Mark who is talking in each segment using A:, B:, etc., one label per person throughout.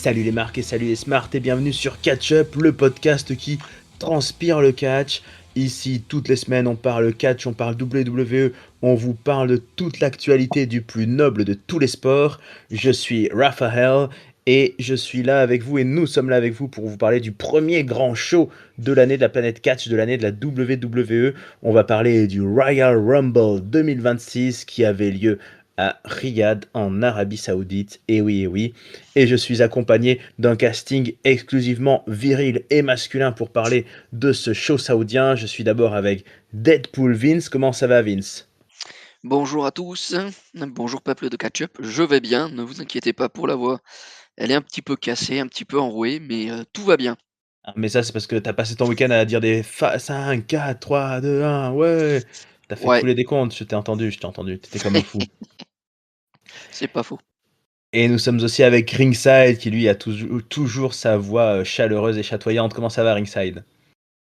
A: Salut les marques et salut les smarts et bienvenue sur Catch Up, le podcast qui transpire le catch. Ici, toutes les semaines, on parle catch, on parle WWE, on vous parle de toute l'actualité du plus noble de tous les sports. Je suis Raphaël et je suis là avec vous et nous sommes là avec vous pour vous parler du premier grand show de l'année de la planète catch, de l'année de la WWE. On va parler du Royal Rumble 2026 qui avait lieu à Riyad en Arabie Saoudite. Et oui, et oui. Et je suis accompagné d'un casting exclusivement viril et masculin pour parler de ce show saoudien. Je suis d'abord avec Deadpool Vince. Comment ça va, Vince?
B: Bonjour à tous, bonjour peuple de Catch-up, je vais bien, ne vous inquiétez pas pour la voix. Elle est un petit peu cassée, un petit peu enrouée, mais tout va bien.
A: Ah, mais ça, c'est parce que t'as passé ton week-end à dire des 5, 4, 3, 2, 1, ouais. T'as fait tous
B: Ouais,
A: les décomptes, je t'ai entendu, t'étais comme un fou.
B: c'est pas faux.
A: Et nous sommes aussi avec Ringside, qui lui a toujours sa voix chaleureuse et chatoyante. Comment ça va, Ringside?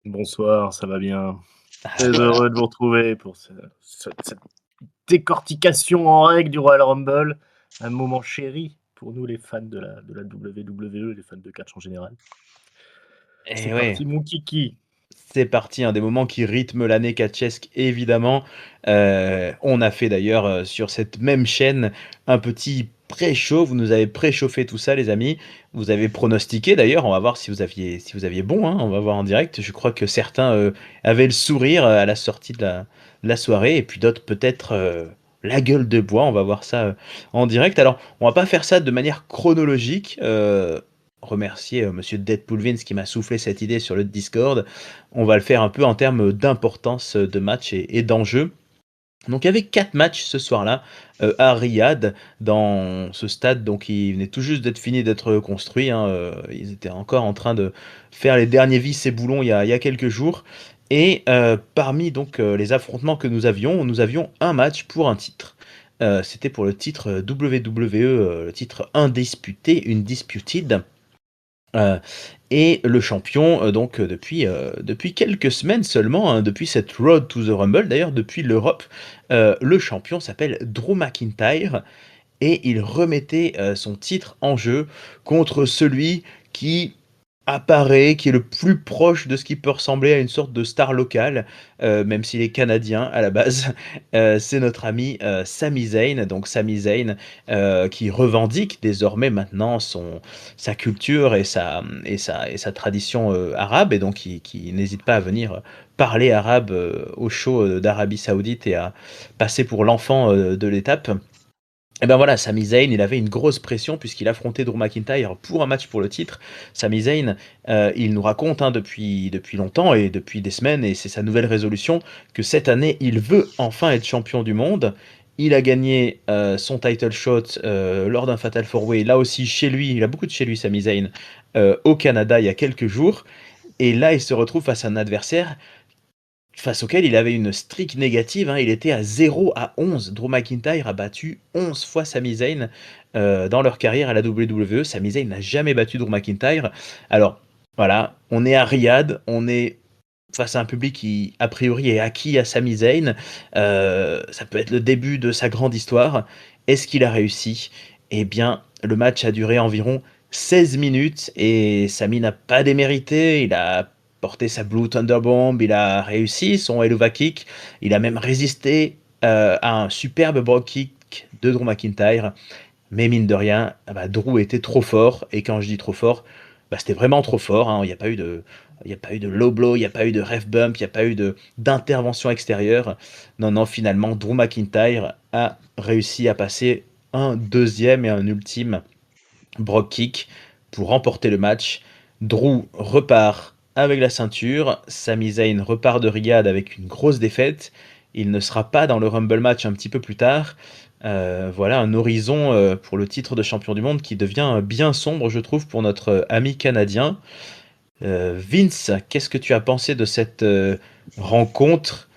C: Bonsoir, ça va bien. Très
A: Voilà.
C: heureux de vous retrouver pour cette décortication en règle du Royal Rumble. Un moment chéri pour nous, les fans de la WWE, les fans de catch en général. C'est
A: Et ouais.
C: parti, mon kiki.
A: C'est parti, un des moments qui rythme l'année catchesque évidemment. On a fait d'ailleurs, sur cette même chaîne, un petit pré-show. Vous nous avez préchauffé tout ça les amis. Vous avez pronostiqué d'ailleurs, on va voir si vous aviez bon, hein, on va voir en direct. Je crois que certains, avaient le sourire, à la sortie de la soirée et puis d'autres peut-être, la gueule de bois. On va voir ça, en direct. Alors, on va pas faire ça de manière chronologique, remercier, monsieur Deadpool Vince qui m'a soufflé cette idée sur le Discord. On va le faire un peu en termes d'importance de match et d'enjeu. Donc il y avait 4 matchs ce soir-là, à Riyad, dans ce stade donc qui venait tout juste d'être fini d'être construit, hein, ils étaient encore en train de faire les derniers vis et boulons il y a quelques jours et parmi donc, les affrontements que nous avions un match pour un titre. C'était pour le titre, WWE, le titre indisputé, Undisputed. Heu et le champion, donc depuis quelques semaines seulement, hein, depuis cette Road to the Rumble, d'ailleurs depuis l'Europe, le champion s'appelle Drew McIntyre et il remettait, son titre en jeu contre celui qui apparaît, qui est le plus proche de ce qui peut ressembler à une sorte de star locale, même s'il est canadien à la base. C'est notre ami, Sami Zayn, donc Sami Zayn, qui revendique désormais maintenant sa culture et sa tradition, arabe et donc qui n'hésite pas à venir, parler arabe, au show, d'Arabie Saoudite et à passer pour l'enfant, de l'étape. Et ben voilà, Sami Zayn, il avait une grosse pression puisqu'il affrontait Drew McIntyre pour un match pour le titre. Sami Zayn, il nous raconte, hein, depuis longtemps et depuis des semaines et c'est sa nouvelle résolution que cette année, il veut enfin être champion du monde. Il a gagné, son title shot, lors d'un Fatal 4 Way, là aussi chez lui, il a beaucoup de chez lui Sami Zayn, au Canada il y a quelques jours et là, il se retrouve face à un adversaire face auquel il avait une streak négative, hein, il était à 0-11. Drew McIntyre a battu 11 fois Sami Zayn, dans leur carrière à la WWE. Sami Zayn n'a jamais battu Drew McIntyre. Alors, voilà, on est à Riyad, on est face à un public qui, a priori, est acquis à Sami Zayn. Ça peut être le début de sa grande histoire. Est-ce qu'il a réussi? Eh bien, le match a duré environ 16 minutes et Sami n'a pas démérité. Il a porté sa Blue Thunder Bomb, il a réussi son Helluva Kick, il a même résisté, à un superbe Brogue Kick de Drew McIntyre. Mais mine de rien, ah bah, Drew était trop fort et quand je dis trop fort, bah, c'était vraiment trop fort, hein. Il y a pas eu de low blow, il y a pas eu de ref bump, il y a pas eu d'intervention extérieure. Non, non, finalement, Drew McIntyre a réussi à passer un deuxième et un ultime Brogue Kick pour remporter le match. Drew repart avec la ceinture, Sami Zayn repart de Riyad avec une grosse défaite. Il ne sera pas dans le Rumble match un petit peu plus tard. Voilà un horizon, pour le titre de champion du monde qui devient bien sombre, je trouve, pour notre, ami canadien. Vince, qu'est-ce que tu as pensé de cette, rencontre,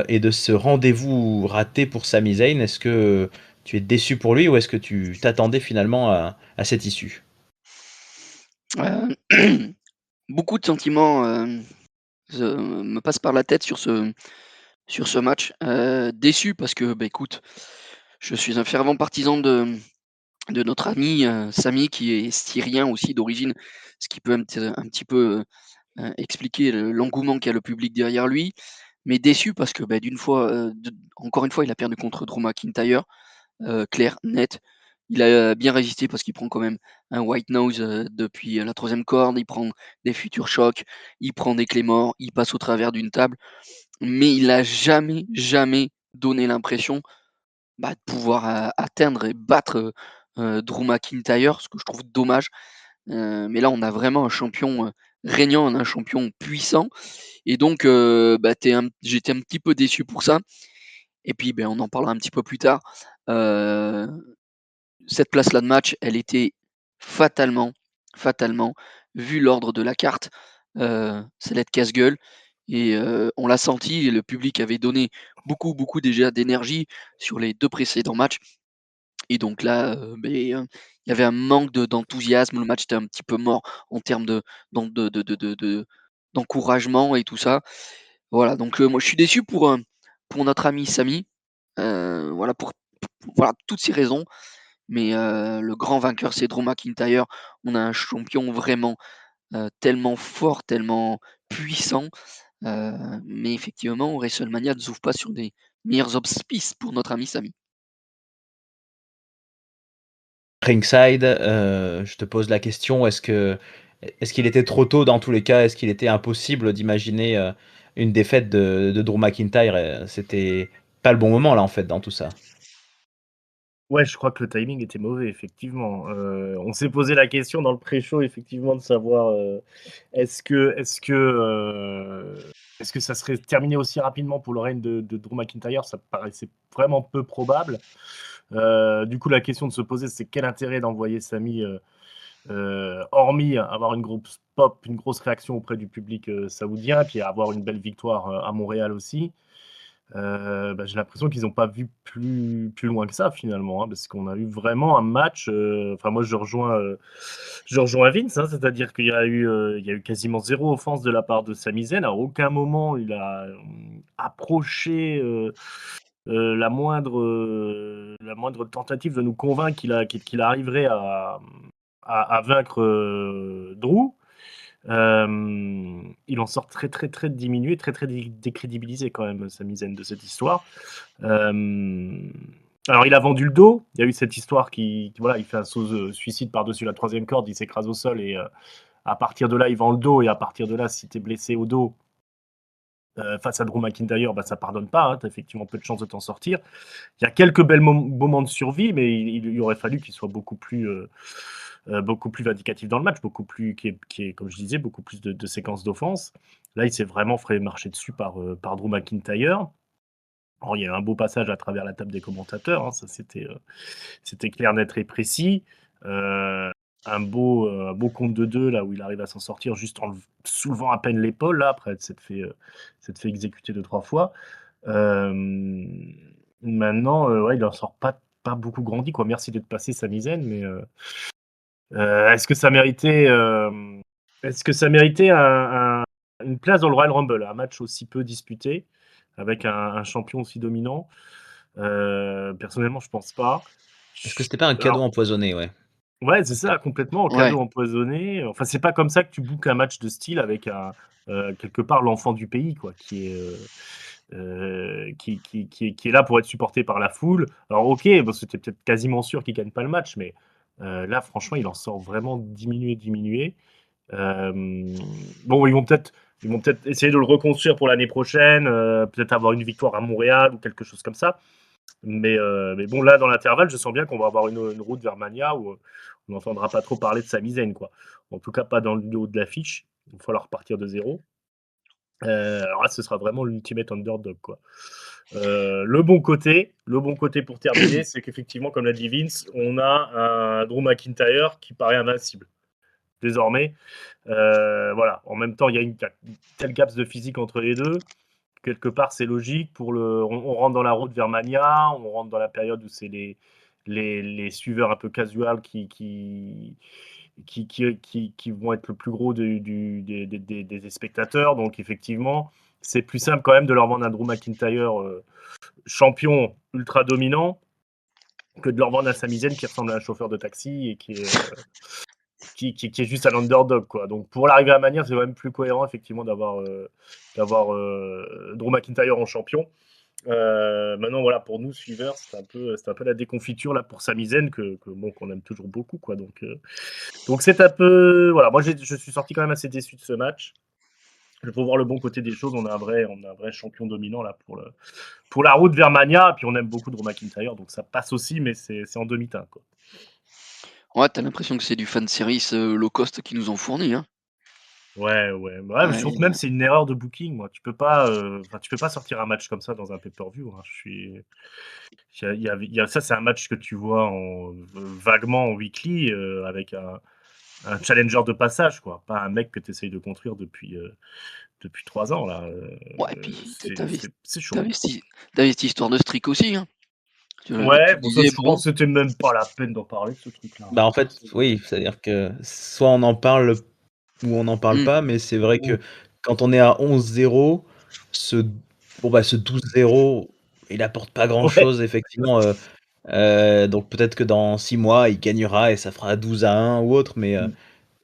A: et de ce rendez-vous raté pour Sami Zayn? Est-ce que tu es déçu pour lui ou est-ce que tu t'attendais finalement à cette issue?
B: Heu, Beaucoup de sentiments, me passent par la tête sur ce match. Déçu parce que, bah, écoute, je suis un fervent partisan de de notre ami, Samy qui est syrien aussi d'origine, ce qui peut un petit peu, expliquer l'engouement qu'a le public derrière lui. Mais déçu parce que, bah, d'une fois, encore une fois, il a perdu contre Drew McIntyre, clair, net. Il a bien résisté parce qu'il prend quand même un white nose, depuis, la 3e corde, il prend des futurs chocs, il prend des clés morts, il passe au travers d'une table, mais il a jamais, jamais donné l'impression, bah, de pouvoir atteindre et battre, Drew McIntyre, ce que je trouve dommage. Mais là, on a vraiment un champion, régnant, on a un champion puissant et donc bah, j'étais un petit peu déçu pour ça et puis, beh, on en parlera un petit peu plus tard. Heu, Cette place-là de match, elle était fatalement, fatalement, vu l'ordre de la carte, ça allait être casse-gueule et on l'a senti et le public avait donné beaucoup, beaucoup déjà d'énergie sur les 2 précédents matchs et donc là, il y avait un manque d'enthousiasme. Le match était un petit peu mort en termes d'encouragement et tout ça. Voilà, donc moi je suis déçu pour notre ami Samy, voilà voilà toutes ces raisons, mais le grand vainqueur c'est Drew McIntyre. On a un champion vraiment, tellement fort, tellement puissant, mais effectivement WrestleMania ne s'ouvre pas sur des meilleurs auspices pour notre ami Samy.
A: Ringside, je te pose la question, est-ce qu'il était trop tôt dans tous les cas? Est-ce qu'il était impossible d'imaginer, une défaite de Drew McIntyre? C'était pas le bon moment là, en fait, dans tout ça?
C: Ouais, je crois que le timing était mauvais, effectivement. On s'est posé la question dans le pré-show, effectivement, de savoir, est-ce que ça serait terminé aussi rapidement pour le règne de Drew McIntyre? Ça paraissait vraiment peu probable. Du coup, la question de se poser, c'est quel intérêt d'envoyer Samy, hormis avoir une grosse pop, une grosse réaction auprès du public, saoudien, puis avoir une belle victoire, à Montréal aussi. Bah, j'ai l'impression qu'ils n'ont pas vu plus loin que ça finalement, hein, parce qu'on a eu vraiment un match, enfin moi je rejoins Vince, hein, c'est-à-dire il y a eu quasiment 0 offense de la part de Sami Zayn. À aucun moment il a, approché, la moindre tentative de nous convaincre qu'il arriverait à vaincre, Drew. Il en sort très, très, très diminué, très, très décrédibilisé quand même, Sami Zayn, de cette histoire. Alors il a vendu le dos. Il y a eu cette histoire voilà, il fait un saut suicide par-dessus la 3e corde, il s'écrase au sol et à partir de là, il vend le dos et à partir de là, si tu es blessé au dos, face à Drew McIntyre, bah, ça pardonne pas, hein, tu as effectivement peu de chances de t'en sortir. Il y a quelques belles moments de survie, mais il aurait fallu qu'il soit beaucoup plus vindicatif dans le match, qui est, comme je disais, beaucoup plus de séquences d'offense. Là, il s'est vraiment fait marcher dessus par Drew McIntyre. Alors, il y a eu un beau passage à travers la table des commentateurs, hein, ça c'était clair, net et précis. Un beau compte de 2 là où il arrive à s'en sortir juste en soulevant à peine l'épaule là, après s'être fait exécuter 2-3 fois. Maintenant, ouais, il en sort pas beaucoup grandi quoi. Merci d'être passé Sami Zayn, mais est-ce que ça méritait, une place dans le Royal Rumble? Un match aussi peu disputé, avec un champion aussi dominant? Personnellement, je pense pas.
A: Est-ce que
C: Ch
A: c'était pas un cadeau
C: alors
A: empoisonné? Ouais.
C: ouais, c'est ça, complètement, au
B: Ouais.
C: cadeau empoisonné. Enfin, c'est pas comme ça que tu bookes un match de style avec quelque part l'enfant du pays quoi, qui est là pour être supporté par la foule. Alors OK, bon, c'était peut-être quasiment sûr qu'il gagne pas le match, mais là, franchement, il en sort vraiment diminué, diminué. Bon, ils vont peut-être essayer de le reconstruire pour l'année prochaine, peut-être avoir une victoire à Montréal ou quelque chose comme ça. Mais bon, là, dans l'intervalle, je sens bien qu'on va avoir une route vers Mania où on n'entendra pas trop parler de Sami Zayn, quoi. En tout cas, pas dans le haut de l'affiche. Il va falloir repartir de zéro. Alors là, ce sera vraiment l'ultimate underdog, quoi. Le bon côté pour terminer, c'est qu'effectivement, comme l'a dit Vince, on a un Drew McIntyre qui paraît invincible désormais. Voilà. En même temps, il y a une telle gap de physique entre les deux. Quelque part, c'est logique. On rentre dans la route vers Mania, on rentre dans la période où c'est les suiveurs un peu casual qui vont être le plus gros des spectateurs. Donc, effectivement, c'est plus simple quand même de leur vendre un Drew McIntyre champion ultra dominant que de leur vendre un Sami Zayn qui ressemble à un chauffeur de taxi et qui est juste un underdog, quoi. Donc pour l'arrivée à Mania, c'est quand même plus cohérent, effectivement, d'avoir Drew McIntyre en champion. Maintenant, voilà, pour nous, suiveurs, c'est un peu la déconfiture là, pour Sami Zayn, bon, qu'on aime toujours beaucoup, quoi. Donc c'est un peu. Voilà, moi, je suis sorti quand même assez déçu de ce match. Il faut voir le bon côté des choses. On a un vrai champion dominant là pour la route vers Mania. Puis on aime beaucoup Drew McIntyre, donc ça passe aussi, mais c'est en demi-teinte, quoi.
B: Ouais, tu l'impression que c'est du fanservice, low cost qu'ils nous ont fourni, hein.
C: Ouais, ouais. Ouais, mais je trouve que même
B: Ouais,
C: c'est une erreur de booking, moi. Tu peux pas sortir un match comme ça dans un pay-per-view, hein. Ça, c'est un match que tu vois vaguement en weekly avec un challenger de passage, quoi. Pas un mec que tu essayes de construire depuis 3 ans, là.
B: ouais, et puis
C: C'est chaud.
B: t'investis tu histoire de streak aussi, hein.
C: Ouais,
B: Tu te
C: bon, ça,
B: disais:
C: je
B: «Bon».
C: pense que c'était même pas la peine d'en parler de ce truc-là, hein.
A: Bah, en fait, oui, c'est-à-dire que soit on en parle ou on n'en parle
B: Mmh.
A: pas, mais c'est vrai
C: Mm.
A: que quand on est à 11-0, ce ce 12-0, il apporte pas
C: Ouais.
A: grand-chose effectivement, donc peut-être que dans 6 mois, il gagnera et ça fera 12-1 ou autre, mais
C: Mm.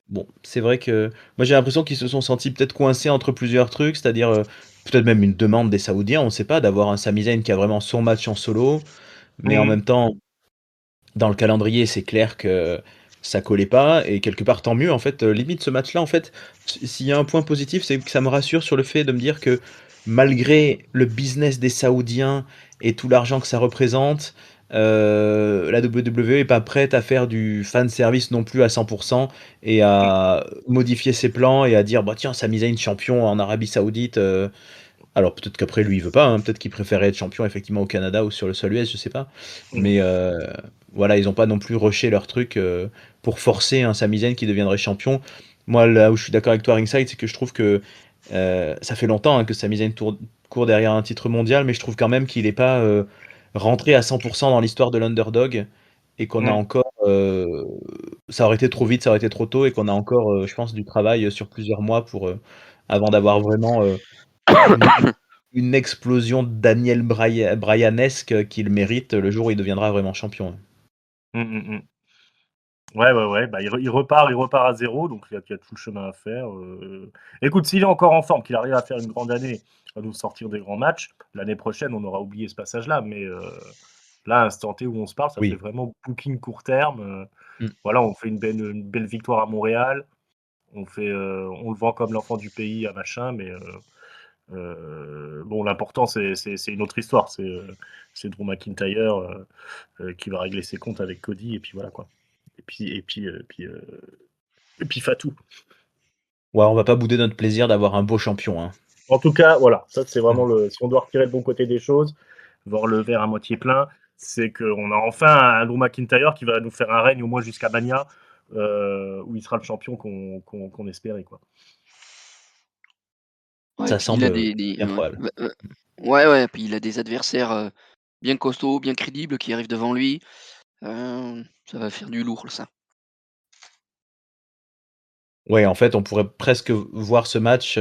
A: bon, c'est vrai que moi j'ai l'impression qu'ils se sont sentis peut-être coincés entre plusieurs trucs, c'est-à-dire, peut-être même une demande des Saoudiens, on sait pas, d'avoir un Sami Zayn qui a vraiment son match en solo, mais en
C: Mm.
A: même temps, dans le calendrier, c'est clair que ça collait pas et quelque part tant mieux en fait, limite ce match-là en fait, s'il y a un point positif, c'est que ça me rassure sur le fait de me dire que malgré le business des Saoudiens et tout l'argent que ça représente, la WWE est pas prête à faire du fan service non plus à 100 et à modifier ses plans et à dire: «Bah tiens, Sami Zayn champion en Arabie Saoudite», alors peut-être qu'après lui il veut pas, hein, peut-être qu'il préférait être champion effectivement au Canada ou sur le sol US, je sais pas.
C: Mm.
A: Mais voilà, ils ont pas non plus rushé leur truc, pour forcer un Sami Zayn qui deviendrait champion. Moi, là où je suis d'accord avec toi Ringside, c'est que je trouve que, ça fait longtemps, hein, que Sami Zayn court derrière un titre mondial, mais je trouve quand même qu'il est pas, rentré à 100 dans l'histoire de l'underdog et qu'on a
C: Mm.
A: encore, ça aurait été trop vite, ça aurait été trop tôt et qu'on a encore, je pense du travail, sur plusieurs mois pour, avant d'avoir vraiment, une une explosion Daniel Bryanesque qu'il mérite le jour où il deviendra vraiment champion.
C: Mm. Mm. Ouais, ouais, ouais. Bah, il repart à zéro, donc il y a tout le chemin à faire. Écoute, s'il est encore en forme, qu'il arrive à faire une grande année, à nous sortir des grands matchs, l'année prochaine, on aura oublié ce passage-là. Mais là, à l'instant T où on se parle, ça fait
A: Oui.
C: vraiment booking court terme.
A: Mmh.
C: Voilà, on fait une belle victoire à Montréal. On le vend comme l'enfant du pays à machin, mais bon, l'important, c'est une autre histoire. C'est Drew McIntyre qui va régler ses comptes avec Cody, et puis voilà, quoi. Et puis Fatou.
A: Ouais, on va pas bouder notre plaisir d'avoir un beau champion, hein.
C: En tout cas, voilà, ça c'est
A: Mmh.
C: vraiment si on doit retirer le bon côté des choses, voir le verre à moitié plein, c'est qu'on a enfin un Drew McIntyre qui va nous faire un règne au moins jusqu'à Mania, où il sera le champion qu'on espérait, quoi.
B: Ouais,
A: Ça
B: puis il
A: semble,
B: a des
A: bien probable.
B: ouais, ouais, puis il a des adversaires, bien costauds, bien crédibles qui arrivent devant lui. Ça va faire du lourd ça.
A: Ouais, en fait, on pourrait presque voir ce match,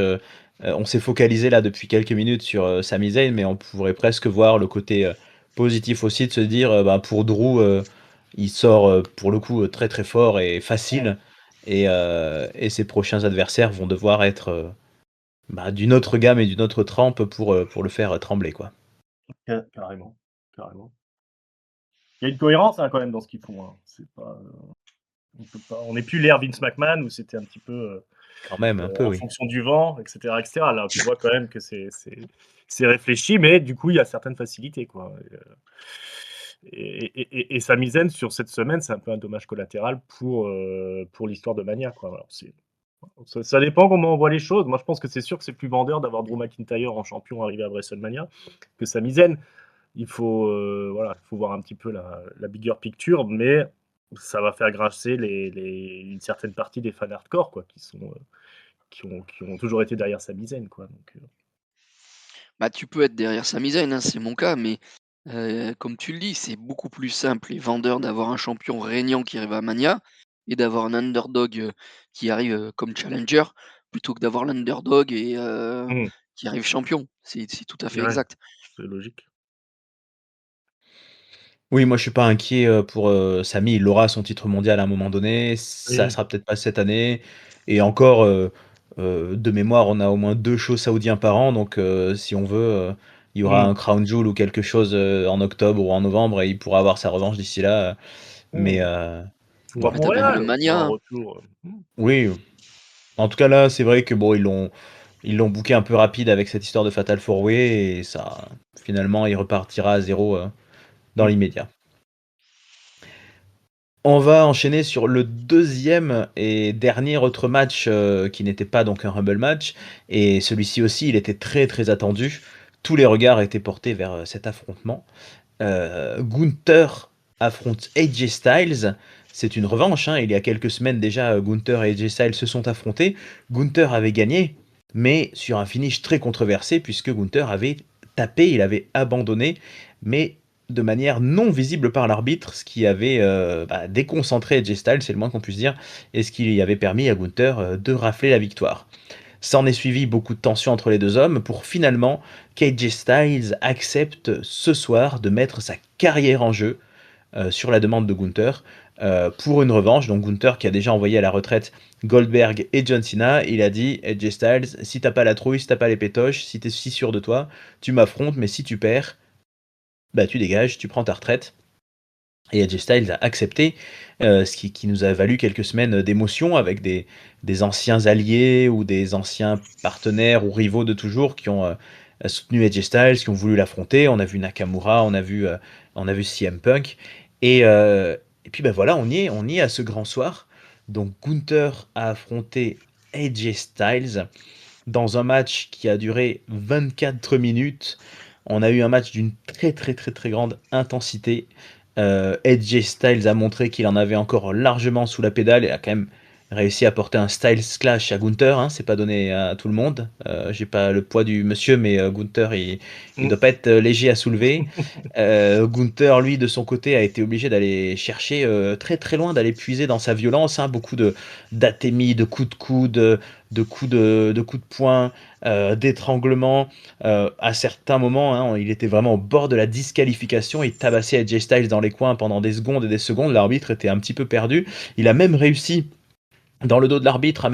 A: on s'est focalisé là depuis quelques minutes sur, Sami Zayn, mais on pourrait presque voir le côté, positif aussi de se dire, bah, pour Drew, il sort, pour le coup, très, très fort et facile et ses prochains adversaires vont devoir être, bah, d'une autre gamme et d'une autre trempe pour le faire, trembler, quoi.
C: Carrément, carrément. Il y a une cohérence, hein, quand même dans ce qu'ils font, hein. C'est pas, on n'est plus l'ère Vince McMahon où c'était un petit peu
A: Quand même, un peu,
C: en
A: oui.
C: fonction du vent, etc., etc. Là, tu vois quand même que c'est réfléchi, mais du coup, il y a certaines facilités, quoi. Et Sami Zayn, sur cette semaine, c'est un peu un dommage collatéral pour l'histoire de Mania, quoi. Alors, ça dépend comment on voit les choses. Moi, je pense que c'est sûr que c'est plus vendeur d'avoir Drew McIntyre en champion arrivé à WrestleMania que Sami Zayn. Voilà, il faut voir un petit peu la bigger picture, mais ça va faire grincer une certaine partie des fans hardcore, quoi, qui ont toujours été derrière Sami Zayn, quoi.
B: Bah, tu peux être derrière Sami Zayn, hein, c'est mon cas, mais comme tu le dis, c'est beaucoup plus simple et vendeur d'avoir un champion régnant qui arrive à Mania et d'avoir un underdog, qui arrive, comme challenger, plutôt que d'avoir l'underdog et
C: Mmh.
B: qui arrive champion. C'est tout à fait
C: Ouais,
B: exact.
C: c'est logique.
A: Oui, moi je suis pas inquiet, pour, Sami, il aura son titre mondial à un moment donné. Ça
C: Oui.
A: sera peut-être pas cette année et encore, de mémoire, on a au moins 2 shows saoudiens par an donc si on veut, il y aura
C: Mmh.
A: un Crown Jewel ou quelque chose, en octobre ou en novembre et il pourra avoir sa revanche d'ici là,
C: Mmh.
A: mais
C: Ou à
B: Ouais, tu même le
C: Montréal, pour
B: Mania,
C: un
B: hein.
C: retour,
A: oui, en tout cas là, c'est vrai que bon, ils l'ont booké un peu rapide avec cette histoire de Fatal 4 Way et ça finalement, il repartira à 0, dans
C: Mmh.
A: l'immédiat. On va enchaîner sur le deuxième et dernier autre match, qui n'était pas donc un Rumble match et celui-ci aussi, il était très, très attendu. Tous les regards étaient portés vers, cet affrontement. Gunther affronte AJ Styles. C'est une revanche, hein. Il y a quelques semaines déjà, Gunther et AJ Styles se sont affrontés. Gunther avait gagné, mais sur un finish très controversé puisque Gunther avait tapé, il avait abandonné, mais de manière non visible par l'arbitre, ce qui avait, déconcentré AJ Styles, c'est le moins qu'on puisse dire, et ce qui avait permis à Gunther, de rafler la victoire. S'en est suivi beaucoup de tensions entre les deux hommes pour finalement qu'AJ Styles accepte ce soir de mettre sa carrière en jeu sur la demande de Gunther pour une revanche. Donc Gunther qui a déjà envoyé à la retraite Goldberg et John Cena, il a dit AJ Styles, si t'as pas la trouille, si t'as pas les pétoches, si t'es si sûr de toi, tu m'affrontes, mais si tu perds, bah tu dégages, tu prends ta retraite. Et AJ Styles a accepté, ce qui nous a valu quelques semaines d'émotion avec des anciens alliés ou des anciens partenaires ou rivaux de toujours qui ont, soutenu AJ Styles, qui ont voulu l'affronter. On a vu Nakamura, on a vu CM Punk et puis, bah, voilà, on y est à ce grand soir. Donc Gunther a affronté AJ Styles dans un match qui a duré 24 minutes. On a eu un match d'une très, très, très, très grande intensité. AJ Styles a montré qu'il en avait encore largement sous la pédale et a quand même réussi à porter un Styles Clash à Gunther, hein, c'est pas donné à tout le monde. J'ai pas le poids du monsieur, mais Gunther, il
C: Mmh.
A: doit pas être léger à soulever. Gunther, lui, de son côté, a été obligé d'aller chercher très très loin, d'aller puiser dans sa violence, hein, beaucoup d'athémie, de coups de coude, de coups de poing, d'étranglement. À certains moments, hein, il était vraiment au bord de la disqualification. Il tabassait AJ Styles dans les coins pendant des secondes et des secondes. L'arbitre était un petit peu perdu. Il a même réussi, dans le dos de l'arbitre,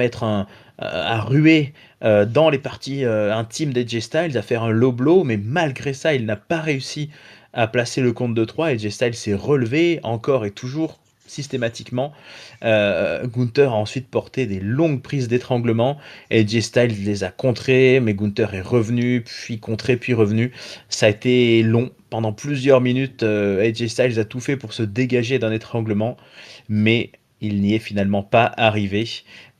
A: à ruer dans les parties intimes d'AJ Styles, à faire un low blow, mais malgré ça, il n'a pas réussi à placer le compte de 3. AJ Styles s'est relevé encore et toujours systématiquement. Gunther a ensuite porté des longues prises d'étranglement. AJ Styles les a contrées, mais Gunther est revenu, puis contré, puis revenu. Ça a été long. Pendant plusieurs minutes, AJ Styles a tout fait pour se dégager d'un étranglement, mais il n'y est finalement pas arrivé.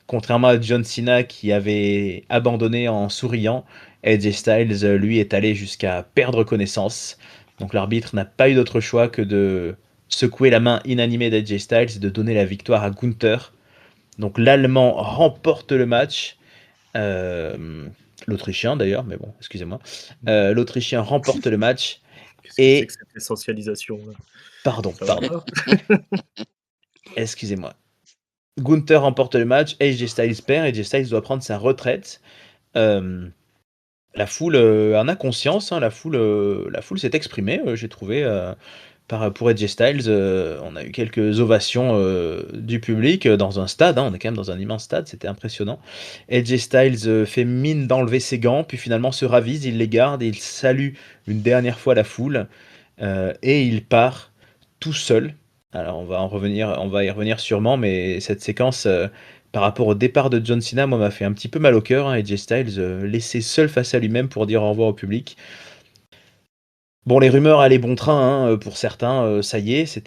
A: Contrairement à John Cena qui avait abandonné en souriant, AJ Styles, lui, est allé jusqu'à perdre connaissance. Donc l'arbitre n'a pas eu d'autre choix que de secouer la main inanimée d'AJ Styles et de donner la victoire à Gunther. Donc l'Allemand remporte le match. Euh, L'Autrichien d'ailleurs, mais bon, excusez-moi. L'Autrichien remporte le match
C: Qu'est-ce que c'est que
A: et...
C: cette essentialisation-là?
A: Pardon,
C: Ça va
A: pardon,
C: pas?
A: excusez-moi. Gunther remporte le match, AJ Styles perd, AJ Styles doit prendre sa retraite. Euh, la foule en a conscience, hein, la foule s'est exprimée, j'ai trouvé, pour AJ Styles. On a eu quelques ovations du public dans un stade, hein, on est quand même dans un immense stade, c'était impressionnant. AJ Styles fait mine d'enlever ses gants, puis finalement se ravise, il les garde et il salue une dernière fois la foule et il part tout seul. Alors on va y revenir sûrement, mais cette séquence, par rapport au départ de John Cena, moi, m'a fait un petit peu mal au cœur, hein, AJ Styles, laissé seul face à lui-même pour dire au revoir au public. Bon, les rumeurs allaient bon train, hein, pour certains, ça y est,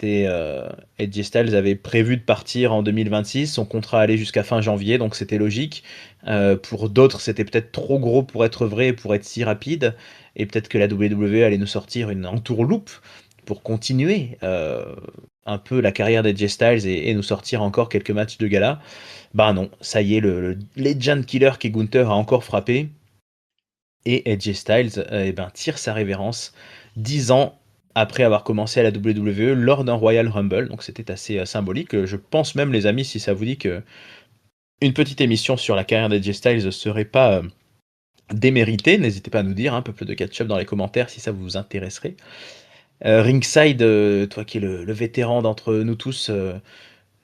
A: AJ Styles avait prévu de partir en 2026, son contrat allait jusqu'à fin janvier, donc c'était logique. Pour d'autres, c'était peut-être trop gros pour être vrai et pour être si rapide, et peut-être que la WWE allait nous sortir une entourloupe pour continuer, un peu la carrière d'AJ Styles et nous sortir encore quelques matchs de gala. Bah non, ça y est, le legend killer qu'est Gunther a encore frappé, et AJ Styles tire sa révérence 10 ans après avoir commencé à la WWE lors d'un Royal Rumble. Donc c'était assez symbolique. Je pense même, les amis, si ça vous dit que une petite émission sur la carrière d'AJ Styles ne serait pas déméritée, n'hésitez pas à nous dire, hein, peuple de ketchup dans les commentaires si ça vous intéresserait. Ringside, toi qui es le vétéran d'entre nous tous,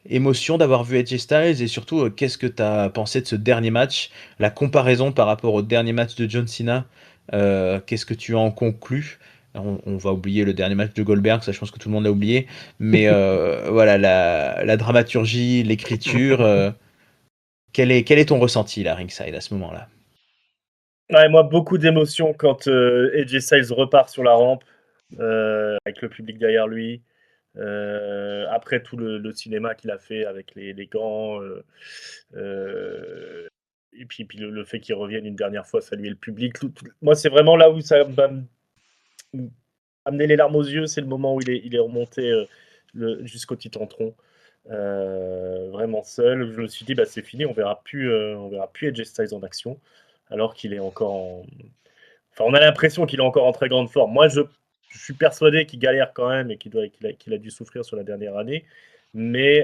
A: émotion d'avoir vu AJ Styles et surtout, qu'est-ce que tu as pensé de ce dernier match? La comparaison par rapport au dernier match de John Cena, qu'est-ce que tu en conclus? On va oublier le dernier match de Goldberg, ça je pense que tout le monde l'a oublié, mais voilà la dramaturgie, l'écriture, quel est ton ressenti là, ringside, à ce moment-là?
C: Ouais, moi, beaucoup d'émotions quand AJ Styles repart sur la rampe avec le public derrière lui. Après tout le cinéma qu'il a fait avec les gants, et puis le fait qu'il revienne une dernière fois saluer le public. Moi, c'est vraiment là où ça va amener les larmes aux yeux. C'est le moment où il est remonté jusqu'au Titantron. Vraiment seul. Je me suis dit, bah, c'est fini, on verra plus AJ Styles en action, alors qu'il est encore en. Enfin, on a l'impression qu'il est encore en très grande forme. Moi, je suis persuadé qu'il galère quand même et qu'il a dû souffrir sur la dernière année, mais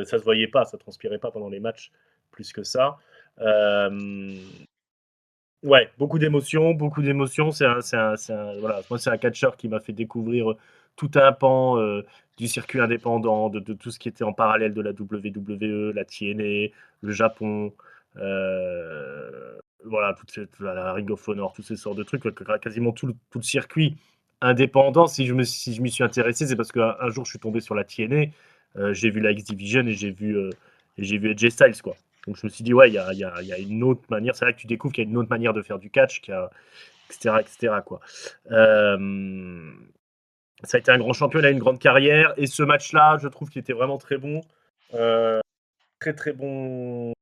C: ça se voyait pas, ça transpirait pas pendant les matchs plus que ça. Ouais, beaucoup d'émotions, beaucoup d'émotions. Voilà, moi, c'est un catcheur qui m'a fait découvrir tout un pan du circuit indépendant, de tout ce qui était en parallèle de la WWE, la TNA, le Japon, voilà, la Ring of Honor, toutes ces sortes de trucs, quasiment tout le circuit indépendant. Si je m'y suis intéressé, c'est parce qu'un jour, je suis tombé sur la TNA, j'ai vu la X Division et j'ai vu AJ Styles, quoi. Donc je me suis dit, ouais, il y a une autre manière. C'est là que tu découvres qu'il y a une autre manière de faire du catch, etc., etc., quoi. Ça a été un grand champion, il a une grande carrière. Et ce match-là, je trouve qu'il était vraiment très bon. Euh, très bon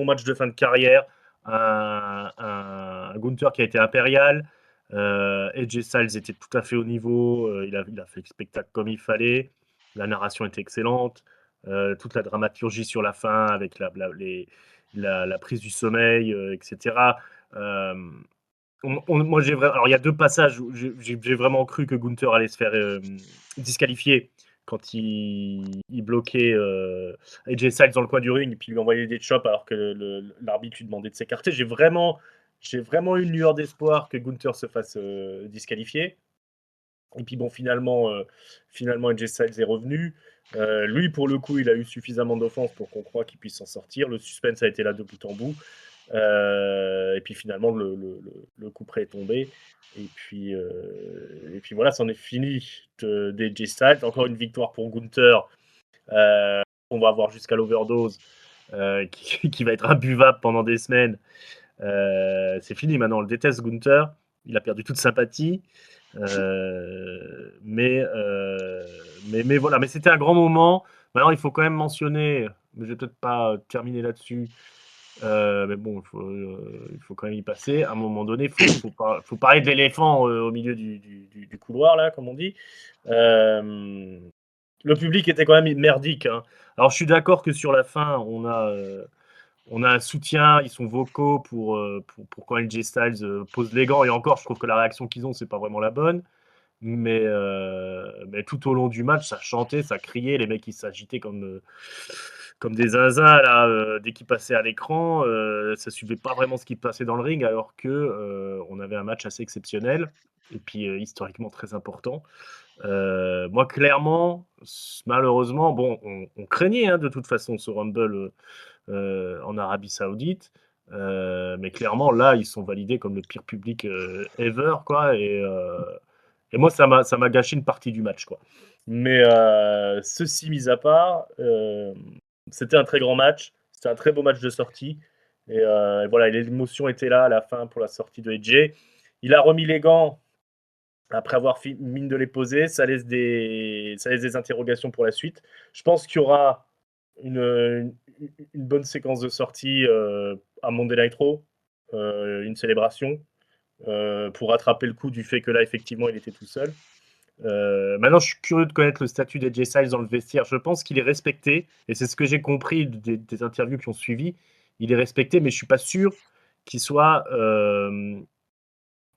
C: match de fin de carrière. Un Gunther qui a été impérial. AJ Styles était tout à fait au niveau. Il a fait le spectacle comme il fallait. La narration était excellente. Toute la dramaturgie sur la fin avec la prise du sommeil, etc. Euh, moi, alors, il y a deux passages où j'ai vraiment cru que Gunther allait se faire disqualifier quand il bloquait AJ Styles dans le coin du ring et puis lui envoyait des chops alors que l'arbitre lui demandait de s'écarter. J'ai vraiment eu une lueur d'espoir que Gunther se fasse disqualifier. Et puis bon, finalement AJ Styles est revenu. Lui, pour le coup, il a eu suffisamment d'offenses pour qu'on croie qu'il puisse s'en sortir. Le suspense a été là de bout en bout. Et puis finalement, le coup près est tombé. Et puis voilà, c'en est fini des J-Styles. Encore une victoire pour Gunther. On va avoir jusqu'à l'overdose, qui va être imbuvable pendant des semaines. C'est fini maintenant, on le déteste Gunther. Il a perdu toute sympathie. Mais voilà, mais c'était un grand moment. Maintenant, il faut quand même mentionner, mais je vais peut-être pas terminer là-dessus, mais bon, il faut quand même y passer. À un moment donné, faut parler de l'éléphant au milieu du couloir, là, comme on dit. Le public était quand même merdique, hein. Alors, je suis d'accord que sur la fin, on a un soutien, ils sont vocaux pour quand LJ Styles pose les gants. Et encore, je trouve que la réaction qu'ils ont, c'est pas vraiment la bonne. Mais tout au long du match, ça chantait, ça criait, les mecs ils s'agitaient comme des zinzins là, dès qu'ils passaient à l'écran, ça suivait pas vraiment ce qui passait dans le ring, alors que on avait un match assez exceptionnel et puis historiquement très important. Moi clairement, malheureusement, bon, on craignait hein, de toute façon ce Rumble en Arabie Saoudite. Mais clairement, là, ils sont validés comme le pire public ever, quoi. Et moi, ça m'a gâché une partie du match, quoi. Mais ceci mis à part, c'était un très grand match. C'était un très beau match de sortie. Et voilà, l'émotion était là à la fin pour la sortie de AJ. Il a remis les gants après avoir mine de les poser. Ça laisse des interrogations pour la suite. Je pense qu'il y aura une bonne séquence de sortie à Monday Night Raw, une célébration pour rattraper le coup du fait que là, effectivement, il était tout seul. Maintenant, je suis curieux de connaître le statut d'AJ Styles dans le vestiaire. Je pense qu'il est respecté, et c'est ce que j'ai compris des interviews qui ont suivi. Il est respecté, mais je suis pas sûr qu'il soit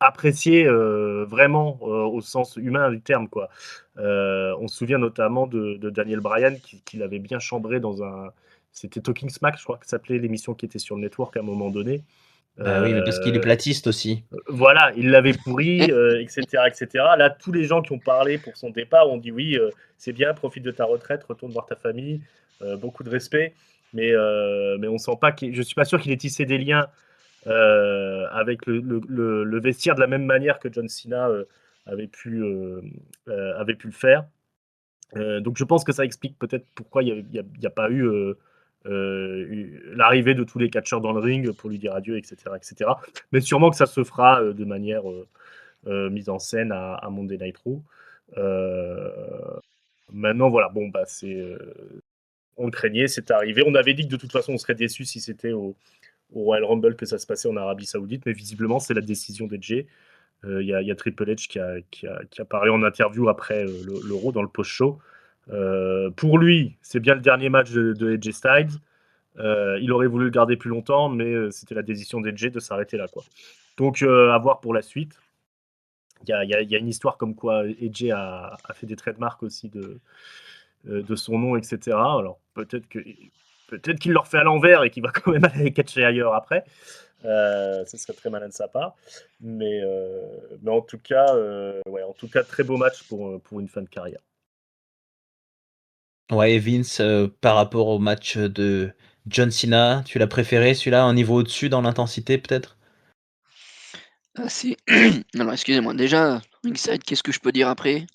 C: apprécié vraiment au sens humain du terme, quoi. On se souvient notamment de Daniel Bryan qui l'avait bien chambré dans un. C'était Talking Smack, je crois que ça s'appelait l'émission qui était sur le network à un moment donné.
A: Bah oui, mais parce qu'il est
C: Euh,
A: platiste aussi.
C: voilà, il l'avait pourri, etc., etc. Là, tous les gens qui ont parlé pour son départ ont dit oui, c'est bien, profite de ta retraite, retourne voir ta famille, beaucoup de respect. Mais on sent pas je suis pas sûr qu'il ait tissé des liens avec le vestiaire de la même manière que John Cena avait pu, euh, avait pu le faire. Donc je pense que ça explique peut-être pourquoi il y a pas eu l'arrivée de tous les catcheurs dans le ring pour lui dire adieu, etc., etc. Mais sûrement que ça se fera de manière mise en scène à Monday Night Raw. Euh, Maintenant, voilà, bon, bah, on le craignait, c'est arrivé. On avait dit que de toute façon, on serait déçu si c'était au Royal Rumble que ça se passait en Arabie Saoudite, mais visiblement, c'est la décision d'Edge. Il y a Triple H qui a parlé en interview après l'Euro dans le post-show. Pour lui, c'est bien le dernier match de AJ Styles. Il aurait voulu le garder plus longtemps, mais c'était la décision d'AJ de s'arrêter là, quoi. Donc, à voir pour la suite. Il y a une histoire comme quoi AJ a fait des trademarks aussi de son nom, etc. Alors, peut-être qu'il le refait à l'envers et qu'il va quand même aller catcher ailleurs après. Ce serait très malin de sa part. Mais en tout cas, très beau match pour une fin de carrière.
A: Ouais, et Vince, par rapport au match de John Cena, tu l'as préféré celui-là, un niveau au-dessus dans l'intensité peut-être?
B: C'est alors excusez-moi, déjà, Ringside, qu'est-ce que je peux dire après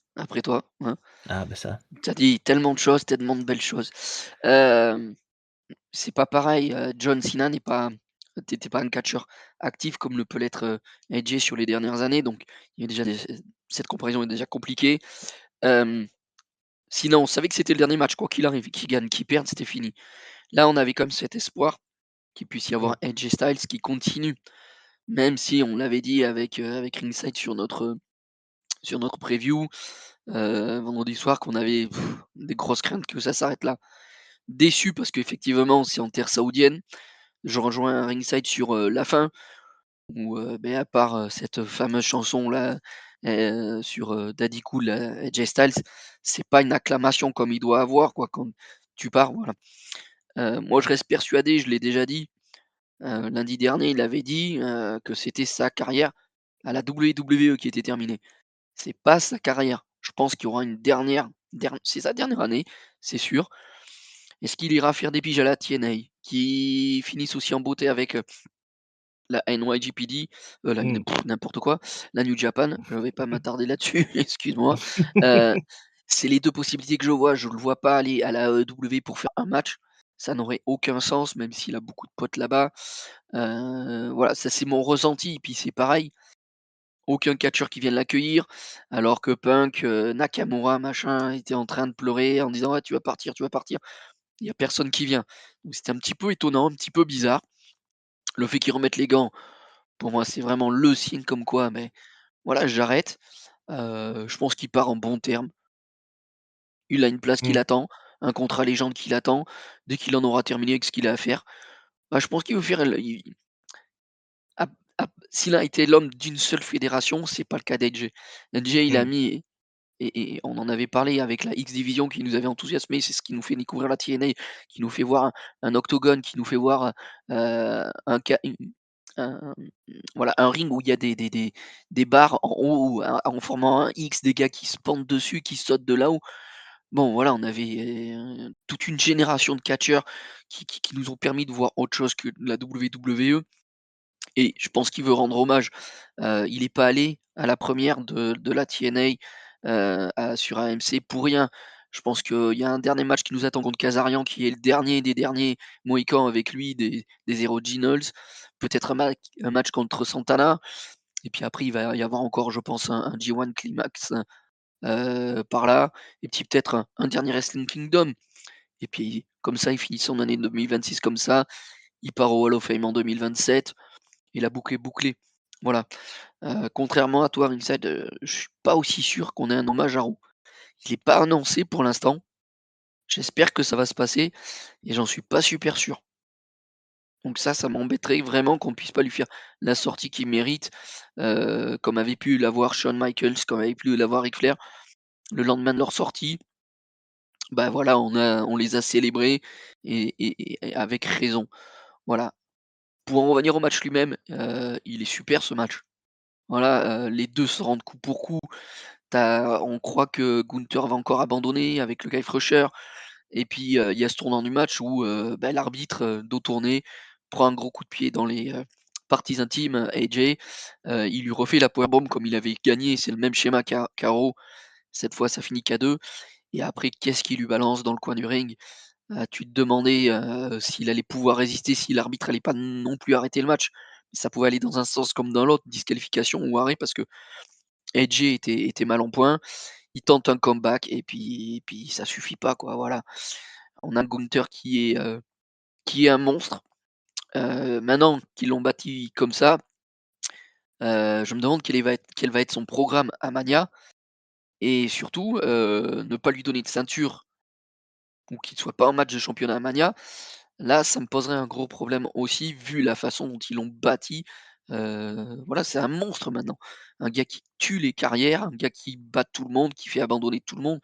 B: toi, hein?
A: Ah bah ça.
B: Tu as dit tellement de choses, tellement de belles choses. Hem, c'est pas pareil, John Cena n'était pas un catcheur actif comme le peut l'être, AJ sur les dernières années, donc il y a déjà cette comparaison est déjà compliquée. Hem, Sinon, on savait que c'était le dernier match, quoi qu'il arrive, qu'il gagne, qu'il perde, c'était fini. Là, on avait comme cet espoir qu'il puisse y
C: Mm.
B: avoir AJ Styles qui continue, même si on l'avait dit avec Ringside sur notre preview, vendredi soir qu'on avait des grosses craintes que ça s'arrête là. Déçu parce qu'effectivement, c'est en terre saoudienne. Je rejoins Ringside sur, la fin où, beh, à part, cette fameuse chanson-là, sur, Daddy Cool, AJ Styles, c'est pas une acclamation comme il doit avoir quoi, quand tu pars, voilà. Moi je reste persuadé, je l'ai déjà dit, lundi dernier, il avait dit, que c'était sa carrière à la WWE qui était terminée. C'est pas sa carrière. Je pense qu'il y aura une c'est sa dernière année, c'est sûr. Est-ce qu'il ira faire des piges à la TNA? Qui finissent aussi en beauté avec, la NYGPD,
C: Mm.
B: n'importe quoi, la New Japan, je vais pas m'attarder là-dessus, excuse-moi. Heu, c'est les 2 possibilités que je vois. Je le vois pas aller à la, W pour faire un match. Ça n'aurait aucun sens, même s'il a beaucoup de potes là-bas. Voilà, ça c'est mon ressenti. Puis c'est pareil, aucun catcheur qui vienne l'accueillir, alors que Punk, Nakamura, machin, était en train de pleurer en disant: «Ouais, tu vas partir, tu vas partir». Il y a personne qui vient. Donc c'était un petit peu étonnant, un petit peu bizarre. Le fait qu'ils remettent les gants, pour moi, c'est vraiment le signe comme quoi, mais voilà, j'arrête. Je pense qu'il part en bons termes. Il a une place qui
C: Mm.
B: l'attend, un contrat légende qui l'attend. Dès qu'il en aura terminé avec ce qu'il a à faire, bah, je pense qu'il veut faire l il ap ap s'il a été l'homme d'une seule fédération, c'est pas le cas d'AJ. AJ, il a
C: Mm.
B: mis et on en avait parlé avec la X Division qui nous avait enthousiasmés, c'est ce qui nous fait découvrir la TNA, qui nous fait voir un octogone, qui nous fait voir, un ca une un voilà, un ring où il y a des barres en haut ou en formant un X, des gars qui se pendent dessus, qui sautent de là-haut. Bon voilà, on avait, toute une génération de catcheurs qui nous ont permis de voir autre chose que la WWE et je pense qu'il veut rendre hommage. Il est pas allé à la première de la TNA, sur AMC pour rien. Je pense qu'il y a un dernier match qui nous attend contre Kazarian, qui est le dernier des derniers Mohicans avec lui, des Originals. Peut-être un match contre Santana et puis après il va y avoir encore, je pense, un G1 Climax, par là et puis peut-être un dernier Wrestling Kingdom et puis comme ça, il finit son année 2026 comme ça. Il part au Hall of Fame en 2027 et la boucle est bouclée. Voilà. Contrairement à toi Ringside, je suis pas aussi sûr qu'on ait un hommage à Raw. Il est pas annoncé pour l'instant. J'espère que ça va se passer et j'en suis pas super sûr. Donc ça m'embêterait vraiment qu'on puisse pas lui faire la sortie qu'il mérite, comme avait pu l'avoir Shawn Michaels, comme avait pu l'avoir Ric Flair. Le lendemain de leur sortie, bah, voilà, on les a célébrés et avec raison. Voilà. Pour en revenir au match lui-même, il est super ce match. Voilà, les 2 se rendent coup pour coup. On croit que Gunther va encore abandonner avec le Guy Crusher et puis, il y a ce tournant du match où, l'arbitre, dos tourné, prend un gros coup de pied dans les, parties intimes, AJ. Il lui refait la powerbomb comme il avait gagné, c'est le même schéma qu'à Raw. Cette fois, ça finit KO et après qu'est-ce qu'il lui balance dans le coin du ring? Tu te demandais, s'il allait pouvoir résister, si l'arbitre allait pas non plus arrêter le match. Ça pouvait aller dans un sens comme dans l'autre, disqualification ou arrêt parce que AJ était mal en point. Il tente un comeback et puis ça suffit pas quoi, voilà. On a Gunther qui est un monstre. Maintenant qu'ils l'ont bâti comme ça, je me demande quel va être son programme à Mania et surtout, ne pas lui donner de ceinture ou qu'il soit pas en match de championnat à Mania. Là, ça me poserait un gros problème aussi, vu la façon dont ils l'ont bâti. Voilà, c'est un monstre maintenant. Un gars qui tue les carrières, un gars qui bat tout le monde, qui fait abandonner tout le monde.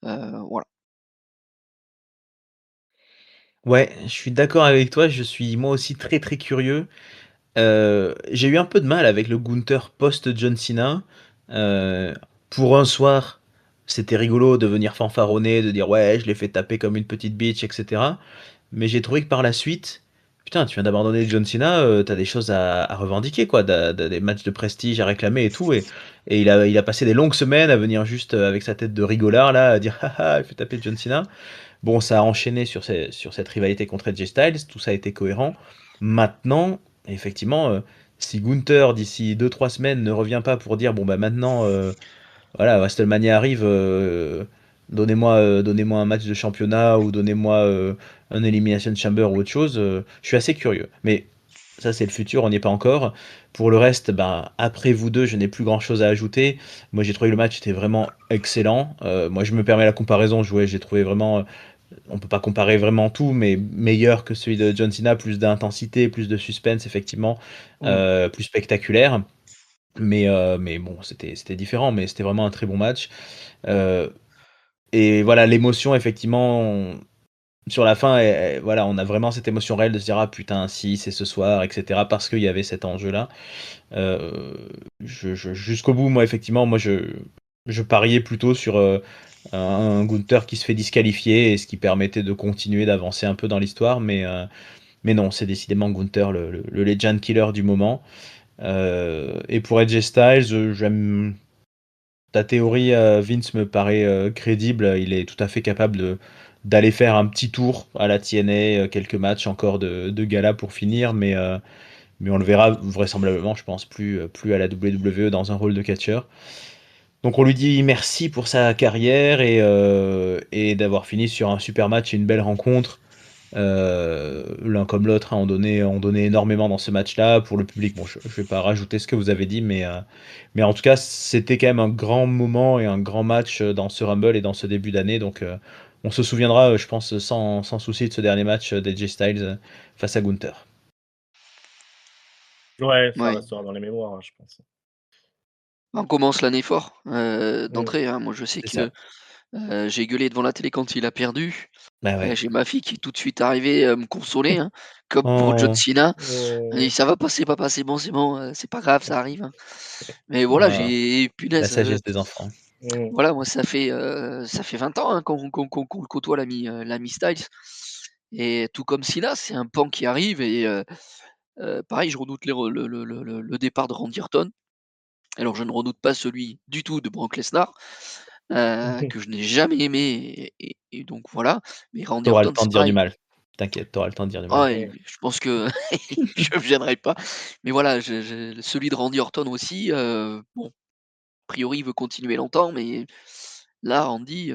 B: Voilà.
A: Ouais, je suis d'accord avec toi, je suis moi aussi très, très curieux. J'ai eu un peu de mal avec le Gunther post John Cena. Heu, pour un soir, c'était rigolo de venir fanfaronner, de dire: «Ouais, je l'ai fait taper comme une petite bitch» et cetera. Mais j'ai trouvé que par la suite, putain, tu viens d'abandonner John Cena, tu des choses à revendiquer quoi, tu des matchs de prestige à réclamer et tout et il a passé des longues semaines à venir juste, avec sa tête de rigolard là, à dire: «Ha ha, il fait taper John Cena». Bon, ça a enchaîné sur cette rivalité contre AJ Styles, tout ça a été cohérent. Maintenant, effectivement, si Gunther, d'ici 2 3 semaines, ne revient pas pour dire: «Bon, bah, maintenant, voilà, WrestleMania arrive, donnez-moi un match de championnat ou donnez-moi, un Elimination Chamber ou autre chose», je suis assez curieux. Mais ça, c'est le futur, on n'y est pas encore. Pour le reste, ben, après vous 2, je n'ai plus grand-chose à ajouter. Moi, j'ai trouvé que le match était vraiment excellent. Moi, je me permets la comparaison, j'ai trouvé vraiment, on peut pas comparer vraiment tout, mais meilleur que celui de John Cena, plus d'intensité, plus de suspense, effectivement,
C: Mmh.
A: plus spectaculaire. Mais bon, c'était différent, mais c'était vraiment un très bon match. Heu et voilà, l'émotion, effectivement, sur la fin, voilà, on a vraiment cette émotion réelle de se dire: «Ah putain, si, c'est ce soir» et cetera, parce qu'il y avait cet enjeu-là. Heu, jusqu'au bout, moi, effectivement, moi, je pariais plutôt sur, un Gunther qui se fait disqualifier et ce qui permettait de continuer d'avancer un peu dans l'histoire, mais non, c'est décidément Gunther le legend killer du moment. Et pour AJ Styles, j'aime ta théorie, Vince me paraît, crédible. Il est tout à fait capable d'aller faire un petit tour à la TNA, quelques matchs encore de gala pour finir, mais on le verra vraisemblablement, je pense, plus à la WWE dans un rôle de catcheur. Donc on lui dit merci pour sa carrière et d'avoir fini sur un super match et une belle rencontre. L'un comme l'autre, hein, ont donné énormément dans ce match-là pour le public. Bon, je vais pas rajouter ce que vous avez dit, mais en tout cas, c'était quand même un grand moment et un grand match, dans ce Rumble et dans ce début d'année. Donc, on se souviendra, je pense, sans souci de ce dernier match, d'AJ Styles, face à Gunther.
C: Ouais, ça
B: Ouais.
C: restera dans les mémoires, hein, je pense.
B: On commence l'année fort,
C: Mmh.
B: d'entrée, hein. Moi, je sais
A: C'est
B: que,
A: ça.
B: j'ai gueulé devant la télé quand il a perdu.
A: Bah, ouais.
B: J'ai ma fille qui est tout de suite arrivée, me consoler, hein, comme pour John
A: Oh,
B: Cena. Elle dit:
C: Mmh.
B: «Ça va passer papa, c'est bon, c'est pas grave, ça arrive, hein». Mais voilà,
A: ah,
B: j'ai
A: la
B: punaise,
A: sagesse des enfants.
C: Mmh.
B: voilà, moi ça fait 20 ans, hein, qu'on le côtoie l'ami Styles et tout comme Cena, c'est un pan qui arrive et pareil, je redoute les re le départ de Randy Orton. Alors je ne redoute pas celui du tout de Brock Lesnar, que je n'ai jamais aimé et donc voilà. Mais Randy
A: Tu le
B: Orton,
A: temps
B: c'est
A: de dire du
B: pareil.
A: mal. T'inquiète, tu le temps de dire du mal.
B: Ah et
C: Mmh.
B: je pense que je me gênerai pas. Mais voilà, celui de Randy Orton aussi, bon, a priori, il veut continuer longtemps, mais là, Randy,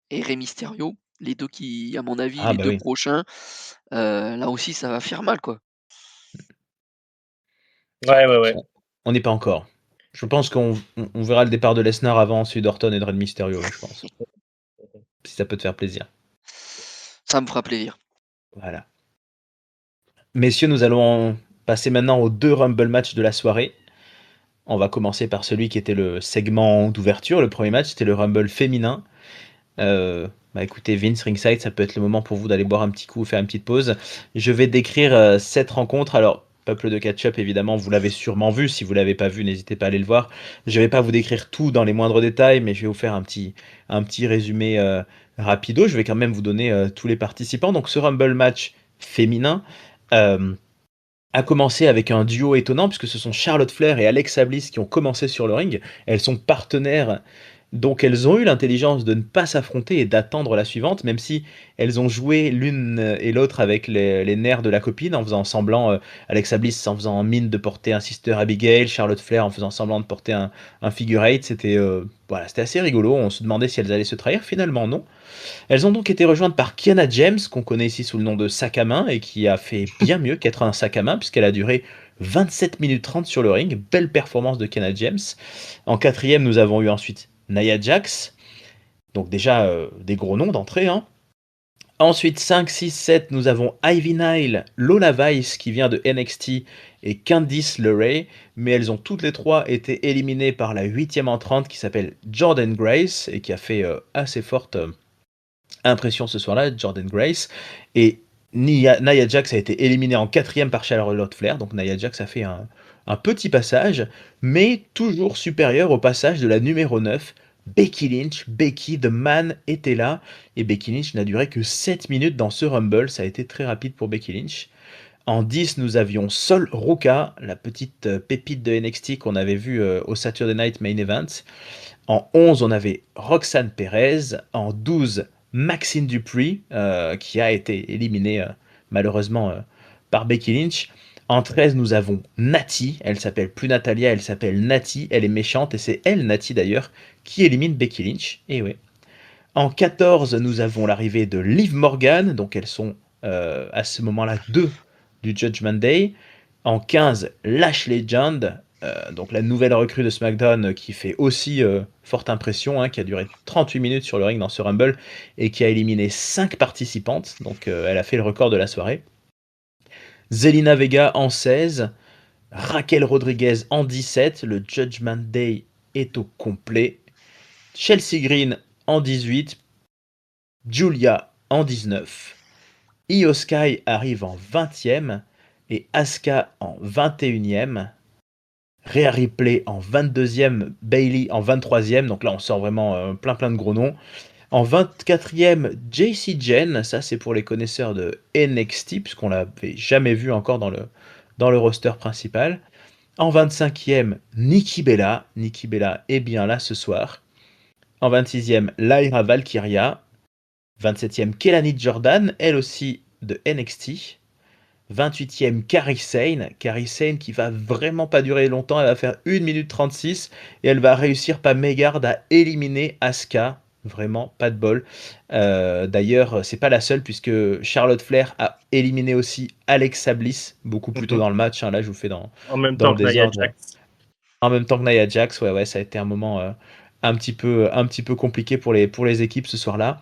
B: et Rey Mysterio, les 2 qui, à mon avis,
A: Ah,
B: les
A: bah,
B: 2
A: oui.
B: prochains, là aussi, ça va faire mal, quoi.
C: Ouais, ouais,
A: Écoute,
C: ouais.
A: on n'y est pas encore. Je pense qu'on verra le départ de Lesnar avant celui d'Orton et de Rey Mysterio, je pense. Si ça peut te faire plaisir.
B: Ça me fera plaisir.
A: Voilà. Messieurs, nous allons passer maintenant aux 2 rumble matchs de la soirée. On va commencer par celui qui était le segment d'ouverture. Le premier match, c'était le rumble féminin. Bah, écoutez, Vince, ringside, ça peut être le moment pour vous d'aller boire un petit coup ou faire une petite pause. Je vais décrire, cette rencontre. Alors, peuple de catch-up, évidemment, vous l'avez sûrement vu. Si vous l'avez pas vu, n'hésitez pas à aller le voir. Je vais pas vous décrire tout dans les moindres détails, mais je vais vous faire un petit résumé, rapido. Je vais quand même vous donner, tous les participants. Donc ce Rumble match féminin, hem, a commencé avec un duo étonnant puisque ce sont Charlotte Flair et Alexa Bliss qui ont commencé sur le ring. Elles sont partenaires, donc elles ont eu l'intelligence de ne pas s'affronter et d'attendre la suivante, même si elles ont joué l'une et l'autre avec les nerfs de la copine en faisant semblant, Alexa Bliss en faisant mine de porter un Sister Abigail, Charlotte Flair en faisant semblant de porter un figure eight. C'était, voilà, c'était assez rigolo. On se demandait si elles allaient se trahir. Finalement, non. Elles ont donc été rejointes par Kiana James, qu'on connaît ici sous le nom de sac à main, et qui a fait bien mieux qu'être un sac à main, puisqu'elle a duré 27 minutes 30 sur le ring. Belle performance de Kiana James. En quatrième, nous avons eu ensuite Nia Jax. Donc déjà, des gros noms d'entrée, hein. Ensuite, 5, 6, 7, nous avons Ivy Nile, Lola Vice qui vient de NXT et Candice LeRae, mais elles ont toutes les trois été éliminées par la 8e entrante qui s'appelle Jordan Grace et qui a fait assez forte impression ce soir-là, Jordan Grace. Et Nia Jax a été éliminée en quatrième par Charlotte Flair, donc Nia Jax a fait un petit passage, mais toujours supérieur au passage de la numéro 9, Becky Lynch. Becky, The Man, était là, et Becky Lynch n'a duré que 7 minutes dans ce Rumble, ça a été très rapide pour Becky Lynch. En 10, nous avions Sol Ruka, la petite pépite de NXT qu'on avait vue au Saturday Night Main Event. En 11, on avait Roxanne Perez. En 12, Maxine Dupri, qui a été éliminée malheureusement par Becky Lynch. En 13, nous avons Natty. Elle s'appelle plus Natalia, elle s'appelle Natty. Elle est méchante et c'est elle, Natty d'ailleurs, qui élimine Becky Lynch. Et ouais. En 14, nous avons l'arrivée de Liv Morgan. Donc elles sont à ce moment-là deux du Judgment Day. En 15, Lash Legend, donc la nouvelle recrue de SmackDown qui fait aussi forte impression, hein, qui a duré 38 minutes sur le ring dans ce Rumble et qui a éliminé 5 participantes, donc elle a fait le record de la soirée. Zelina Vega en 16, Raquel Rodriguez en 17, le Judgment Day est au complet. Chelsea Green en 18, Julia en 19, Io Sky arrive en 20e et Asuka en 21e. Rhea Ripley en 22e, Bayley en 23e, donc là on sort vraiment plein de gros noms. En 24e, JC Jen, ça c'est pour les connaisseurs de NXT, puisqu'on l'avait jamais vu encore dans le roster principal. En 25e, Nikki Bella est bien là ce soir. En 26e, Lyra Valkyria. 27e, Kelani Jordan, elle aussi de NXT. 28e, Kairi Sane qui va vraiment pas durer longtemps, elle va faire 1 minute 36 et elle va réussir par mégarde à éliminer Asuka. Vraiment, pas de bol. D'ailleurs, c'est pas la seule puisque Charlotte Flair a éliminé aussi Alexa Bliss beaucoup plus tôt dans le match, hein. Là, je vous fais
C: En même
A: dans
C: temps
A: le
C: que Nia
A: désordre.
C: Jax.
A: En même temps que Nia Jax, ouais, ça a été un moment un petit peu compliqué pour les équipes ce soir-là.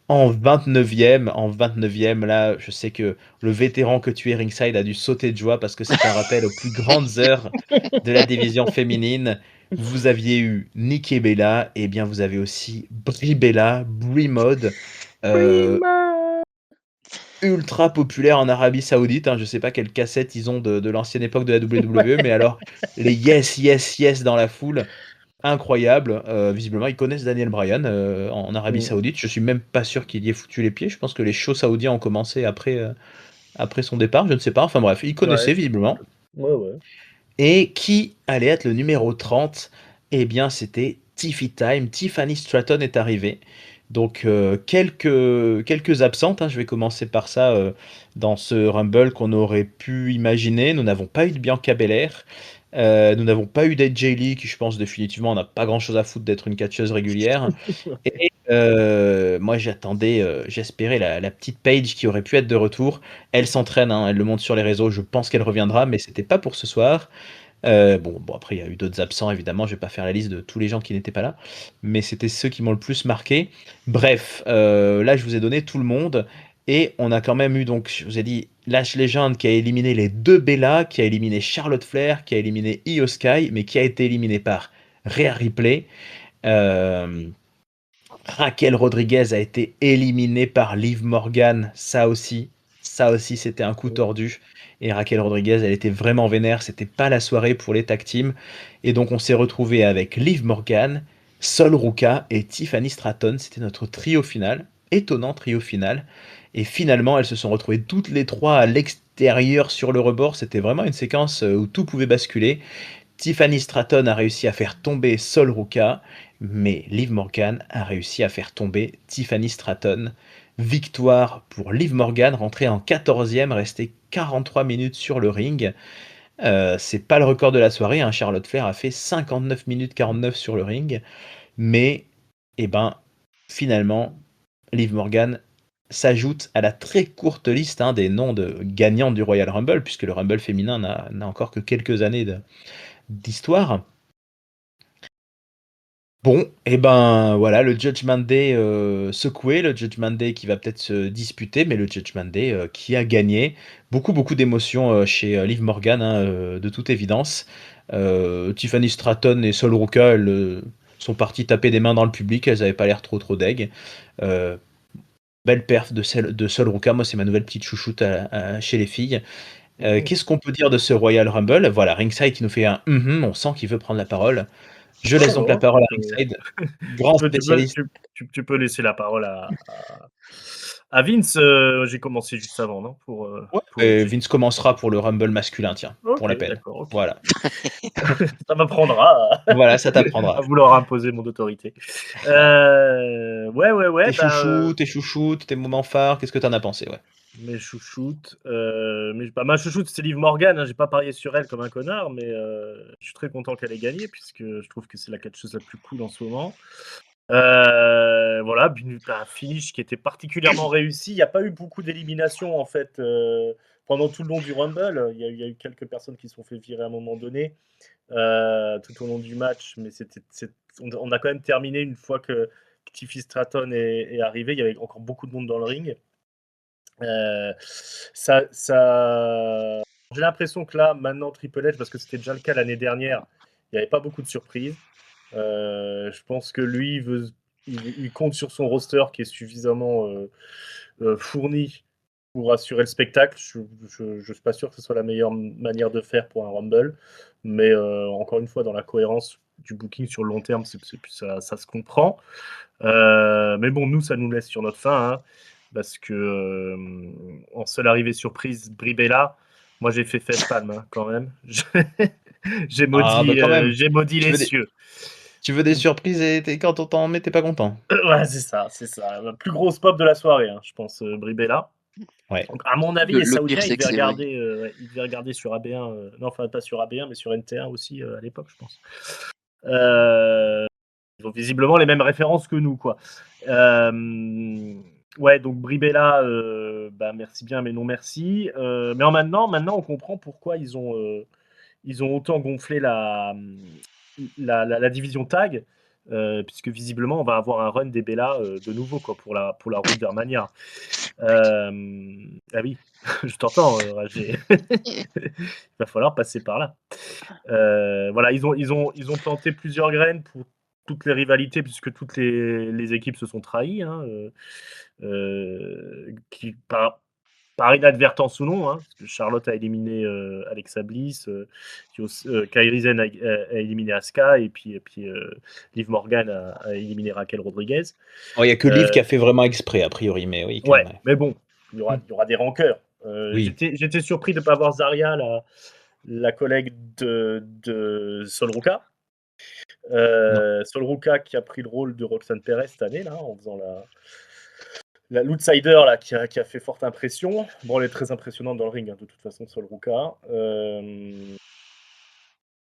A: En 29e, là, je sais que le vétéran que tu es, Ringside, a dû sauter de joie parce que c'est un rappel aux plus grandes heures de la division féminine. Vous aviez eu Nikki Bella, et bien vous avez aussi Brie Bella, Brie Mode, ultra populaire en Arabie Saoudite, hein. Je sais pas quelle cassette ils ont de l'ancienne époque de la WWE, mais alors les yes, yes, yes dans la foule, incroyable. Visiblement, ils connaissent Daniel Bryan en Arabie Saoudite. Je suis même pas sûr qu'il y ait foutu les pieds. Je pense que les shows saoudiens ont commencé après son départ. Je ne sais pas. Enfin bref, ils connaissaient visiblement.
C: Ouais.
A: Et qui allait être le numéro 30? Eh bien, c'était Tiffy Time. Tiffany Stratton est arrivée. Donc, quelques absentes, hein. Je vais commencer par ça dans ce Rumble qu'on aurait pu imaginer. Nous n'avons pas eu de Bianca Belair. Nous n'avons pas eu d'AJ Lee, qui je pense définitivement n'a pas grand-chose à foutre d'être une catcheuse régulière. Et moi j'espérais la petite Paige qui aurait pu être de retour. Elle s'entraîne, hein, elle le montre sur les réseaux, je pense qu'elle reviendra, mais c'était pas pour ce soir. Bon, après il y a eu d'autres absents évidemment, je vais pas faire la liste de tous les gens qui n'étaient pas là, mais c'était ceux qui m'ont le plus marqué. Bref, là je vous ai donné tout le monde, et on a quand même eu, donc je vous ai dit, Lash Legend qui a éliminé les deux Bella, qui a éliminé Charlotte Flair, qui a éliminé Io Sky, mais qui a été éliminé par Rhea Ripley. Raquel Rodriguez a été éliminée par Liv Morgan, ça aussi c'était un coup tordu et Raquel Rodriguez, elle était vraiment vénère, c'était pas la soirée pour les tag teams et donc on s'est retrouvé avec Liv Morgan, Sol Ruka et Tiffany Stratton, c'était notre trio final, étonnant trio final et finalement elles se sont retrouvées toutes les 3 à l'extérieur sur le rebord, c'était vraiment une séquence, où tout pouvait basculer. Tiffany Stratton a réussi à faire tomber Sol Ruka, mais Liv Morgan a réussi à faire tomber Tiffany Stratton. Victoire pour Liv Morgan, rentrée en 14e, restée 43 minutes sur le ring. C'est pas le record de la soirée, hein. Charlotte Flair a fait 59 minutes 49 sur le ring, mais eh ben, finalement, Liv Morgan s'ajoute à la très courte liste, hein, des noms de gagnants du Royal Rumble, puisque le Rumble féminin n'a encore que quelques années d'histoire. Bon, et ben voilà, le Judgment Day secoué, le Judgment Day qui va peut-être se disputer, mais le Judgment Day qui a gagné. Beaucoup d'émotions chez Liv Morgan, hein, de toute évidence. Tiffany Stratton et Sol Ruka, elles sont parties taper des mains dans le public, elles avaient pas l'air trop deg. Euh, Belle perf de Sol Ruka, moi c'est ma nouvelle petite chouchoute chez les filles. Qu'est-ce qu'on peut dire de ce Royal Rumble? Voilà, Ringside qui nous fait un on sent qu'il veut prendre la parole. Je laisse donc la
C: Non,
A: parole à
C: tu peux,
A: Ringside, grand spécialiste.
C: tu peux laisser la parole à Vince. J'ai commencé juste avant, non?
A: Ouais,
C: Pour le
A: Vince commencera pour le Rumble masculin, tiens, pour
C: Ok,
A: la peine.
C: d'accord, ok.
A: Voilà.
C: Ça m'apprendra
A: Voilà, ça
C: à
A: t'apprendra.
C: vouloir imposer mon autorité. Ouais,
A: Tes chouchoutes, tes moments phares, qu'est-ce que t'en as pensé, ouais?
C: mes chouchoutes, ma chouchoute, c'est Liv Morgan, hein, j'ai pas parié sur elle comme un connard, mais je suis très content qu'elle ait gagné, puisque je trouve que c'est la catcheuse la plus cool en ce moment. Voilà, un finish qui était particulièrement réussi. Il y a pas eu beaucoup d'éliminations, en fait, pendant tout le long du Rumble. Il y a eu quelques personnes qui se sont fait virer à un moment donné, tout au long du match, mais on a quand même terminé une fois que Tiffy Stratton est arrivé. Il y avait encore beaucoup de monde dans le ring. J'ai l'impression que là, maintenant, Triple H, parce que c'était déjà le cas l'année dernière, il n'y avait pas beaucoup de surprises. Je pense que lui, il compte sur son roster qui est suffisamment fourni pour assurer le spectacle. Je ne suis pas sûr que ce soit la meilleure manière de faire pour un Rumble, mais encore une fois, dans la cohérence du booking sur le long terme, ça se comprend. Mais bon, nous, ça nous laisse sur notre faim, hein, parce que en seule arrivée surprise, Brie Bella, moi j'ai fait face palm, hein, quand même. J'ai
A: Ah bah,
C: maudit,
A: quand même. Tu
C: les
A: veux des
C: cieux.
A: tu veux des surprises et quand on t'en met, tu pas content.
C: Ouais, c'est ça, c'est ça. La plus grosse pop de la soirée, hein, je pense, Brie Bella.
A: Ouais.
C: Donc, à mon avis, les
B: Le pire,
C: Saoudiens,
B: c'est que c'est vrai.
C: ouais, ils devaient regarder sur AB1, non, enfin pas sur AB1, mais sur NT1 aussi, à l'époque, je pense. Ils ont visiblement les mêmes références que nous, quoi. Ouais, donc Bribella, merci bien, mais non merci. Mais maintenant, on comprend pourquoi ils ont autant gonflé la division tag, puisque visiblement, on va avoir un run des Bella de nouveau, quoi, pour la route vers Mania. Ah oui, je t'entends, Ragé. Il va falloir passer par là. Voilà, ils ont planté plusieurs graines pour toutes les rivalités, puisque toutes les équipes se sont trahies, hein, qui, par inadvertance ou non, hein, parce que Charlotte a éliminé Alexa Bliss, Kairi Sane a éliminé Asuka, et puis Liv Morgan a éliminé Raquel Rodriguez.
A: Il y a que Liv qui a fait vraiment exprès, a priori, mais oui, quand
C: Ouais,
A: même.
C: mais bon, il y aura des rancœurs.
A: Oui.
C: J'étais surpris de ne pas voir Zarya, la collègue de Sol Ruka.
A: Non.
C: Sol Ruka qui a pris le rôle de Roxanne Perez cette année, là, en faisant l'outsider là, qui a fait forte impression. Bon, elle est très impressionnante dans le ring, hein, de toute façon, Sol Ruka.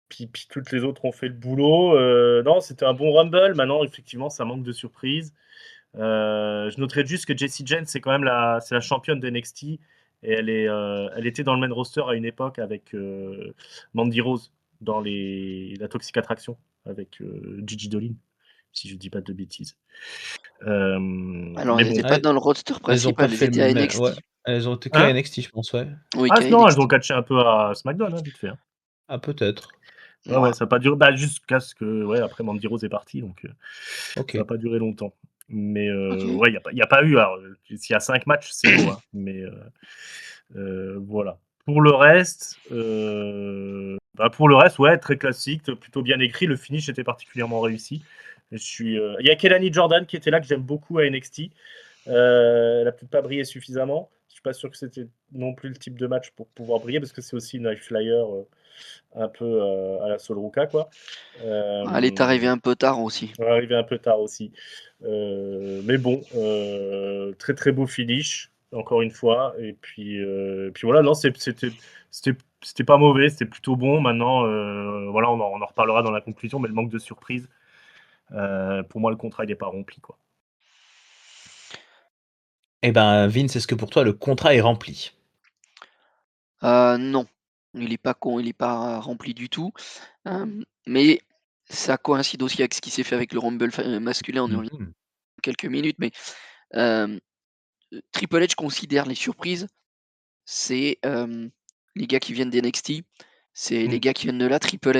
C: Puis toutes les autres ont fait le boulot. Non, c'était un bon Rumble. Maintenant, effectivement, ça manque de surprise. Je noterai juste que Jessie Jane, c'est quand même c'est la championne de NXT. Et elle était dans le main roster à une époque avec Mandy Rose dans la Toxic Attraction avec Gigi Dolin, si je dis pas de bêtises.
B: Alors,
C: Mais
B: elles
C: bon.
B: n'étaient pas dans le roster
A: Elles ont pas
B: principal, elles
A: fait
B: étaient à
A: le
B: NXT.
A: ouais, elles ont été que à
C: Hein
A: NXT, je pense, ouais.
B: Oui,
C: Ah
B: qu'à
C: non, elles
B: NXT.
C: ont catché un peu à SmackDown, hein, vite fait. Hein.
A: Ah, peut-être.
C: Ouais, ça n'a pas duré. Jusqu'à ce que, après Mandy Rose est parti, donc
A: OK.
C: ça n'a pas duré longtemps. Mais
B: OK.
C: ouais, il y a pas eu. Alors, s'il y a 5 matchs, c'est beau, hein, mais voilà. Pour le reste, ouais, très classique, plutôt bien écrit. Le finish était particulièrement réussi. Il y a Kelani Jordan qui était là, que j'aime beaucoup à NXT. Elle a peut-être pas brillé suffisamment. Je suis pas sûr que c'était non plus le type de match pour pouvoir briller, parce que c'est aussi une high flyer un peu à la Sol Ruka, quoi.
B: Elle est arrivée un peu tard aussi.
C: Elle est arrivée un peu tard aussi. Mais bon, très très beau finish, encore une fois. Et puis voilà, non, c'était pas mauvais, c'était plutôt bon. Maintenant, voilà, on en reparlera dans la conclusion, mais le manque de surprise, pour moi, le contrat, il n'est pas rempli, quoi.
A: Eh ben, Vince, est-ce que pour toi le contrat est rempli?
B: Non, il est pas rempli du tout, mais ça coïncide aussi avec ce qui s'est fait avec le Rumble masculin, on y revient
A: Mmh.
B: dans quelques minutes, mais hem, Triple H considère les surprises, c'est, les gars qui viennent d'NXT, c'est les
C: Mmh.
B: gars qui viennent de la Triple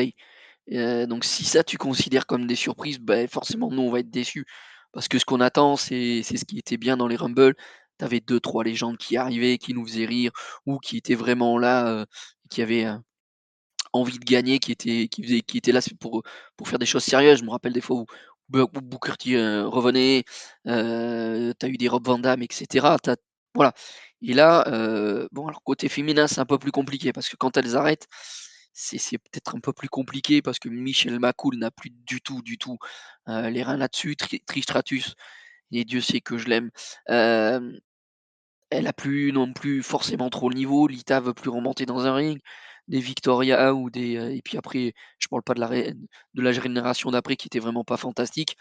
B: A. Donc si ça tu considères comme des surprises, beh, forcément nous on va être déçus. Parce que ce qu'on attend c'est ce qui était bien dans les Rumble. Tu avais 2-3 légendes qui arrivaient, qui nous faisaient rire ou qui étaient vraiment là, qui avaient, envie de gagner, qui étaient là pour faire des choses sérieuses. Je me rappelle des fois où Booker T, revenait, tu as eu des Rob Van Dam et cetera. Voilà, et là, bon alors côté féminin, c'est un peu plus compliqué parce que quand elles arrêtent, c'est peut-être un peu plus compliqué parce que Michelle McCool n'a plus du tout, les reins là-dessus. Trish Stratus, et Dieu sait que je l'aime, hem, elle a plus non plus forcément trop le niveau. Lita veut plus remonter dans un ring. Des Victoria ou des, et puis après, je parle pas de la génération d'après qui était vraiment pas fantastique.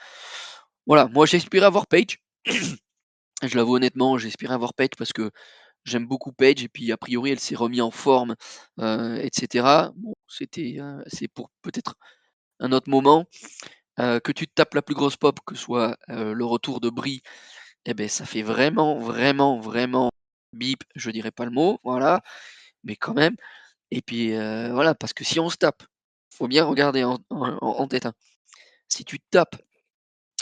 B: Voilà, moi j'espérais avoir Paige. Je l'avoue honnêtement, j'espérais avoir Paige parce que j'aime beaucoup Paige et puis a priori elle s'est remis en forme, et cetera. Bon, c'est pour peut-être un autre moment. Que tu te tapes la plus grosse pop, que ce soit, le retour de Brie, et beh, ça fait vraiment, vraiment, vraiment bip, je dirais pas le mot, voilà, mais quand même. Et puis, voilà, parce que si on se tape, faut bien regarder en tête, hein. Si tu te tapes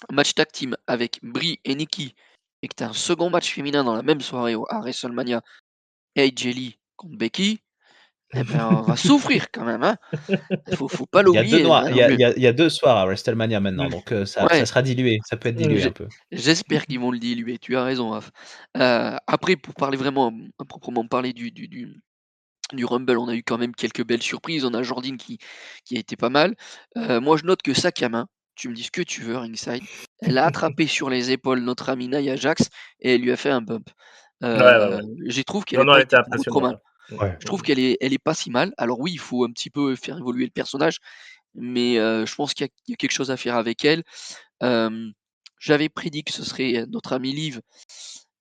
B: un match tag team avec Brie et Nikki et que tu as un second match féminin dans la même soirée à WrestleMania, AJ Lee contre Becky, eh ben, on va souffrir quand même, hein. Faut pas
A: Il y a 2
B: l'oublier,
A: noirs,
B: hein,
A: il
B: non
A: y a il
B: plus.
A: y a il y a 2 soirs à WrestleMania maintenant,
C: Mmh.
A: donc ça
B: Ouais,
A: sera dilué, ça peut être dilué un
B: j'ai
A: peu.
B: j'espère qu'ils vont le diluer, tu as raison, Raph. Après pour parler vraiment, à proprement parler du Rumble, on a eu quand même quelques belles surprises. On a Jordan qui a été pas mal. Moi, je note que Sakama, tu me dis ce que tu veux ringside, elle a attrapé sur les épaules notre amie Nia Jax et elle lui a fait un bump.
C: Ouais, ouais, ouais.
B: Je trouve qu'elle
C: Non,
B: a
C: non,
B: pas
C: elle était
B: été beaucoup trop
C: impressionnante,
B: mal.
C: hein. Mmh,
A: Ouais.
B: Je
C: mmh,
B: trouve
C: mmh.
B: qu'elle est pas si mal. Alors oui, il faut un petit peu faire évoluer le personnage, mais je pense qu'il y a quelque chose à faire avec elle. Hem, J'avais prédit que ce serait, notre amie Liv.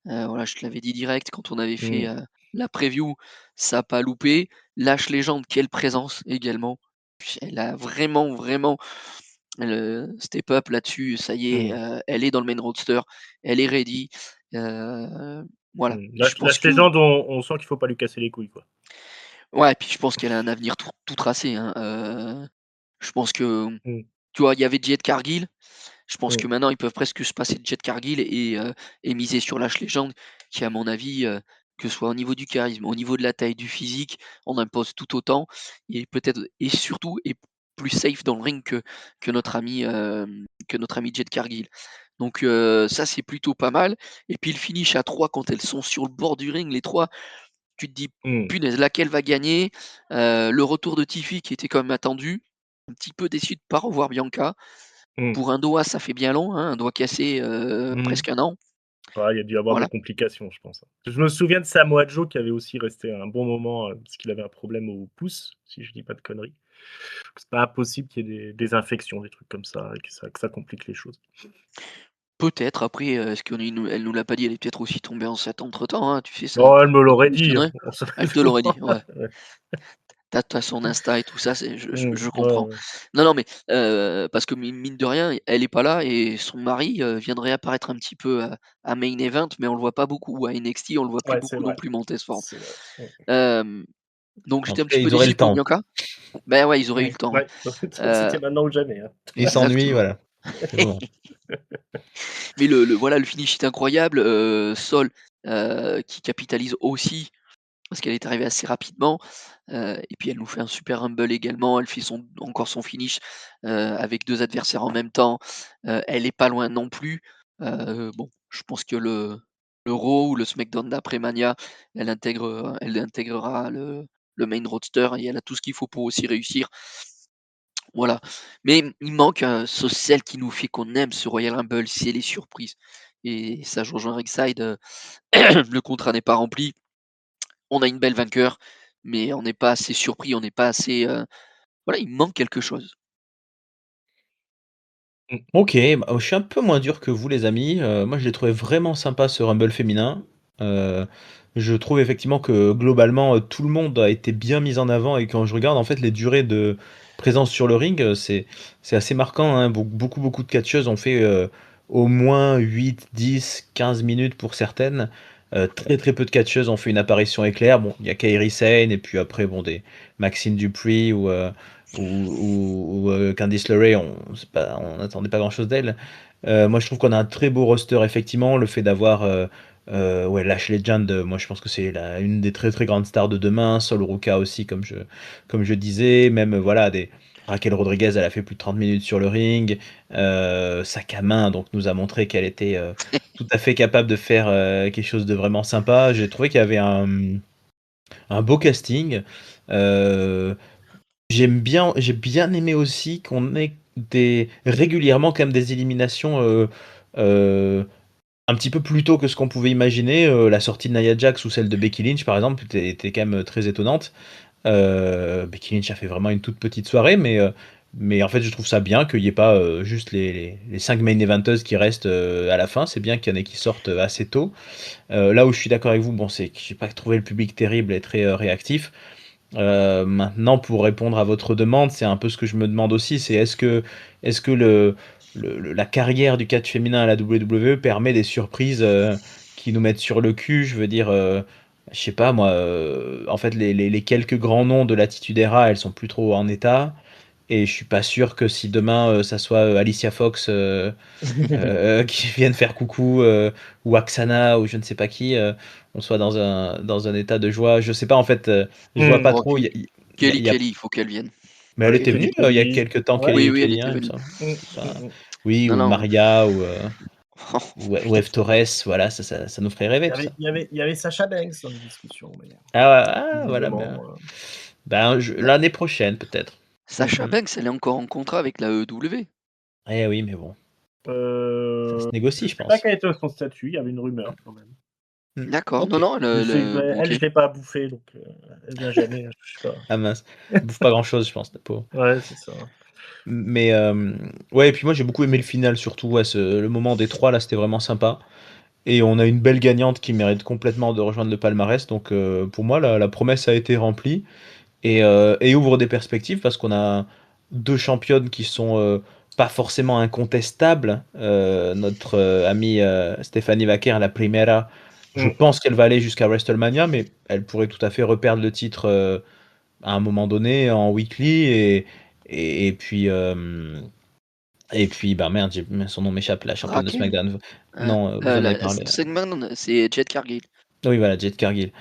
B: Voilà, je te l'avais dit direct quand on avait fait,
C: Mmh.
B: la preview, ça a pas loupé. Lâche Légende, quelle présence également. Puis elle a vraiment, vraiment, step up là-dessus, ça y est,
C: Mmh.
B: elle est dans le main roster, elle est ready, heu, voilà.
C: Mmh.
B: Je pense
C: Lâche
B: que
C: Légende, on sent qu'il faut pas lui casser les couilles, quoi.
B: ouais, puis je pense qu'elle a un avenir tout tracé, hein, je pense que,
C: Mmh.
B: tu vois, il y avait Jade Cargill. Je pense
C: Mmh.
B: que maintenant, ils peuvent presque se passer de Jet Cargill et miser sur Lash Legend qui, à mon avis, que ce soit au niveau du charisme, au niveau de la taille, du physique, on impose tout autant et peut-être et surtout est plus safe dans le ring que notre ami Jet Cargill. Donc ça, c'est plutôt pas mal et puis le finish à 3 quand elles sont sur le bord du ring, les 3, tu te dis:
C: Mmh.
B: «Punaise, laquelle va gagner?» Le retour de Tiffy qui était quand même attendu. Un petit peu déçu de pas revoir Bianca.
C: Mmh.
B: Pour un doigt, ça fait bien long, hein, un doigt cassé,
C: Mmh.
B: presque un an.
C: Ouais, il y a dû avoir des
B: Voilà.
C: complications, je pense, hein. Je me souviens de Samoa Joe qui avait aussi resté un bon moment, parce qu'il avait un problème au pouce, si je dis pas de conneries. C'est pas impossible qu'il y ait des infections, des trucs comme ça, et que ça complique les choses.
B: Peut-être après, est-ce qu'on elle nous l'a pas dit, elle est peut-être aussi tombée enceinte entre-temps, hein, tu sais
C: Oh, elle me
B: ça
C: l'aurait dit, hein,
B: fonctionnerait.
C: on sait
B: Elle te l'aurait dit, ouais.
C: ouais.
B: Tu as son Insta et tout ça, c'est je
C: Ouais,
B: comprends.
C: ouais.
B: Non, non, mais parce que mine de rien, elle est pas là et son mari, vient de réapparaître un petit peu à Main Event, mais on le voit pas beaucoup ou à NXT, on le voit plus
C: Ouais, c'est
B: beaucoup non
C: vrai,
B: plus monter ce forme.
C: c'est vrai. Mmh.
B: Hem, donc
A: En
B: j'étais
A: tout
B: un
A: cas,
B: petit peu
A: ils auraient
B: déçu
A: le
B: pour
A: temps.
B: Bianca. Ben ouais, ils auraient eu
C: Mmh.
B: le temps,
C: Ouais,
B: ouais.
C: donc c'était maintenant ou jamais, hein.
A: Ils s'ennuient,
B: Exactement.
A: voilà. C'est bon.
B: Mais voilà, le finish est incroyable, Sol, qui capitalise aussi parce qu'elle est arrivée assez rapidement, et puis elle nous fait un super rumble également. Elle fait encore son finish, avec 2 adversaires en même temps. Elle est pas loin non plus. Bon, je pense que le Raw ou le SmackDown d'après Mania, elle intégrera le main roster et elle a tout ce qu'il faut pour aussi réussir. Voilà. Mais il manque, celle qui nous fait qu'on aime ce Royal Rumble, c'est les surprises et ça je rejoins Ringside, le contrat n'est pas rempli. On a une belle vainqueur, mais on n'est pas assez surpris, on n'est pas assez, voilà, il manque quelque chose.
C: Mmh.
A: OK, bah, je suis un peu moins dur que vous les amis, moi je l'ai trouvé vraiment sympa ce rumble féminin. Heu, je trouve effectivement que globalement, tout le monde a été bien mis en avant et quand je regarde en fait les durées de présence sur le ring, c'est assez marquant, hein. Beaucoup de catcheuses ont fait, au moins 8, 10, 15 minutes pour certaines. Très peu de catcheuses ont fait une apparition éclair. Bon, il y a Kairi Sane et puis après bon des Maxine Dupri ou Candice LeRae, on n'attendait pas grand-chose d'elle. Moi, je trouve qu'on a un très beau roster, effectivement. Le fait d'avoir ouais, Lash Legend, moi, je pense que c'est une des très très grandes stars de demain. Sol Ruka aussi, comme je disais. Même, voilà, Raquel Rodriguez, elle a fait plus de 30 minutes sur le ring. Sac main, donc, nous a montré qu'elle était tout à fait capable de faire quelque chose de vraiment sympa. J'ai trouvé qu'il y avait un beau casting. Euh, j'ai bien aimé aussi qu'on ait régulièrement quand même des éliminations euh, un petit peu plus tôt que ce qu'on pouvait imaginer. La sortie de Nia Jax ou celle de Becky Lynch, par exemple, était quand même très étonnante. Becky Lynch a fait vraiment une toute petite soirée, mais en fait, je trouve ça bien qu'il n'y ait pas juste les 5 main eventeuses qui restent à la fin. C'est bien qu'il y en ait qui sortent assez tôt. Là où je suis d'accord avec vous, bon, c'est que j'ai pas trouvé le public terrible et très réactif. Maintenant, pour répondre à votre demande, c'est un peu ce que je me demande aussi, c'est est-ce que la carrière du catch féminin à la WWE permet des surprises qui nous mettent sur le cul? Je veux dire, je sais pas moi, en fait, les quelques grands noms de l'Attitude Era, elles sont plus trop en état. Et je suis pas sûr que si demain ça soit Alicia Fox qui viennent faire coucou, ou Axana ou je ne sais pas qui, on soit dans un état de joie. Je sais pas en fait, je vois
C: Mmh.
A: pas
B: Oh,
A: trop. Il y a
B: Kelly, il faut qu'elle vienne.
A: mais elle
C: Ouais,
A: était
C: Kelly
A: venue, il y a
C: Kelly.
A: quelque temps,
C: Ouais.
B: Oui, elle
A: Kelly,
B: était
A: hein, il me
B: venue.
A: semble.
C: Mmh, mmh,
A: Enfin,
C: mmh.
A: oui,
B: Non,
A: ou
B: non.
A: Maria ou
B: Putain.
A: Eve Torres, voilà, ça nous ferait rêver
C: Il y
A: tout
C: avait
A: ça.
C: il y avait il y avait Sasha Banks dans les discussions, mais
A: Voilà, ben,
C: visiblement,
B: Bah,
A: l'année prochaine peut-être.
B: Sasha Banks, elle est encore en contrat avec la EW.
A: Eh oui, mais bon, ça se
C: je
A: négocie, je
C: sais pas
A: pense.
C: quel était son statut, il y avait une rumeur quand même.
A: Mmh.
B: D'accord. Non,
A: OK.
B: non,
C: Je sais
B: bon,
C: elle,
B: OK.
C: je l'ai pas bouffée, donc elle vient jamais, je sais pas.
A: Ah mince, elle bouffe pas grand-chose, je pense, la pauvre.
C: Ouais, c'est ça.
A: Mais ouais, et puis moi j'ai beaucoup aimé le final surtout, ouais, le moment des 3 là, c'était vraiment sympa et on a une belle gagnante qui mérite complètement de rejoindre le palmarès donc pour moi la promesse a été remplie et ouvre des perspectives parce qu'on a 2 championnes qui sont, pas forcément incontestables. Notre, amie, Stephanie Vaquer, la Primera, je
C: Mmh.
A: pense qu'elle va aller jusqu'à WrestleMania, mais elle pourrait tout à fait reperdre le titre, à un moment donné en weekly et puis, bah, merde, son nom m'échappe, la championne de
B: Raquel?
A: SmackDown. Non, vous en avez parlé.
B: C'est Jade Cargill.
A: Oui, voilà, Jade Cargill.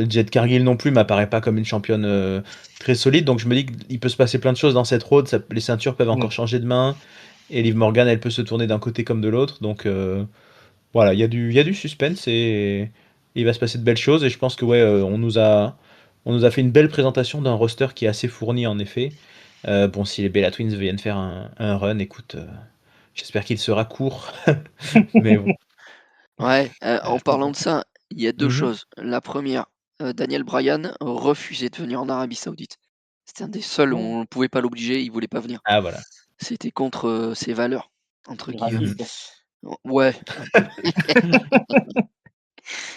A: Jade Cargill non plus m'apparaît pas comme une championne, très solide, donc je me dis qu'il peut se passer plein de choses dans cette road, les ceintures peuvent
C: Mmh.
A: encore changer de main et Liv Morgan, elle peut se tourner d'un côté comme de l'autre, donc voilà, il y a du suspense et il va se passer de belles choses et je pense que ouais, on nous a fait une belle présentation d'un roster qui est assez fourni en effet. Bon, si les Bella Twins viennent faire un run, écoute, j'espère qu'il sera court, mais bon.
B: Ouais, en parlant de ça, il y a 2
A: Mmh.
B: choses. La première, Daniel Bryan refusait de venir en Arabie Saoudite. C'était un des seuls où
C: Mmh.
B: on ne pouvait pas l'obliger, il voulait pas venir.
A: Ah voilà.
B: C'était contre, «ses valeurs» entre
C: C'est
B: guillemets.
A: Mmh.
C: raciste.
B: Ouais, un peu.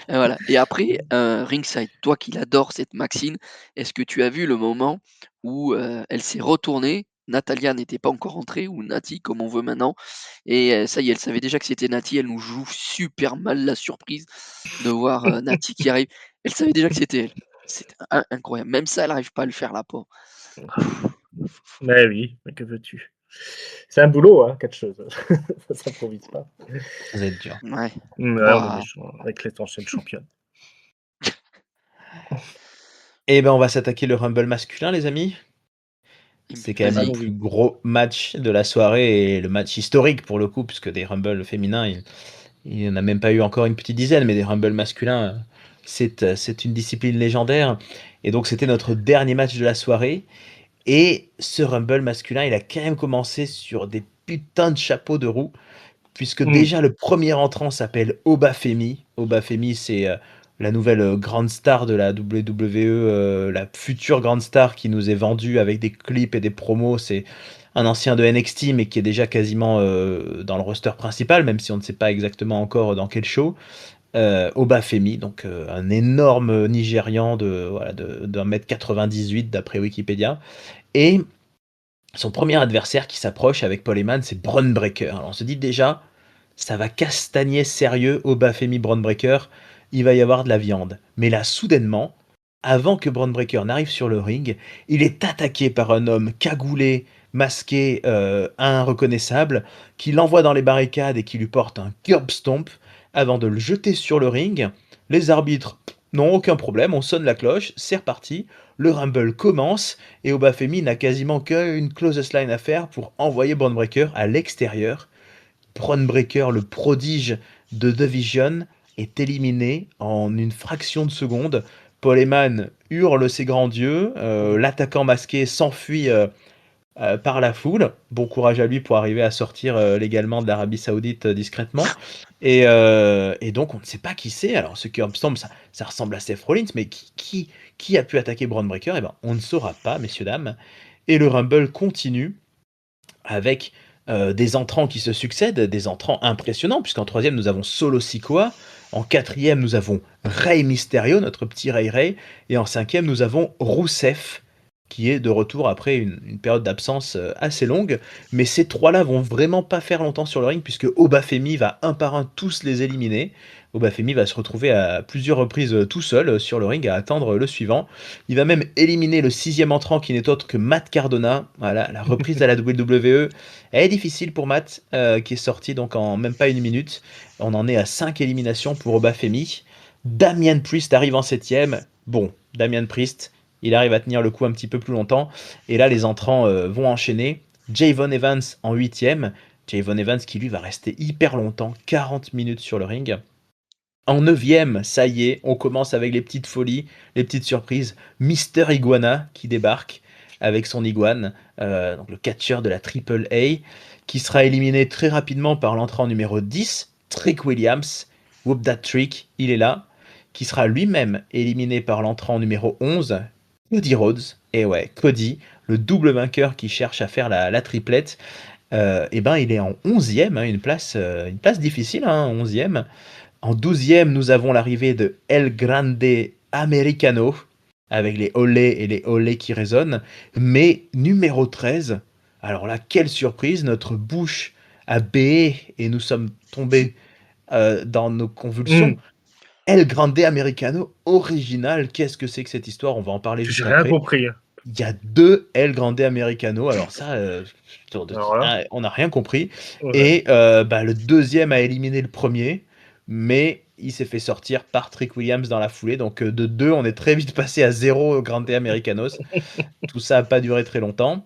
B: Et voilà et après, ringside, toi qui l'adores cette Maxine, est-ce que tu as vu le moment où, elle s'est retournée, Natalia n'était pas encore entrée ou Nati comme on veut maintenant et ça y est, elle savait déjà que c'était Nati, elle nous joue super mal la surprise de voir, Nati qui arrive. Elle savait déjà que c'était elle. C'était incroyable. Même ça, elle arrive pas à le faire la pauvre.
C: Mais oui, mais que veux-tu? C'est un boulot, hein, catcheuse. Ça s'improvise pas.
A: Ça va être dur.
B: Ouais.
C: Ouais, on est
B: Bah,
C: méchants avec les anciennes championnes.
A: Et ben, on va s'attaquer le Rumble masculin, les amis. C'est quand même le
B: vas-y.
C: Allons-y.
A: plus gros match de la soirée et le match historique pour le coup, puisque des Rumble féminins, il y en a même pas eu encore une petite dizaine, mais des Rumble masculins, c'est une discipline légendaire. Et donc, c'était notre dernier match de la soirée. Et ce Rumble masculin, il a quand même commencé sur des putains de chapeaux de roue, puisque
C: Mmh.
A: déjà le premier entrant s'appelle Obafemi. Obafemi, c'est la nouvelle grande star de la WWE, la future grande star qui nous est vendue avec des clips et des promos. C'est un ancien de NXT, mais qui est déjà quasiment dans le roster principal, même si on ne sait pas exactement encore dans quel show. Obafemi, donc un énorme Nigérian d'un mètre 98 d'après Wikipédia. Et son premier adversaire qui s'approche avec Paul Heyman, c'est Bron Breakker. Alors on se dit déjà, ça va castagner sérieux Obafemi Bron Breakker, il va y avoir de la viande. Mais là, soudainement, avant que Bron Breakker n'arrive sur le ring, il est attaqué par un homme cagoulé, masqué, inreconnaissable, qui l'envoie dans les barricades et qui lui porte un curb stomp avant de le jeter sur le ring. Les arbitres n'ont aucun problème, on sonne la cloche, c'est reparti. Le Rumble commence et Obafemi n'a quasiment qu'une closest line à faire pour envoyer Bron Breakker à l'extérieur. Bron Breakker, le prodige de The Vision, est éliminé en une fraction de seconde. Paul Heyman hurle ses grands dieux, l'attaquant masqué s'enfuit par la foule. Bon courage à lui pour arriver à sortir légalement de l'Arabie Saoudite discrètement. Et donc on ne sait pas qui c'est. Alors ce qui me semble, ça ressemble à Seth Rollins, mais qui a pu attaquer Bron Breakker? Eh ben, on ne saura pas, messieurs, dames. Et le Rumble continue avec des entrants qui se succèdent, des entrants impressionnants, puisqu'en troisième, nous avons Solo Sikoa, en quatrième, nous avons Rey Mysterio, notre petit Ray Ray, et en cinquième, nous avons Rousseff, qui est de retour après une période d'absence assez longue, mais ces trois-là vont vraiment pas faire longtemps sur le ring, puisque Obafemi va un par un tous les éliminer. Obafemi va se retrouver à plusieurs reprises tout seul sur le ring à attendre le suivant. Il va même éliminer le sixième entrant qui n'est autre que Matt Cardona. Voilà, la reprise à la WWE. Elle est difficile pour Matt, qui est sorti donc en même pas une minute. On en est à 5 éliminations pour Obafemi. Damian Priest arrive en septième. Bon, Damian Priest, il arrive à tenir le coup un petit peu plus longtemps. Et là, les entrants vont enchaîner. Javon Evans en huitième. Javon Evans qui lui va rester hyper longtemps, 40 minutes sur le ring. En neuvième, ça y est, on commence avec les petites folies, les petites surprises. Mister Iguana qui débarque avec son iguane, donc le catcheur de la Triple A, qui sera éliminé très rapidement par l'entrant numéro 10, Trick Williams. Whoop that trick, il est là. Qui sera lui-même éliminé par l'entrant numéro 11, Cody Rhodes. Et ouais, Cody, le double vainqueur qui cherche à faire la triplette. Et ben il est en 11e, hein, une place difficile, hein, 11e. En 12e, nous avons l'arrivée de El Grande Americano, avec les olé et les olé qui résonnent. Mais numéro 13, alors là, quelle surprise, notre bouche a béé et nous sommes tombés dans nos convulsions.
C: Mmh.
A: El Grande Americano original, qu'est-ce que c'est que cette histoire? On va en parler
C: J'ai
A: juste
C: rien
A: après.
C: compris.
A: Il y a 2 El Grande Americano, alors ça,
C: Alors là,
A: on n'a rien compris.
C: ouais.
A: Et le deuxième a éliminé le premier, mais il s'est fait sortir par Trick Williams dans la foulée. Donc de 2, on est très vite passé à 0 Grande Americanos. Tout ça n'a pas duré très longtemps.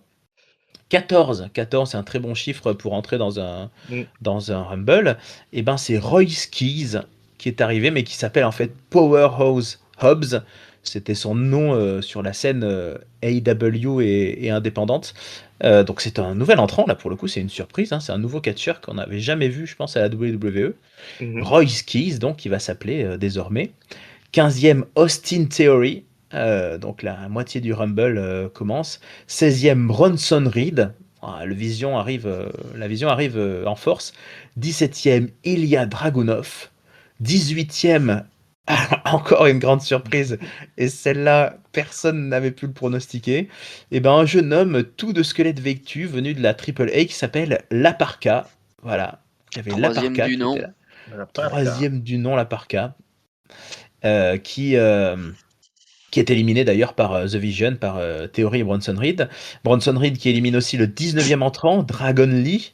A: 14, c'est un très bon chiffre pour entrer
C: Mmh.
A: dans un Rumble. Et ben c'est Royce Keys qui est arrivé, mais qui s'appelle en fait Powerhouse Hobbs. C'était son nom sur la scène AEW et indépendante. Donc c'est un nouvel entrant, là pour le coup c'est une surprise, hein. C'est un nouveau catcheur qu'on n'avait jamais vu, je pense, à la WWE.
C: Mmh.
A: Royce Keys, donc, qui va s'appeler désormais. 15e, Austin Theory. Donc la moitié du Rumble commence. 16e, Bronson Reed. Ah, la vision arrive en force. 17e, Ilya Dragunov. 18e, encore une grande surprise, et celle-là, personne n'avait pu le pronostiquer. Et ben, un jeune homme tout de squelette vêtu, venu de la Triple A, qui s'appelle Laparca. Voilà, il y avait
B: Troisième
A: Laparca
B: du
A: qui était
B: nom.
A: là.
C: Voilà, pas
A: Troisième du nom, Laparca. Qui qui est éliminé d'ailleurs par The Vision, par Theory et Bronson Reed. Bronson Reed qui élimine aussi le 19e entrant, Dragon Lee,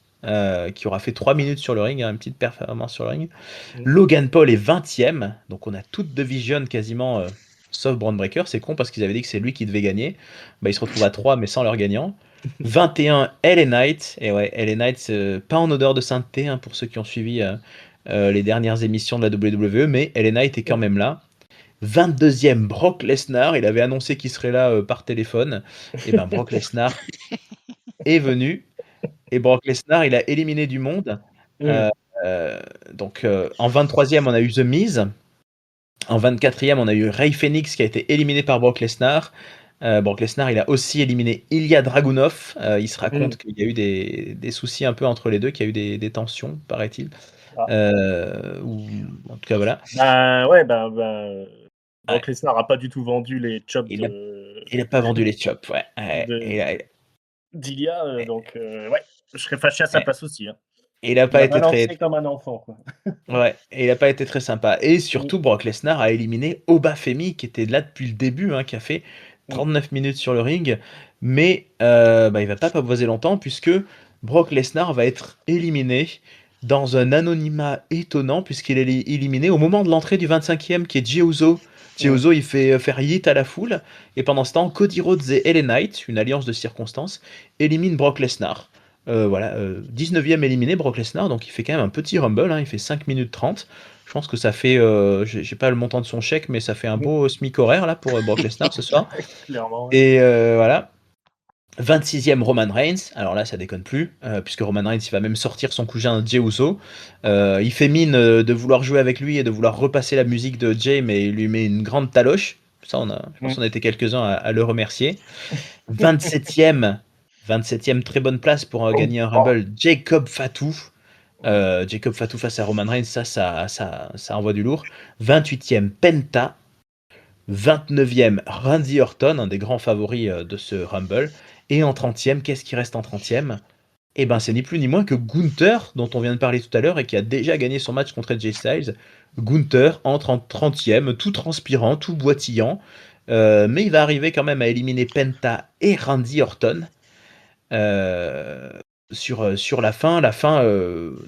A: qui aura fait 3 minutes sur le ring, hein, une petite performance sur le ring. Logan Paul est 20e, donc on a toute The Vision quasiment, sauf Braun Breaker. C'est con parce qu'ils avaient dit que c'est lui qui devait gagner. Bah, il se retrouve à 3 mais sans leur gagnant. 21, LA Knight, et ouais, LA Knight, pas en odeur de sainteté, hein, pour ceux qui ont suivi les dernières émissions de la WWE, mais LA Knight est quand même là. 22e, Brock Lesnar, il avait annoncé qu'il serait là par téléphone. Et ben Brock Lesnar est venu, et Brock Lesnar, il a éliminé du monde. Donc en 23e, on a eu The Miz. En 24e, on a eu Rey Fenix qui a été éliminé par Brock Lesnar. Brock Lesnar, il a aussi éliminé Ilya Dragunov. Il se raconte qu'il y a eu des soucis un peu entre les deux, qu'il y a eu des tensions, paraît-il. Ou en tout cas, voilà.
C: Brock Lesnar n'a pas du tout vendu les chops
A: Il n'a pas vendu les chops, ouais.
C: d'Ilya, donc ouais, je serais fâché à sa place aussi. Hein.
A: Il n'a pas été très...
C: comme un enfant, quoi.
A: Ouais, et il n'a pas été très sympa. Et surtout, Brock Lesnar a éliminé Obafemi, qui était là depuis le début, hein, qui a fait 39 minutes sur le ring. Mais il va pas pavoiser longtemps, puisque Brock Lesnar va être éliminé dans un anonymat étonnant, puisqu'il est éliminé au moment de l'entrée du 25e, qui est Jey Uso. Jey Uso, il fait faire yeet à la foule. Et pendant ce temps, Cody Rhodes et LA Knight, une alliance de circonstances, éliminent Brock Lesnar. 19e éliminé Brock Lesnar, donc il fait quand même un petit rumble, hein, il fait 5 minutes 30. Je pense que ça fait, j'ai pas le montant de son chèque, mais ça fait un beau SMIC horaire là pour Brock Lesnar ce soir.
C: Clairement.
A: Et voilà. 26e Roman Reigns, alors là ça déconne plus, puisque Roman Reigns il va même sortir son cousin Jey Uso. Il fait mine de vouloir jouer avec lui et de vouloir repasser la musique de Jey, mais il lui met une grande taloche. Ça, je pense qu'on a été quelques-uns à le remercier. 27e, très bonne place pour gagner un Rumble, Jacob Fatu. Jacob Fatu face à Roman Reigns, ça envoie du lourd. 28e, Penta. 29e, Randy Orton, un des grands favoris de ce Rumble. Et en 30e, qu'est-ce qui reste en 30e? Eh ben, c'est ni plus ni moins que Gunther, dont on vient de parler tout à l'heure et qui a déjà gagné son match contre AJ Styles. Gunther entre en 30e, tout transpirant, tout boitillant. Mais il va arriver quand même à éliminer Penta et Randy Orton. Sur la fin,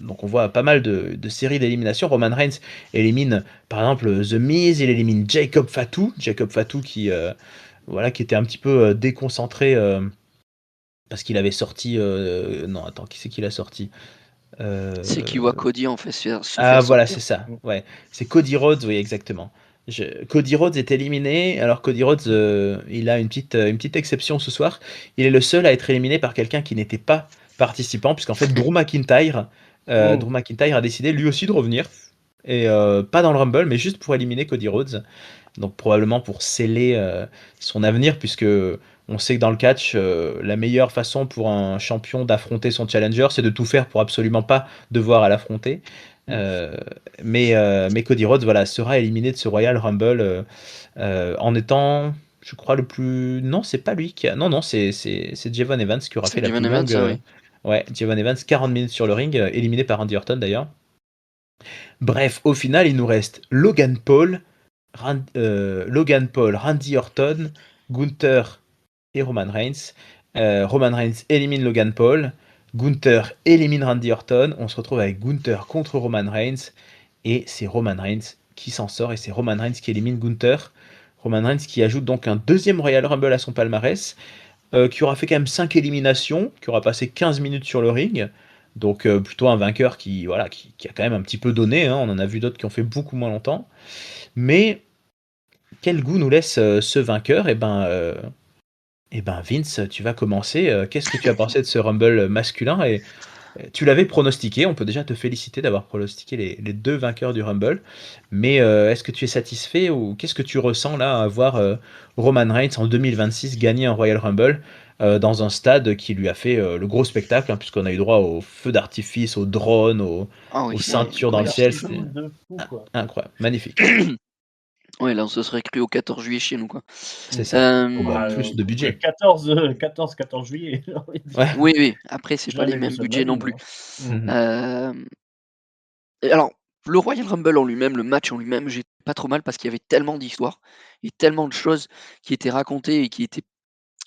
A: donc on voit pas mal de séries d'élimination. Roman Reigns élimine par exemple The Miz, il élimine Jacob Fatu qui était un petit peu déconcentré parce qu'il avait sorti non attends, qui c'est qu'il a sorti
B: C'est qui voit Cody en fait se
A: ah
B: faire
A: voilà,
B: sortir.
A: c'est ça, ouais, c'est Cody Rhodes, oui exactement. Cody Rhodes est éliminé. Alors Cody Rhodes, il a une petite exception ce soir. Il est le seul à être éliminé par quelqu'un qui n'était pas participant, puisqu'en fait Drew McIntyre a décidé lui aussi de revenir. Et pas dans le Rumble, mais juste pour éliminer Cody Rhodes. Donc probablement pour sceller son avenir, puisque on sait que dans le catch, la meilleure façon pour un champion d'affronter son challenger, c'est de tout faire pour absolument pas devoir à l'affronter. Mais Cody Rhodes sera éliminé de ce Royal Rumble en étant, je crois, le plus... Non, c'est pas lui qui a... Non, c'est Javon Evans qui aura fait la plus longue... Ouais, Javon Evans, 40 minutes sur le ring, éliminé par Randy Orton d'ailleurs. Bref, au final, il nous reste Logan Paul, Randy Orton, Gunther et Roman Reigns. Roman Reigns élimine Logan Paul, Gunther élimine Randy Orton. On se retrouve avec Gunther contre Roman Reigns et c'est Roman Reigns qui s'en sort et c'est Roman Reigns qui élimine Gunther. Roman Reigns qui ajoute donc un deuxième Royal Rumble à son palmarès, qui aura fait quand même 5 éliminations, qui aura passé 15 minutes sur le ring. Donc plutôt un vainqueur qui a quand même un petit peu donné, hein. On en a vu d'autres qui ont fait beaucoup moins longtemps. Mais quel goût nous laisse ce vainqueur? Eh ben Vince, tu vas commencer. Qu'est-ce que tu as pensé de ce Rumble masculin? Et tu l'avais pronostiqué, on peut déjà te féliciter d'avoir pronostiqué les deux vainqueurs du Rumble. Mais est-ce que tu es satisfait ou qu'est-ce que tu ressens là à voir Roman Reigns en 2026 gagner un Royal Rumble dans un stade qui lui a fait le gros spectacle, hein, puisqu'on a eu droit aux feux d'artifice, aux drones, aux ceintures dans le ciel. C'était incroyable, magnifique.
B: Ouais, là on se serait cru au 14 juillet chez nous quoi.
A: C'est ça. Plus de budget.
C: 14 juillet.
A: Ouais.
B: Oui, après c'est pas les mêmes budgets non plus. Alors, le Royal Rumble en lui-même, le match en lui-même, j'ai pas trop mal parce qu'il y avait tellement d'histoires et tellement de choses qui étaient racontées et qui étaient,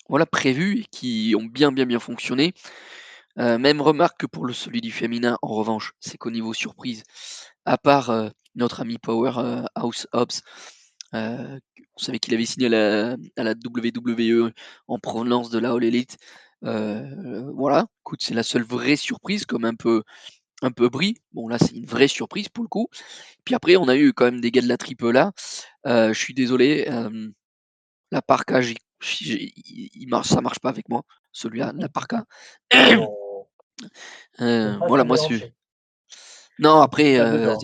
B: voilà, prévues et qui ont bien fonctionné. Même remarque que pour celui du féminin, en revanche, c'est qu'au niveau surprise, à part, notre ami House Hobbs, on savait qu'il avait signé à la WWE en provenance de la All Elite. Voilà, écoute, c'est la seule vraie surprise comme un peu Brie. Bon là, c'est une vraie surprise pour le coup. Puis après, on a eu quand même des gars de la triple A. Je suis désolé, la parka, il marche, ça marche pas avec moi, celui-là, la parka.
C: Non, on fera
B: Voilà,
C: ton
B: moi c'est
C: déhanché.
B: non
C: Un petit
B: après,
C: pas dedans.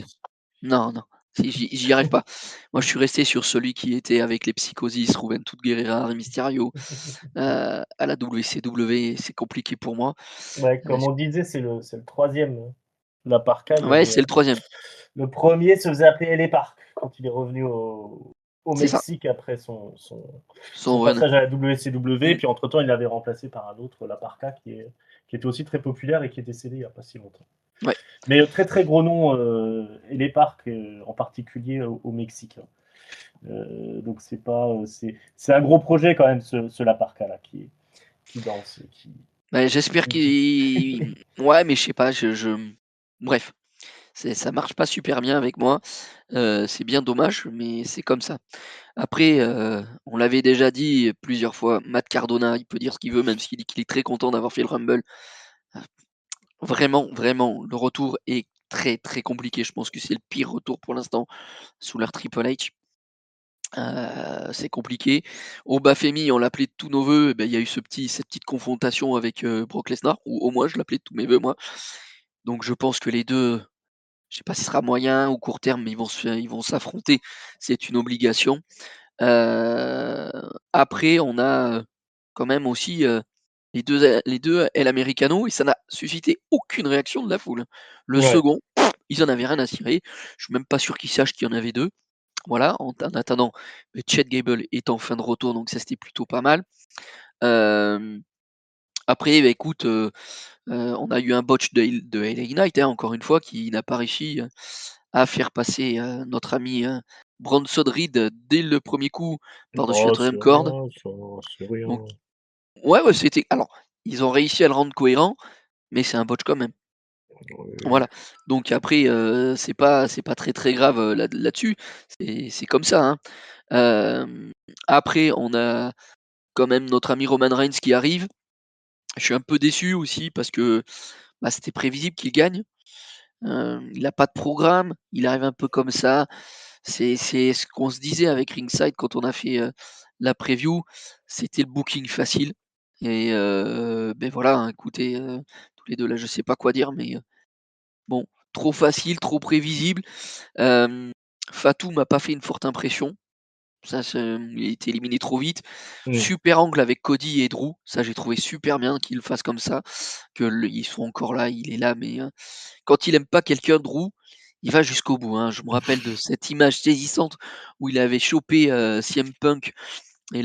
B: non, non, j'y arrive pas. Moi, je suis resté sur celui qui était avec les Psychosis, Juventud Guerrera, Rey Mysterio, à la WCW, c'est compliqué pour moi.
C: Ouais,
B: Heu,
C: comme on disait, c'est le troisième. La Parka, il y
B: ouais,
C: avait,
B: c'est le troisième.
C: le premier se faisait appeler LA Park quand il est revenu au
B: C'est ça,
C: Mexique après son
B: son vrai nom.
C: passage à la WCW.
B: Mmh,
C: Et puis entre-temps, il l'avait remplacé par un autre, La Parka, qui était aussi très populaire et qui est décédé il n'y a pas si longtemps.
B: ouais.
C: Mais très très gros nom, LA Park, en particulier au Mexique, hein. Donc c'est pas, c'est un gros projet quand même, ce La Parka là, qui danse,
B: Bah, j'espère
C: qui dit.
B: qu'il ouais, mais je sais pas, bref, ça marche pas super bien avec moi, c'est bien dommage, mais c'est comme ça. Après, on l'avait déjà dit plusieurs fois, Matt Cardona, il peut dire ce qu'il veut, même s'il dit qu'il est très content d'avoir fait le Rumble. Vraiment, le retour est très compliqué. Je pense que c'est le pire retour pour l'instant sous l'ère Triple H. C'est compliqué. Au Bafemi, on l'appelait de tous nos vœux, et ben, il y a eu cette petite confrontation avec, Brock Lesnar, ou au moins je l'appelais de tous mes vœux moi. Donc je pense que les 2, je sais pas si ce sera moyen ou court terme, mais ils vont s'affronter. C'est une obligation. Heu, Après on a, quand même aussi, les deux El Americano et ça n'a suscité aucune réaction de la foule, hein. Le
C: Ouais.
B: second, ils en avaient rien à cirer. Je suis même pas sûr qu'ils sachent qu'il y en avait 2. Voilà, en attendant, Chad Gable est en fin de retour, donc ça, c'était plutôt pas mal. Hem, Après, bah, écoute, on a eu un botch de LA Knight, hein, encore une fois, qui n'a pas réussi, à faire passer, notre ami, Bronson Reed, dès le premier coup par-dessus la
C: Oh,
B: troisième
C: c'est
B: corde.
C: rien, ça, c'est
B: Donc
C: rien.
B: ouais, c'était alors, ils ont réussi à le rendre cohérent, mais c'est un botch quand même.
C: Ouais.
B: Voilà, donc après, c'est pas très grave, là-dessus, c'est comme ça, hein. Hem, Après on a quand même notre ami Roman Reigns qui arrive. Je suis un peu déçu aussi parce que, bah, c'était prévisible qu'il gagne. Il a pas de programme, il arrive un peu comme ça. C'est ce qu'on se disait avec Ringside quand on a fait, la preview, c'était le booking facile et beh, voilà, hein, écoutez, tous les 2 là, je sais pas quoi dire, mais bon, trop facile, trop prévisible. Hem, Fatou m'a pas fait une forte impression. Ça, il a été éliminé trop vite.
C: Mmh.
B: Super angle avec Cody et Drew, ça j'ai trouvé super bien qu'il le fasse comme ça, ils sont encore là, il est là, mais quand il aime pas quelqu'un, Drew, il va jusqu'au bout, hein. Je me rappelle de cette image saisissante où il avait chopé, CM Punk et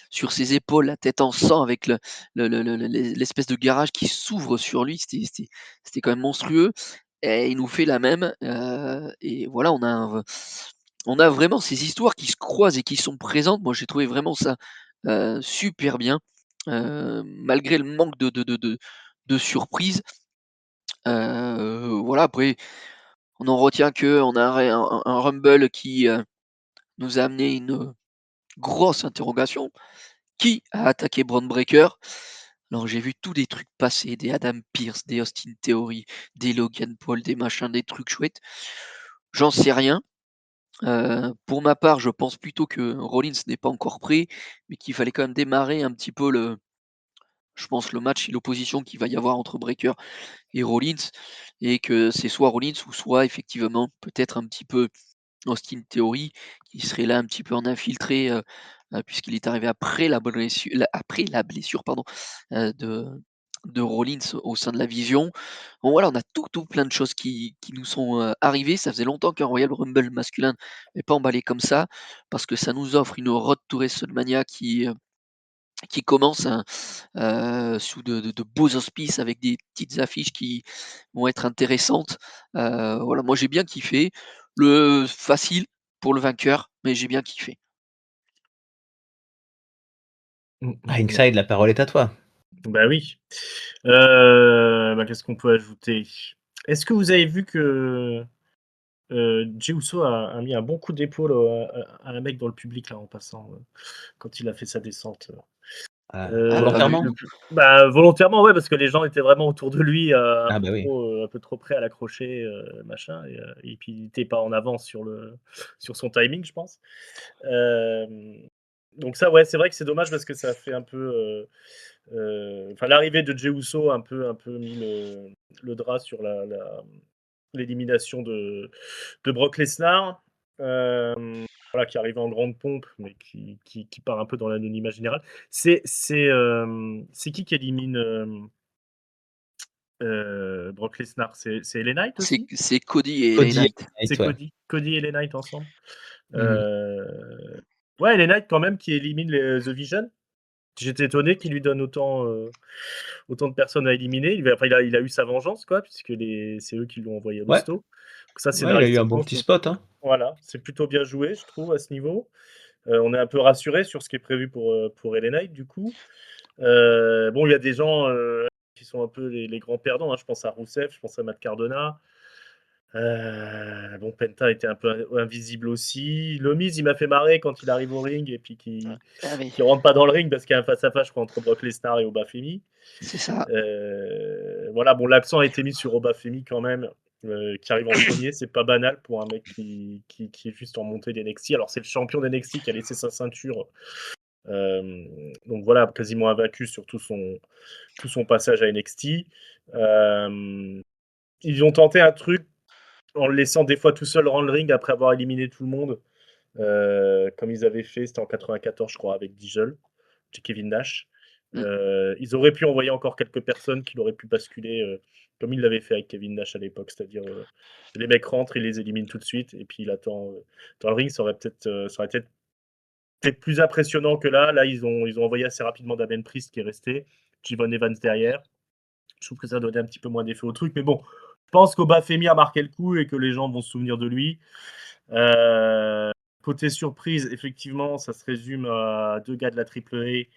B: sur ses épaules, la tête en sang avec l'espèce de garage qui s'ouvre sur lui, c'était quand même monstrueux et il nous fait la même, et voilà, on a vraiment ces histoires qui se croisent et qui sont présentes. Moi, j'ai trouvé vraiment ça, super bien, malgré le manque de surprises. Voilà, après, on en retient qu'on a un rumble qui, nous a amené une grosse interrogation. Qui a attaqué Bron Breakker? Alors j'ai vu tous des trucs passer, des Adam Pearce, des Austin Theory, des Logan Paul, des machins, des trucs chouettes. J'en sais rien. Pour ma part, je pense plutôt que Rollins n'est pas encore prêt, mais qu'il fallait quand même démarrer un petit peu le match et l'opposition qu'il va y avoir entre Breakker et Rollins et que c'est soit Rollins ou soit effectivement peut-être un petit peu Austin Theory qui serait là un petit peu en infiltré, puisqu'il est arrivé après la blessure pardon, de Rollins au sein de la Vision. Bon voilà, on a tout plein de choses qui nous sont, arrivées. Ça faisait longtemps qu'un Royal Rumble masculin n'est pas emballé comme ça, parce que ça nous offre une Road to WrestleMania qui commence, hein, sous de beaux auspices avec des petites affiches qui vont être intéressantes. Voilà, moi j'ai bien kiffé. Le facile, pour le vainqueur, mais j'ai bien kiffé.
A: Ringside, la parole est à toi.
C: Bah oui. Qu'est-ce qu'on peut ajouter? Est-ce que vous avez vu que Jey Uso a mis un bon coup d'épaule à un mec dans le public là en passant quand il a fait sa descente?
B: Pas vu.
A: Volontairement?
C: Volontairement, ouais, parce que les gens étaient vraiment autour de lui,
A: Ah bah oui.
C: un peu trop près à l'accrocher, machin et puis il était pas en avance sur son timing, je pense. Donc ça, ouais, c'est vrai que c'est dommage parce que ça a fait un peu, enfin l'arrivée de Jey Uso a un peu mis le drap sur l'élimination de Brock Lesnar, voilà, qui arrive en grande pompe, mais qui part un peu dans l'anonymat général. C'est qui élimine, Brock Lesnar? C'est LA Knight aussi?
B: C'est Cody et LA
A: Cody
B: Knight.
C: C'est
A: Knight, ouais.
C: Cody et LA Knight ensemble?
A: Mmh.
C: Ouais, LA Knight quand même qui élimine The Vision. J'étais étonné qu'il lui donne autant de personnes à éliminer. Enfin, il a eu sa vengeance, quoi, puisque c'est eux qui l'ont envoyé à
A: Ouais,
C: l'hosto. Donc ça,
A: ouais, il a eu un bon
C: scénaristiquement,
A: petit spot, hein.
C: voilà, c'est plutôt bien joué, je trouve, à ce niveau. On est un peu rassuré sur ce qui est prévu pour LA Knight, du coup. Bon, il y a des gens qui sont un peu les grands perdants, hein. Je pense à Rousseff, je pense à Matt Cardona. Bon, Penta était un peu invisible aussi. Lomiz, il m'a fait marrer quand il arrive au ring et puis
B: Ah oui,
C: qui rentre pas dans le ring parce qu'il y a un face-à-face, je crois, entre Brock Lesnar et Obafemi.
B: c'est ça.
C: Voilà, bon, l'accent a été mis sur Obafemi quand même, qui arrive en premier. C'est pas banal pour un mec qui est juste en montée d'NXT. Alors, c'est le champion d'NXT qui a laissé sa ceinture. Donc voilà, quasiment invaincu sur tout son passage à NXT. Ils ont tenté un truc en le laissant des fois tout seul dans le ring après avoir éliminé tout le monde, comme ils avaient fait, c'était en 94, je crois, avec Diesel, Kevin Nash.
B: Mmh.
C: Ils auraient pu envoyer encore quelques personnes qui l'auraient pu basculer, comme ils l'avaient fait avec Kevin Nash à l'époque, c'est-à-dire les mecs rentrent, ils les éliminent tout de suite, et puis il attend dans le ring, ça aurait peut-être plus impressionnant que là. Là, ils ont envoyé assez rapidement Damien Priest qui est resté, Jivon Evans derrière. Je trouve que ça donnait un petit peu moins d'effet au truc, mais bon, je pense qu'Obafemi a marqué le coup et que les gens vont se souvenir de lui. Côté surprise, effectivement, ça se résume à deux gars de la AAA,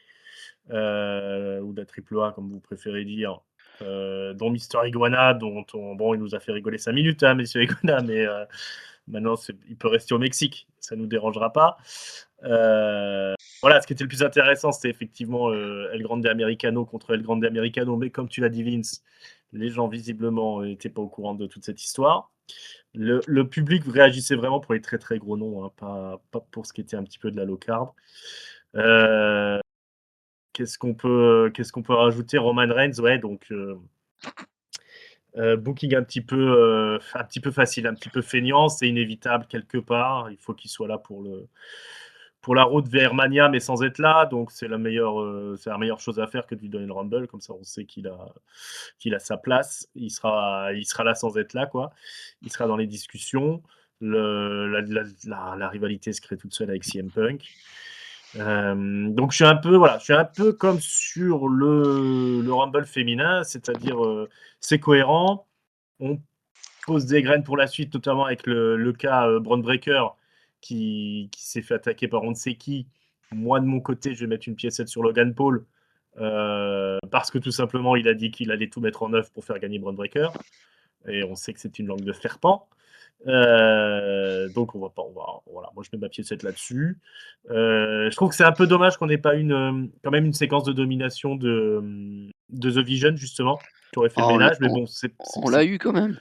C: ou de la AAA, comme vous préférez dire, dont Mister Iguana, bon, il nous a fait rigoler 5 minutes, hein, Monsieur Iguana, mais maintenant, il peut rester au Mexique, ça ne nous dérangera pas. Voilà, ce qui était le plus intéressant, c'était effectivement El Grande Americano contre El Grande Americano, mais comme tu l'as dit, Vince, les gens visiblement n'étaient pas au courant de toute cette histoire. Le public réagissait vraiment pour les très très gros noms, hein, pas pour ce qui était un petit peu de la low card. Qu'est-ce qu'on peut rajouter? Roman Reigns, ouais, donc booking un petit peu facile, un petit peu feignant, c'est inévitable quelque part. Il faut qu'il soit là pour la route vers Mania, mais sans être là. Donc c'est la meilleure chose à faire que de lui donner le Rumble, comme ça on sait qu'il a sa place. Il sera là sans être là, quoi. Il sera dans les discussions. La rivalité se crée toute seule avec CM Punk. Donc je suis un peu comme sur le Rumble féminin, c'est-à-dire c'est cohérent. On pose des graines pour la suite, notamment avec le cas Braun Breaker qui s'est fait attaquer par on ne sait qui. Moi, de mon côté, je vais mettre une piécette sur Logan Paul parce que tout simplement, il a dit qu'il allait tout mettre en œuvre pour faire gagner Braun Breaker. Et on sait que c'est une langue de serpent. Donc on va pas, voilà, moi je mets ma piécette là-dessus. Je trouve que c'est un peu dommage qu'on n'ait pas quand même une séquence de domination de The Vision justement, qui aurait fait le
B: Oh,
C: ménage, mais bon,
B: on l'a eu quand même.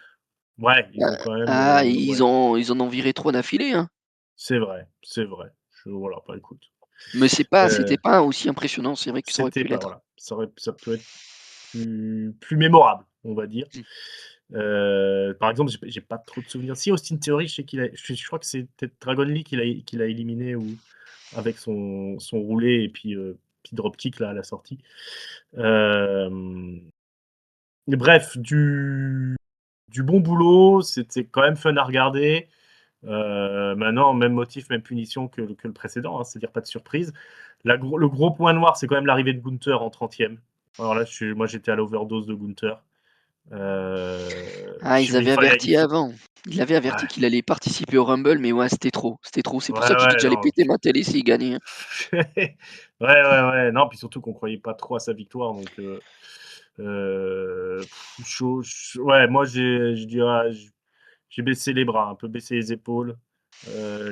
C: ouais, ils ont quand même,
B: Ils
C: ouais,
B: en ont viré 3 d'affilée, hein.
C: c'est vrai, c'est vrai. Voilà, pas écoute.
B: Mais
C: Euh,
B: c'était pas aussi impressionnant, c'est vrai que ça aurait
C: C'était
B: pu
C: pas,
B: l'être.
C: voilà, ça peut être plus mémorable, on va dire.
B: Mmh.
C: Par exemple, j'ai pas trop de souvenirs. Si Austin Theory, je crois que c'est peut-être Dragon Lee qu'il a éliminé ou avec son roulé et puis dropkick là à la sortie. Mais bref, du bon boulot, c'était quand même fun à regarder. Maintenant, même motif, même punition que le précédent, hein, c'est-à-dire pas de surprise. Le gros point noir, c'est quand même l'arrivée de Gunther en 30e. Alors là, moi j'étais à l'overdose de Gunther.
B: Ah, ils avaient
C: Il
B: averti
C: faut
B: avant. Il avait averti
C: ouais,
B: qu'il allait participer au Rumble, mais ouais, c'était trop, c'était trop. C'est pour ça que j'ai dit que
C: ouais,
B: j'allais
C: non.
B: péter ma télé s'il gagnait, hein.
C: Ouais. Non, puis surtout qu'on croyait pas trop à sa victoire, donc chaud ch ouais, moi je dirais j'ai baissé les bras, un peu baissé les épaules,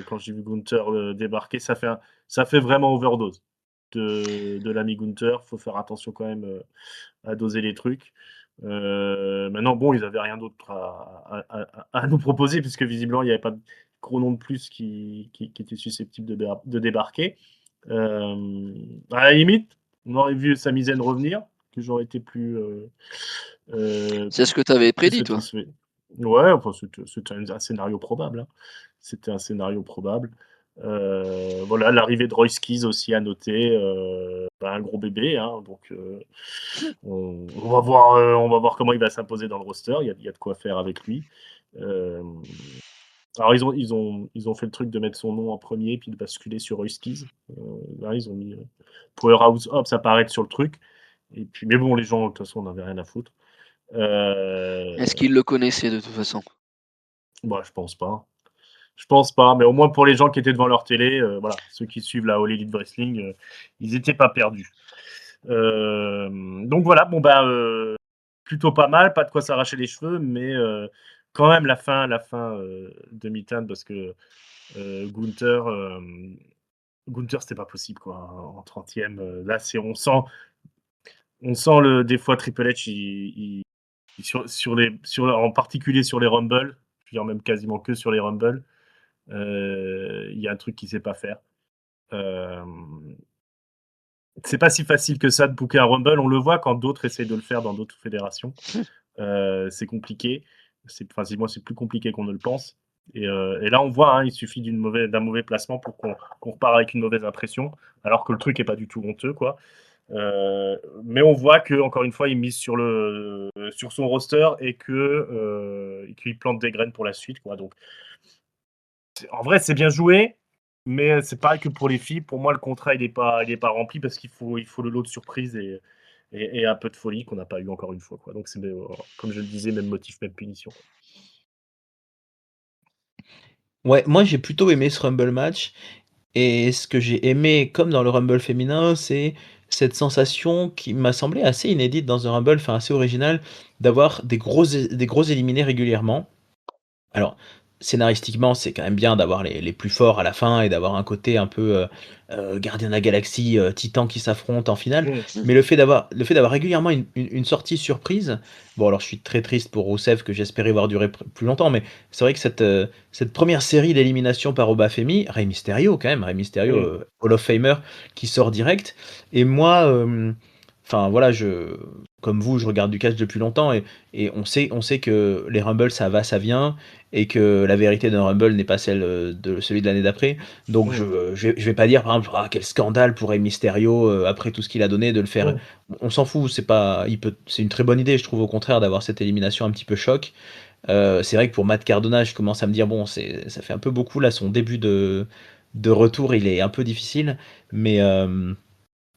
C: quand j'ai vu Gunther, débarquer. Ça fait vraiment overdose de l'ami Gunther. Faut faire attention quand même, à doser les trucs. Maintenant bon, ils avaient rien d'autre à nous proposer puisque visiblement il y avait pas de gros nom de plus qui étaient susceptibles de débarquer. À la limite, on aurait vu Sami Zayn revenir, que j'aurais été heu,
B: C'est ce que tu avais
C: plus
B: prédit, toi?
C: satisfait. Ouais, enfin c'était un scénario probable, hein. C'était un scénario probable. Voilà, l'arrivée de Royce Keys aussi à noter, un gros bébé, hein, donc on va voir comment il va s'imposer dans le roster. Il y a de quoi faire avec lui. Hem, alors ils ont fait le truc de mettre son nom en premier puis de basculer sur Royce Keys. Là, ils ont mis, Powerhouse Hobbs apparaître sur le truc et puis mais bon, les gens, de toute façon, on avait rien à foutre.
B: Est-ce
C: Heu,
B: qu'il le connaissait de toute façon?
C: bah, je pense pas. Je pense pas, mais au moins pour les gens qui étaient devant leur télé, voilà, ceux qui suivent la All Elite Wrestling, ils étaient pas perdus. Donc voilà, bon bah, plutôt pas mal, pas de quoi s'arracher les cheveux, mais quand même la fin, demi-teinte parce que, Gunther, Gunther c'était pas possible quoi, en 30e, là c'est on sent le des fois Triple H en particulier sur les Rumble, je veux dire même quasiment que sur les Rumble, il y a un truc qu'il sait pas faire. Hem, c'est pas si facile que ça de booker un Rumble, on le voit quand d'autres essayent de le faire dans d'autres fédérations. C'est compliqué. Moi, c'est plus compliqué qu'on ne le pense et là, on voit, hein, il suffit d'un mauvais placement pour qu'on repart avec une mauvaise impression, alors que le truc est pas du tout honteux, quoi. Mais on voit que encore une fois, il mise sur son roster et qu'il plante des graines pour la suite, quoi, donc en vrai, c'est bien joué, mais c'est pareil que pour les filles. Pour moi, le contrat, il est pas rempli parce il faut le lot de surprise et un peu de folie qu'on n'a pas eu encore une fois, quoi. Donc comme je le disais, même motif, même punition, quoi.
A: Ouais, moi j'ai plutôt aimé ce Rumble match et ce que j'ai aimé, comme dans le Rumble féminin, c'est cette sensation qui m'a semblé assez inédite dans un Rumble, enfin assez original, d'avoir des gros éliminés régulièrement. Alors, scénaristiquement, c'est quand même bien d'avoir les plus forts à la fin et d'avoir un côté un peu, Gardiens de la Galaxie, Titans qui s'affrontent en finale.
C: Mmh.
A: Mais le fait d'avoir régulièrement une sortie surprise, bon alors je suis très triste pour Rousseff que j'espérais voir durer plus longtemps, mais c'est vrai que cette 1re série d'élimination par Obafemi, Rey Mysterio quand même, Rey Mysterio,
C: Mmh.
A: Hall of Famer qui sort direct et moi, enfin voilà, comme vous, je regarde du catch depuis longtemps et on sait que les Rumble ça va, ça vient et que la vérité d'un Rumble n'est pas celle, de celui de l'année d'après. Donc
C: Mmh.
A: je vais pas dire par exemple: «Ah quel scandale pour Rey Mysterio, après tout ce qu'il a donné de le faire».
C: Mmh.
A: On s'en fout, c'est une très bonne idée je trouve au contraire d'avoir cette élimination un petit peu choc. C'est vrai que pour Matt Cardona, je commence à me dire: «Bon ça fait un peu beaucoup là, son début de retour il est un peu difficile». Mais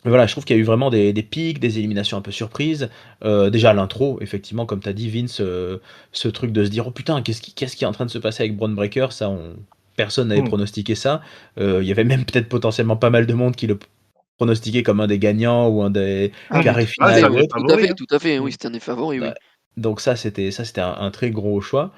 A: voilà, je trouve qu'il y a eu vraiment des pics, des éliminations un peu surprises. Déjà l'intro, effectivement, comme tu as dit Vince, ce truc de se dire: «Oh putain, qu'est-ce qui est en train de se passer avec Bron Breakker?» Ça personne n'avait
C: Mmh.
A: pronostiqué ça. Il y avait même peut-être potentiellement pas mal de monde qui le pronostiquait comme un des gagnants ou un des
B: Ah mais
A: quarts
B: tout à
C: Ouais,
A: finales
C: c'est
B: fait,
C: un
A: ou
C: des
B: oui,
A: autre.
C: favoris, hein.
B: tout à fait,
C: Mmh.
B: oui, c'était un des favoris,
A: Ouais.
B: oui.
A: Donc ça c'était un très gros choix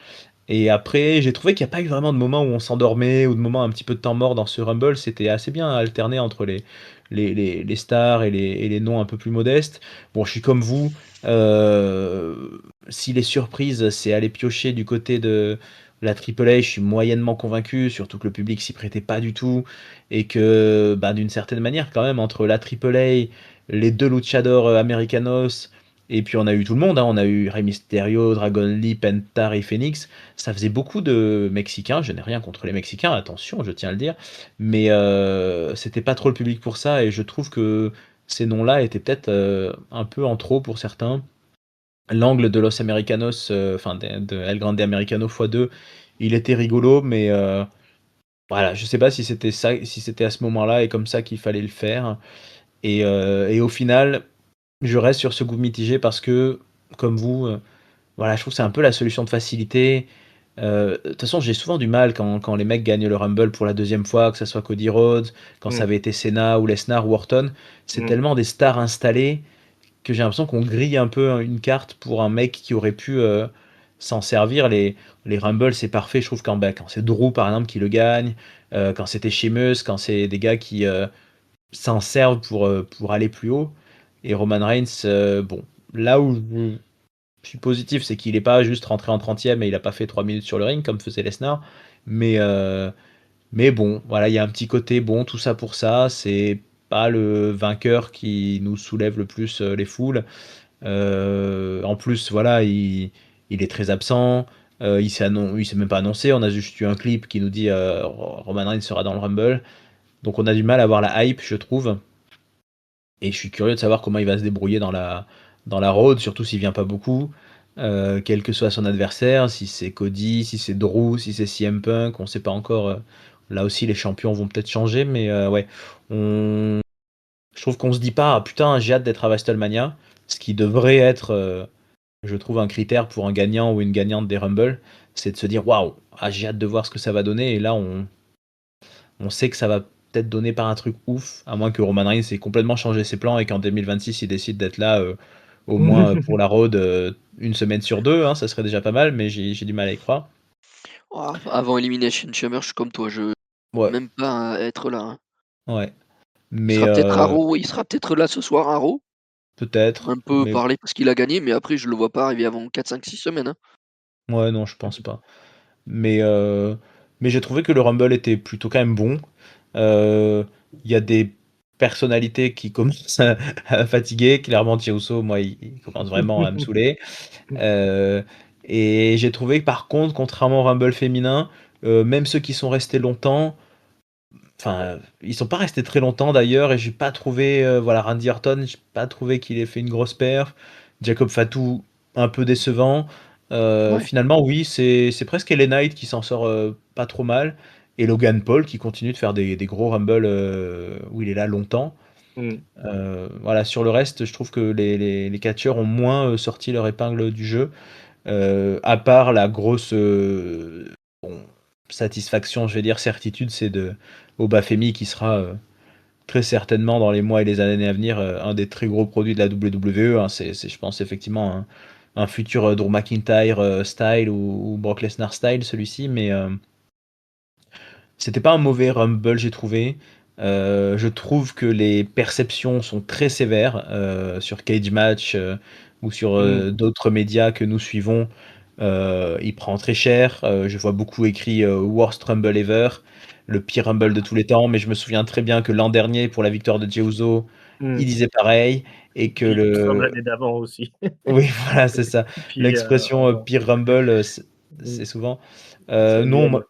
A: et après j'ai trouvé qu'il y a pas eu vraiment de moment où on s'endormait ou de moments un petit peu de temps mort dans ce Rumble. C'était assez bien alterné entre les stars et les noms un peu plus modestes. Bon, je suis comme vous, si les surprises, c'est aller piocher du côté de la Triple A, je suis moyennement convaincu, surtout que le public s'y prêtait pas du tout et que, bah, d'une certaine manière quand même entre la Triple A, les 2 luchadors, americanos et puis on a eu tout le monde, hein. On a eu Rey Mysterio, Dragon Lee, Penta et Phoenix. Ça faisait beaucoup de Mexicains. Je n'ai rien contre les Mexicains, attention, je tiens à le dire. Mais c'était pas trop le public pour ça et je trouve que ces noms-là étaient peut-être, un peu en trop pour certains. L'angle de Los Americanos, enfin de El Grande Americano x2, il était rigolo, mais voilà, je sais pas si c'était à ce moment-là et comme ça qu'il fallait le faire et au final, je reste sur ce goût mitigé parce que, comme vous, voilà, je trouve que c'est un peu la solution de facilité. De toute façon, j'ai souvent du mal quand les mecs gagnent le Rumble pour la deuxième fois, que ça soit Cody Rhodes, quand ça
C: Mmh.
A: avait été Cena ou Lesnar ou Orton. C'est
C: Mmh.
A: tellement des stars installées que j'ai l'impression qu'on grille un peu une carte pour un mec qui aurait pu s'en servir. Les Rumble, c'est parfait, je trouve, quand c'est Drew, par exemple, qui le gagne, quand c'était Sheamus, quand c'est des gars qui s'en servent pour aller plus haut. Et Roman Reigns, bon, là où je suis positif, c'est qu'il n'est pas juste rentré en 30e et il n'a pas fait 3 minutes sur le ring comme faisait Lesnar. Mais, euh, mais bon, voilà, il y a un petit côté bon, tout ça pour ça. C'est pas le vainqueur qui nous soulève le plus les foules. En plus, voilà, il est très absent. Il s'est même pas annoncé. On a juste eu un clip qui nous dit Roman Reigns sera dans le Rumble. Donc on a du mal à avoir la hype, je trouve. Et je suis curieux de savoir comment il va se débrouiller dans la road, surtout s'il vient pas beaucoup. Quel que soit son adversaire, si c'est Cody, si c'est Drew, si c'est CM Punk, on sait pas encore. Là aussi, les champions vont peut-être changer, mais ouais. On... Je trouve qu'on se dit pas, ah, putain, j'ai hâte d'être à WrestleMania, ce qui devrait être, je trouve, un critère pour un gagnant ou une gagnante des Rumble, c'est de se dire, waouh, ah, j'ai hâte de voir ce que ça va donner. Et là, on sait que ça va peut-être donner par un truc ouf, à moins que Roman Reigns ait complètement changé ses plans et qu'en 2026 il décide d'être là au moins pour la road une semaine sur deux, hein, ça serait déjà pas mal, mais j'ai du mal à y croire.
B: Oh, avant Elimination Chamber, je suis comme toi, je
A: Ouais,
B: même pas à être là, hein.
A: ouais,
B: Il
A: mais
B: sera peut-être à Raw, il sera peut-être là ce soir à Raw,
A: peut-être,
B: un peu
A: mais
B: parler parce qu'il a gagné, mais après je le vois pas arriver avant 4, 5, 6 semaines, hein.
A: ouais, non, je pense pas. Mais, euh, mais j'ai trouvé que le Rumble était plutôt quand même bon. Euh, Il y a des personnalités qui commencent à fatiguer. Clairement, Uso, moi, il commence vraiment à me saouler. Euh, et j'ai trouvé que par contre, contrairement au Rumble féminin, même ceux qui sont restés longtemps, enfin, ils sont pas restés très longtemps d'ailleurs, et j'ai pas trouvé, voilà, Randy Orton, j'ai pas trouvé qu'il ait fait une grosse perf. Jacob Fatou, un peu décevant.
B: Ouais.
A: Finalement, oui, c'est presque LA Knight qui s'en sort pas trop mal, et Logan Paul qui continue de faire des gros Rumble où il est là longtemps.
C: Mmh.
A: Voilà, sur le reste, je trouve que les catcheurs ont moins sorti leur épingle du jeu. À part la grosse bon, satisfaction, je vais dire certitude, c'est de Obafemi qui sera très certainement dans les mois et les années à venir un des très gros produits de la WWE, hein. Je pense, effectivement un futur Drew McIntyre style ou Brock Lesnar style, celui-ci, mais c'était pas un mauvais Rumble, j'ai trouvé. Je trouve que les perceptions sont très sévères sur Cage Match ou sur
C: Mmh.
A: d'autres médias que nous suivons. Il prend très cher. Je vois beaucoup écrit Worst Rumble ever, le pire Rumble de tous les temps. Mais je me souviens très bien que l'an dernier, pour la victoire de Jey Uso, il
C: Mmh.
A: disait pareil. Et que
C: Puis il me semble
A: le.
C: l'année d'avant aussi.
A: Oui, voilà, c'est ça.
C: Puis,
A: L'expression
C: on en
A: pire Rumble, c'est
C: mmh,
A: souvent.
C: c'est
A: Non,
C: annuel.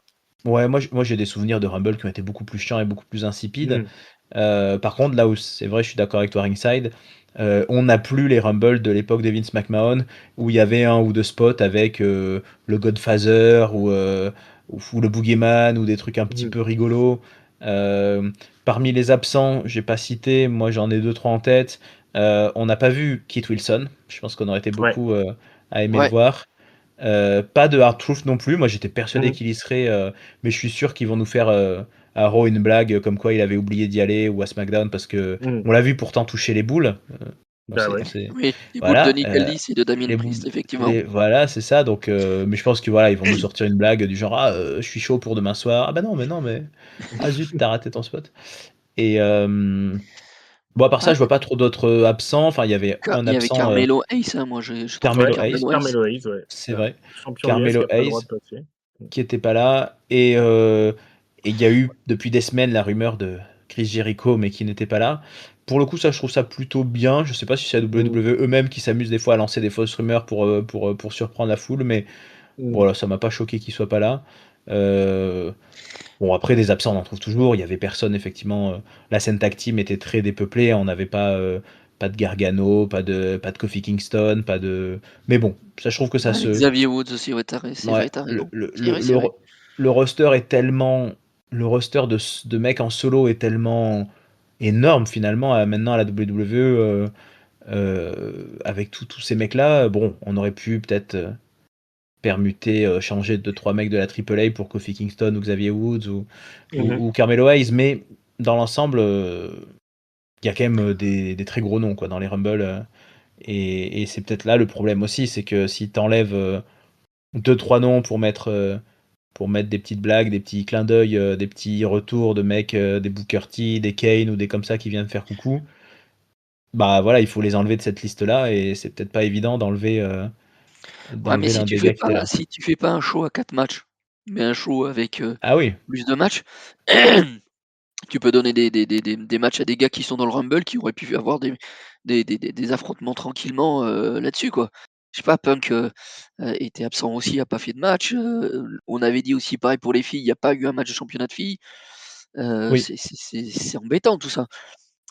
A: ouais, moi j'ai des souvenirs de Rumble qui ont été beaucoup plus chiants et beaucoup plus insipides.
C: Mmh.
A: Par contre, là où c'est vrai, je suis d'accord avec toi, Ringside, on n'a plus les Rumble de l'époque de Vince McMahon, où il y avait un ou deux spots avec le Godfather ou le Boogeyman ou des trucs un petit
C: Mmh.
A: peu rigolos. Parmi les absents, j'ai pas cité, moi j'en ai deux, trois en tête. On n'a pas vu Kit Wilson. Je pense qu'on aurait été
C: Ouais.
A: beaucoup à aimer le
B: Ouais.
A: voir. Pas de Hard Truth non plus. Moi, j'étais persuadé
C: Mmh.
A: qu'il y serait, mais je suis sûr qu'ils vont nous faire à Raw une blague comme quoi il avait oublié d'y aller ou à SmackDown parce que
C: Mmh.
A: on l'a vu pourtant toucher les boules.
C: Bah, ouais.
B: Oui, les boules de
A: Voilà,
B: Nick Aldis et de Damien
A: les boules,
B: Priest, effectivement.
A: voilà, c'est ça. Donc, mais je pense que voilà, ils vont nous sortir une blague du genre ah, je suis chaud pour demain soir. Ah bah non, mais non, mais ah zut, t'as raté ton spot. Et bon, à part ça,
B: Ah,
A: je vois pas trop d'autres absents. Enfin, il y avait un
B: il y avait
A: absent,
B: Carmelo Hayes, hein, moi je trouve que
C: Ouais,
A: Carmelo Hayes,
B: Carmelo Hayes,
C: Carmelo Hayes, ouais.
A: c'est vrai.
C: Champion US qui
A: Carmelo
C: a pas le droit
A: Hayes,
C: de passer. Mmh.
A: qui était pas là. Et il y a eu depuis des semaines la rumeur de Chris Jericho, mais qui n'était pas là. Pour le coup, ça, je trouve ça plutôt bien. Je sais pas si c'est la
C: Mmh.
A: WWE eux-mêmes qui s'amusent des fois à lancer des fausses rumeurs pour surprendre la foule, mais
C: Mmh.
A: voilà, ça m'a pas choqué qu'il soit pas là. Euh, Bon, après, des absents, on en trouve toujours. Il y avait personne, effectivement. La scène tag team était très dépeuplée. On n'avait pas de Gargano, pas de Kofi Kingston, pas de. Mais bon, ça, je trouve que ça
B: Ah,
A: se.
B: Xavier Woods aussi, ouais, c'est
A: Ouais,
B: vrai, tu
A: le,
B: raison.
A: le,
B: C'est
A: le,
B: vrai,
A: le,
B: c'est vrai.
A: le roster est tellement. Le roster de mecs en solo est tellement énorme finalement maintenant à la WWE. avec tous ces mecs-là, bon, on aurait pu peut-être permuter, changer 2-3 mecs de la Triple A pour Kofi Kingston ou Xavier Woods ou Carmelo Hayes, mais dans l'ensemble, il y a quand même des très gros noms quoi, dans les Rumble. Et c'est peut-être là le problème aussi, c'est que si tu enlèves 2-3 noms pour mettre des petites blagues, des petits clins d'œil, des petits retours de mecs, des Booker T, des Kane ou des comme ça qui viennent faire coucou, bah voilà, il faut les enlever de cette liste-là et c'est peut-être pas évident d'enlever
B: Ouais, mais
A: l'un des gars qui étaient là.
B: si tu fais pas un show à 4 matchs, mais un show avec,
A: Ah oui,
B: plus de matchs, tu peux donner des matchs à des gars qui sont dans le Rumble, qui auraient pu avoir des affrontements tranquillement, là-dessus, quoi. Je sais pas, Punk, était absent aussi, a pas fait de match, on avait dit aussi pareil pour les filles, il y a pas eu un match de championnat de filles,
A: oui,
B: c'est embêtant tout ça.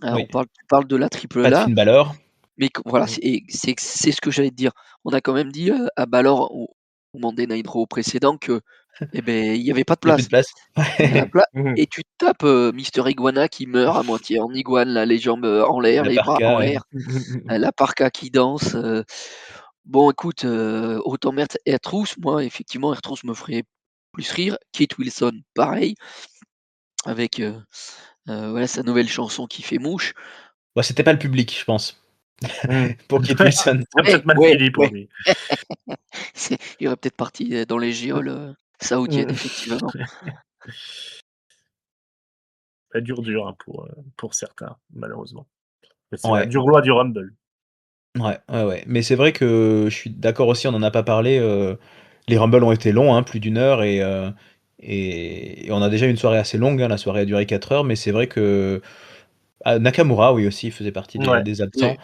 A: oui.
B: Tu parles de la Triple
A: Pas de
B: A,
A: Finn Balor,
B: mais q voilà, c'est ce que j'allais te dire. On a quand même dit, à Balor au Monday Night Raw précédent que, eh beh, il y avait pas de
A: il y a plus de
B: place.
A: place.
B: La pla
C: Mmh.
B: Et tu te tapes, Mister Iguana qui meurt à moitié en iguane là, les jambes, en l'air,
A: La
B: les bras en
A: parka, ouais.
B: l'air, la parka qui danse. Bon écoute, autant mettre Ertrus, moi effectivement Ertrus me ferait plus rire. Kate Wilson pareil, avec, voilà sa nouvelle chanson qui fait mouche.
A: Bah, c'était pas le public, je pense,
C: Mmh.
A: pour Kate Wilson.
C: Ça a
B: Ouais,
C: peut-être mal
B: ouais,
C: fini pour
B: ouais,
C: lui.
B: il aurait peut-être parti, dans les geôles, saoudiennes
C: Mmh.
B: effectivement.
C: Ça dure dur, hein, pour certains, malheureusement. Mais c'est la
A: Ouais,
C: dure loi du Rumble.
A: ouais, ouais, ouais. Mais c'est vrai que je suis d'accord aussi, on en a pas parlé, les Rumble ont été longs, hein, plus d'1 heure et on a déjà eu une soirée assez longue, hein, la soirée a duré 4 heures, mais c'est vrai que Nakamura, oui, aussi, faisait partie
C: Ouais.
A: des
B: Ouais.
A: absents.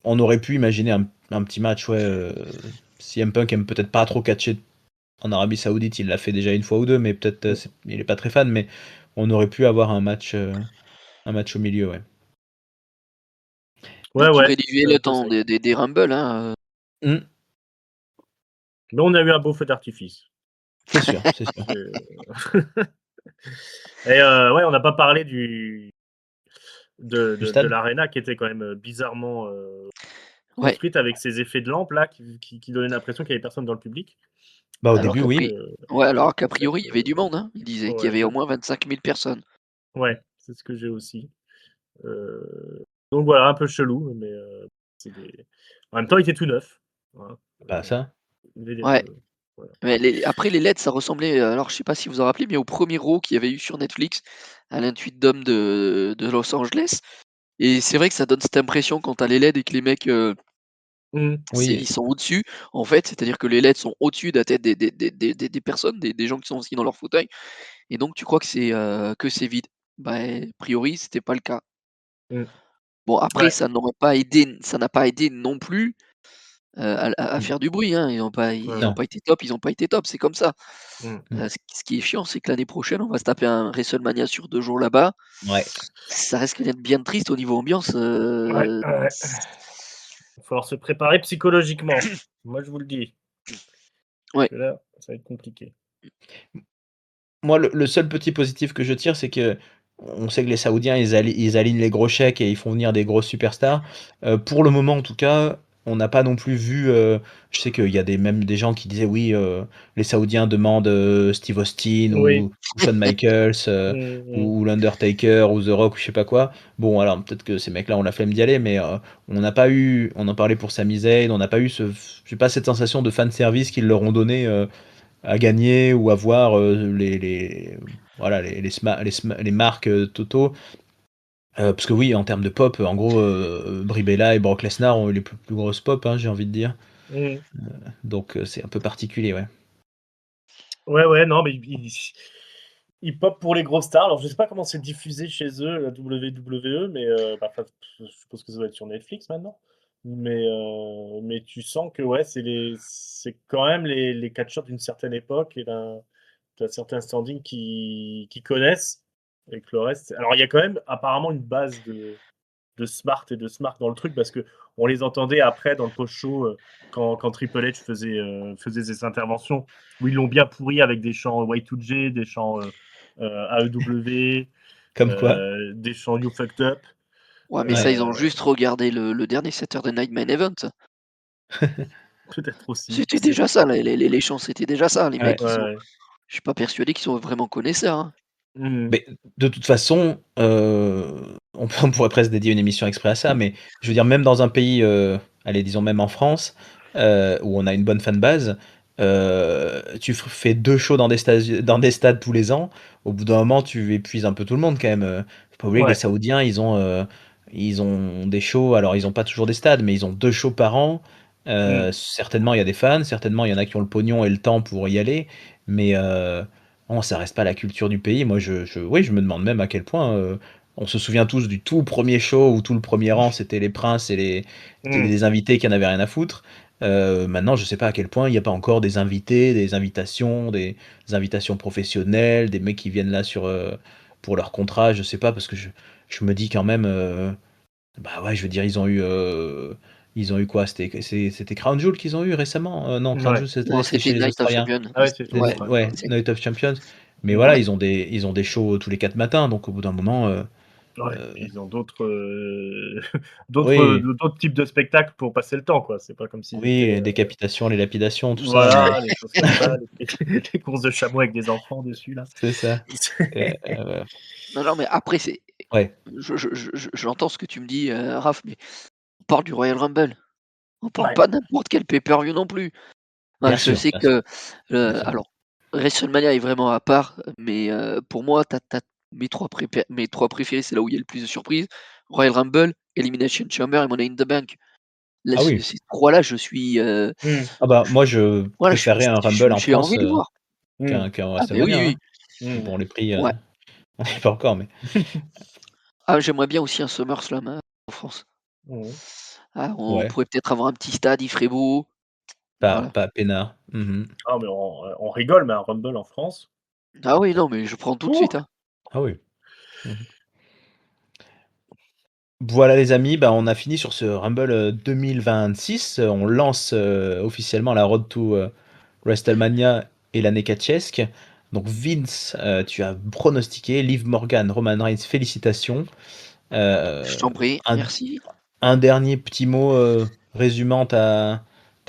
A: On aurait pu imaginer un petit match, ouais, CM Punk aime peut-être pas trop catcher en Arabie Saoudite, il l'a fait déjà une fois ou 2, mais peut-être,
C: Mmh.
A: il est pas très fan, mais on aurait pu avoir un match au milieu, ouais.
C: Ouais,
B: Qui
C: ouais,
B: réduisait
C: c'est
B: le
C: un peu
B: temps
C: ça.
B: des rumble, hein.
A: Mmh,
C: Mais on a eu un beau feu d'artifice.
A: c'est sûr, c'est sûr.
C: C'est et ouais, on n'a pas parlé
A: Du
C: de
A: stade?
C: l'arena qui était quand même, bizarrement,
B: Ouais,
C: construite avec ces effets de lampe là qui donnaient l'impression qu'il y avait personne dans le public.
A: Bah, au
B: alors
A: début, oui.
B: alors qu'a
C: En fait,
B: priori, il y avait du monde, hein. Il disait qu'il y
C: ouais,
B: avait au moins 25 000 personnes.
C: ouais, c'est ce que j'ai aussi. Donc voilà, un peu chelou, mais c'est des en même temps, il était tout neuf, hein,
A: Bah, ça.
B: Ouais,
C: voilà.
B: mais après les LED, ça ressemblait, alors je sais pas si vous vous en rappelez, mais au premier Raw qu'il y avait eu sur Netflix à l'Intuit Dome de Los Angeles, et c'est vrai que ça donne cette impression quand tu as les LED et que les mecs,
C: Mmh.
A: Oui,
B: ils sont au-dessus, en fait, c'est-à-dire que les LED sont au-dessus de la tête des personnes, des gens qui sont assis dans leur fauteuil, et donc tu crois que c'est vide. Bah, a priori, c'était pas le cas.
C: Mmh.
B: Bon après
C: Ouais.
B: ça n'a pas aidé non plus, à
A: mmh,
B: faire du bruit, hein.
C: Ouais,
B: Ils ont
C: ouais.
B: pas été top, ils ont pas été top, c'est comme ça.
C: Mmh.
A: mmh,
B: Ce qui est chiant, c'est que l'année prochaine, on va se taper un WrestleMania sur 2 jours là-bas.
A: ouais.
B: Ça risque d'être bien triste au niveau ambiance,
C: Ouais, ouais. Il va falloir se préparer psychologiquement. Moi, je vous le dis, parce
B: ouais,
C: que là, ça va être compliqué.
A: Moi, le seul petit positif que je tire, c'est qu'on sait que les Saoudiens, ils alignent les gros chèques et ils font venir des grosses superstars. Pour le moment, en tout cas, on n'a pas non plus vu, je sais qu'il y a même des gens qui disaient: «Oui, les Saoudiens demandent, Steve Austin
C: Oui.
A: ou Shawn Michaels,
C: Mmh mh.
A: ou l'Undertaker ou The Rock ou je sais pas quoi». Bon, alors peut-être que ces mecs-là ont la flemme d'y aller, mais on n'a pas eu on en parlait pour Sami Zayn, on n'a pas eu j'ai pas cette sensation de fan service qu'ils leur ont donné, à gagner ou à voir, les voilà les marques, Toto. Parce que oui, en termes de pop, en gros, Brie Bella et Brock Lesnar ont eu les plus grosses pop, hein, j'ai envie de dire.
C: Mmh.
A: Donc c'est un peu particulier, ouais.
C: Ouais, ouais, non, mais ils popent pour les grosses stars. Alors, je sais pas comment c'est diffusé chez eux, la WWE, mais bah, enfin, je suppose que ça doit être sur Netflix maintenant. Mais tu sens que, ouais, c'est quand même les catcheurs d'une certaine époque et d'un certain standing qui connaissent et que le reste alors, il y a quand même apparemment une base de smart et de smart dans le truc parce que on les entendait après dans le post-show, quand Triple H faisait ses interventions où ils l'ont bien pourri avec des chants Y2J, des chants, AEW,
A: Comme quoi.
C: des chants You Fucked Up.
B: Ouais, mais ça, ils ont
C: Heu,
B: juste regardé le dernier Saturday Night Main Event.
C: peut-être aussi,
B: C'était déjà ça, les chances, c'était déjà ça. Les
A: Ouais.
B: mecs,
C: ouais, ouais.
B: je suis pas persuadé qu'ils sont vraiment connaisseurs, hein.
C: Mmh.
A: Mais de toute façon, on pourrait presque dédier une émission exprès à ça, mais je veux dire même dans un pays, allez disons même en France, où on a une bonne fanbase, tu fais 2 shows dans des stades tous les ans, au bout d'un moment tu épuises un peu tout le monde quand même, faut pas oublier que les
C: Ouais.
A: Saoudiens ils ont des shows, alors ils ont pas toujours des stades, mais ils ont 2 shows par an,
C: Mmh.
A: certainement il y a des fans, certainement il y en a qui ont le pognon et le temps pour y aller, mais non, ça reste pas la culture du pays. Moi, oui, je me demande même à quel point, on se souvient tous du tout premier show où tout le premier rang, c'était les princes et
C: Mmh.
A: les invités qui en avaient rien à foutre. Maintenant, je sais pas à quel point il y a pas encore des invités, des invitations professionnelles, des mecs qui viennent là pour leur contrat, je sais pas, parce que je me dis quand même, bah, ouais, je veux dire, ils ont eu quoi? C'était Crown Jewel qu'ils ont eu récemment? Non, Crown
C: Ouais.
A: Jewel cette
B: Non,
A: année, c'était
B: c'était
A: chez les
B: Night of
A: Australiens.
B: Champions.
C: Ah ouais, c'est
A: Les
B: Ouais,
C: l'Australie,
A: Ouais,
C: ouais.
B: exact.
A: Night of Champions. Mais
C: Mmh.
A: voilà,
B: Ouais.
A: ils ont des shows tous les 4 matins, donc au bout d'un moment,
C: Ouais,
A: heu,
C: puis ils ont d'autres,
A: oui,
C: d'autres types de spectacles pour passer le temps, quoi. C'est pas comme s'ils
A: oui,
C: étaient,
A: les décapitations, les lapidations, tout ça, mais
C: voilà, les choses comme ça, les les courses de chameaux avec des enfants dessus, là.
A: c'est ça. Et
B: Non, non, mais après,
A: ouais,
B: j'entends ce que tu me dis, Raph, mais on parle du Royal Rumble. On parle
C: Ouais.
B: pas de n'importe quel pay-per-view non plus. Ouais,
A: bien
B: je
A: sûr,
B: sais
A: bien sûr,
B: que,
A: bien sûr.
B: alors, WrestleMania est vraiment à part, mais pour moi, tu as mes 3 préférés, c'est là où il y a le plus de surprises. Royal Rumble, Elimination Chamber et Money in the Bank. Là,
A: Ah oui.
B: ces 3 là, je suis,
C: Mmh.
A: Ah bah, moi, je
B: voilà,
A: préférerais un Rumble en
B: j'ai envie
A: France,
B: de voir.
C: Mmh.
A: qu'un
B: Ah beh, oui,
A: WrestleMania,
B: oui.
A: hein.
C: Mmh.
A: Bon, les prix,
B: Ouais.
A: on n'y est pas encore, mais
B: Ah, j'aimerais bien aussi un SummerSlam, en France.
C: Mmh.
B: Ah, on
A: ouais,
B: pourrait peut-être avoir un petit stade, il ferait beau. Voilà.
A: pas peinard. Mmh.
C: Ah mais on rigole, mais un Rumble en France,
B: Ah oui, non, mais je prends tout de
C: ouh!
B: suite, hein.
A: Ah oui. Mmh. Voilà les amis, bah, on a fini sur ce Rumble, 2026. On lance, officiellement la road to, WrestleMania et l'année Katchesk. Donc Vince, tu as pronostiqué, Liv Morgan, Roman Reigns, félicitations.
B: Je
A: Heu,
B: t'en prie,
A: un
B: merci.
A: un dernier petit mot, résumant ta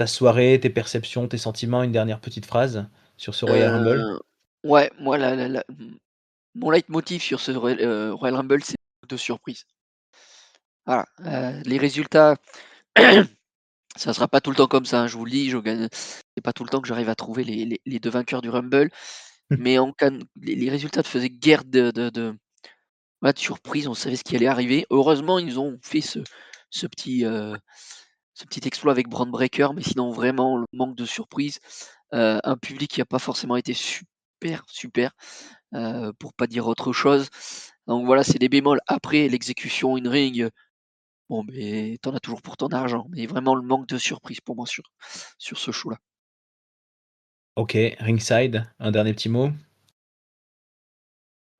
A: soirée, tes perceptions, tes sentiments, une dernière petite phrase sur ce Royal Rumble?
B: Heu, ouais, moi mon leitmotiv sur ce Royal Rumble, c'est de surprise. Voilà, les résultats, ça sera pas tout le temps comme ça, hein, je vous le dis, je gagne c'est pas tout le temps que j'arrive à trouver les 2 vainqueurs du Rumble, mais en cas les résultats faisaient guère voilà, de surprise, on savait ce qui allait arriver. Heureusement, ils ont fait ce petit, ce petit exploit avec Bron Breakker, mais sinon vraiment le manque de surprise, un public qui a pas forcément été super, super, pour pas dire autre chose. Donc voilà, c'est des bémols. Après l'exécution in ring, bon beh, tu as toujours pour ton argent, mais vraiment le manque de surprise pour moi sur ce show-là.
A: OK, ringside, un dernier petit mot?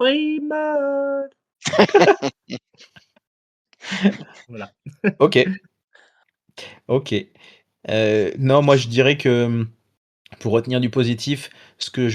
C: Freeman! Voilà.
A: OK, OK. Non, moi je dirais que, pour retenir du positif, ce que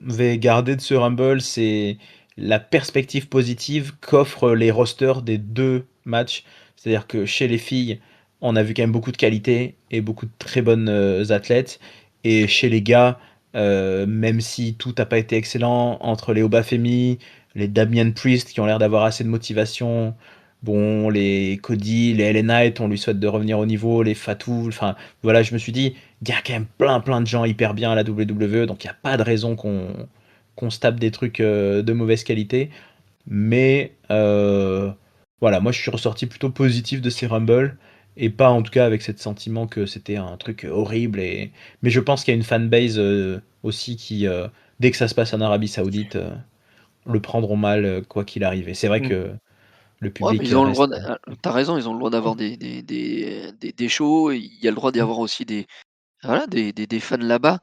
A: vais garder de ce Rumble, c'est la perspective positive qu'offrent les rosters des 2 matchs. C'est-à-dire que chez les filles, on a vu quand même beaucoup de qualité et beaucoup de très bonnes, athlètes, et chez les gars, même si tout n'a pas été excellent entre les Obafemi, les Damian Priest qui ont l'air d'avoir assez de motivation, bon, les Cody, les LA Knight, on lui souhaite de revenir au niveau, les Fatou, enfin voilà, je me suis dit: il y a quand même plein de gens hyper bien à la WWE, donc il y a pas de raison qu'on se tape des trucs, de mauvaise qualité. Mais voilà, moi je suis ressorti plutôt positif de ces Rumble, et pas en tout cas avec cette sentiment que c'était un truc horrible, mais je pense qu'il y a une fanbase, aussi qui, dès que ça se passe en Arabie Saoudite, le prendront mal, quoi qu'il arrive, et c'est vrai
C: Mmh.
A: que le
B: Ouais, mais
A: public,
B: ils ont le droit
A: reste,
B: tu raison, ils ont le droit d'avoir des shows, et il y a le droit d'y
A: mmh,
B: avoir aussi voilà, des fans là-bas.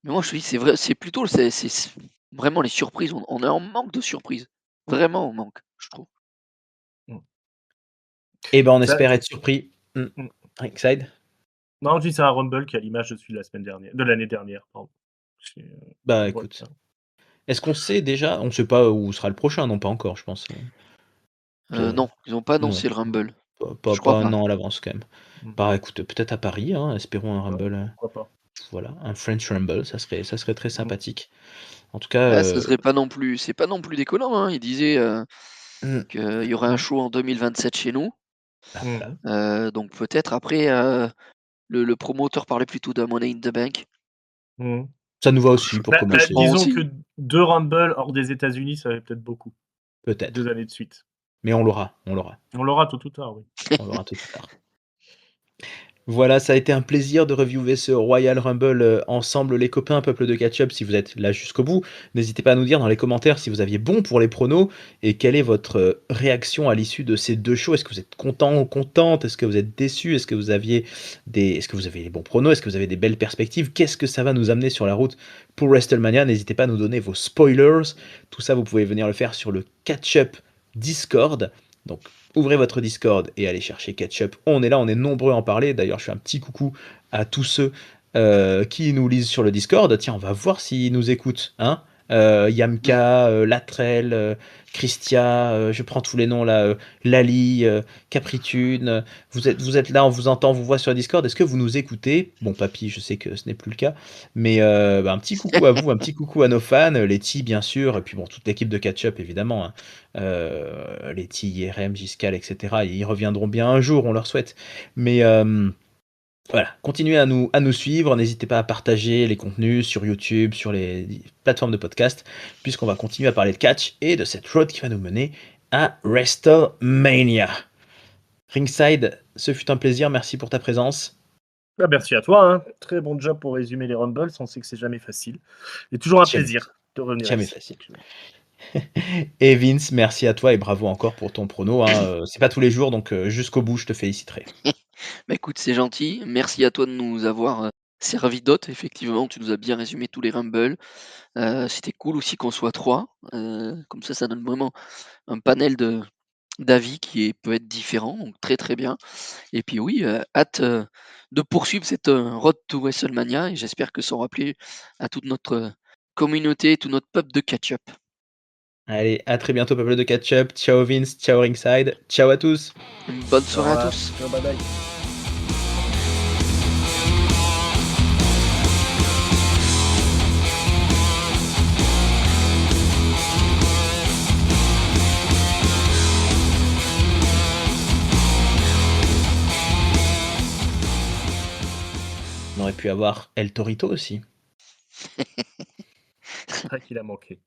B: Mais moi, je te dis, c'est vrai, c'est plutôt c'est vraiment les surprises, on est en manque de surprises. Vraiment, on manque, je trouve.
C: Mmh.
A: et ben, on
C: Ça
A: espère être surpris.
C: mmh.
A: Ringside?
C: Non, je dis c'est un Rumble qui a l'image de celui de la semaine dernière de l'année dernière, pardon. C'est,
A: Bah,
C: je
A: écoute.
C: retiens.
A: Est-ce qu'on sait déjà? On sait pas où sera le prochain, non, pas encore, je pense, Heu,
B: Non, ils ont pas
A: non,
B: annoncé le Rumble. Je crois
A: pas 1
B: pas.
A: an à l'avance quand même.
C: Mmh.
A: Bah, écoute, peut-être à Paris, hein, espérons un
C: Ouais,
A: Rumble,
C: pourquoi pas.
A: voilà, un French Rumble, ça serait très
C: Mmh.
A: sympathique. En tout cas,
B: Ah, ça serait pas non plus c'est pas non plus déconnant, hein. Ils disaient,
A: mmh,
B: qu'il y aurait un
C: Mmh.
B: show en 2027 chez nous.
A: bah, voilà.
C: Mmh.
B: Donc peut-être après, le promoteur parlait plutôt d'un Money in the Bank.
C: Mmh.
A: Ça nous va aussi pour
B: Je
A: commencer,
B: prends
C: Disons que
B: aussi.
C: 2 Rumble hors des États-Unis, ça fait peut-être beaucoup. 2
A: peut-être,
C: années de suite.
A: mais on l'aura, on l'aura,
C: On l'aura tôt ou tard, oui.
A: on l'aura tôt ou tard. Voilà, ça a été un plaisir de reviewer ce Royal Rumble, ensemble les copains, peuple de Catch-Up. Si vous êtes là jusqu'au bout, n'hésitez pas à nous dire dans les commentaires si vous aviez bon pour les pronos et quelle est votre, réaction à l'issue de ces 2 shows. Est-ce que vous êtes content ou contente? Est-ce que vous êtes déçus? Est-ce que vous avez les bons pronos? Est-ce que vous avez des belles perspectives? Qu'est-ce que ça va nous amener sur la route pour WrestleMania? N'hésitez pas à nous donner vos spoilers. Tout ça, vous pouvez venir le faire sur le Catch-Up Discord. Donc ouvrez votre Discord et allez chercher Ketchup. On est là, on est nombreux à en parler. D'ailleurs, je fais un petit coucou à tous ceux qui nous lisent sur le Discord. Tiens, on va voir s'ils nous écoutent. Hein.
B: Mmh.
A: Yamka, Latrell, Christia, je prends tous les noms là, Lali, Capritude. Vous êtes là, on vous entend, on vous voit sur le Discord. Est-ce que vous nous écoutez? Bon, papy, je sais que ce n'est plus le cas. Mais bah, un petit coucou à vous, un petit coucou à nos fans, Letty bien sûr, et puis bon, toute l'équipe de Catch-Up évidemment. Hein. Letty, IRM, Giscal, etc. Ils reviendront bien un jour, on leur souhaite. Mais voilà, continuez à nous suivre, n'hésitez pas à partager les contenus sur YouTube, sur les plateformes de podcast, puisqu'on va continuer à parler de catch et de cette road qui va nous mener à WrestleMania. Ringside, ce fut un plaisir, merci pour ta présence.
C: Bah, merci à toi, hein. Très bon job pour résumer les Rumbles, on sait que c'est jamais facile et toujours un
A: Jamais,
C: plaisir de revenir
A: jamais
C: ici.
A: facile. Et Vince, merci à toi et bravo encore pour ton prono. Hein. C'est pas tous les jours, donc jusqu'au bout, je te féliciterai.
B: Bah, écoute, c'est gentil. Merci à toi de nous avoir, servi d'hôtes. Effectivement, tu nous as bien résumé tous les Rumble. C'était cool aussi qu'on soit 3. Comme ça donne vraiment un panel d'avis peut être différent, donc très, très bien. Et puis oui, hâte, de poursuivre cette, road to WrestleMania et j'espère que ça aura plu à toute notre, communauté, tout notre peuple de catch-up.
A: Allez, à très bientôt, peuple de Catch-Up. Ciao Vince, ciao Ringside, ciao à tous.
B: Une bonne
C: Au
B: soirée à
C: revoir.
B: tous.
C: Ciao, bye bye.
A: On aurait pu avoir El Torito aussi.
C: C'est vrai qu'il a manqué.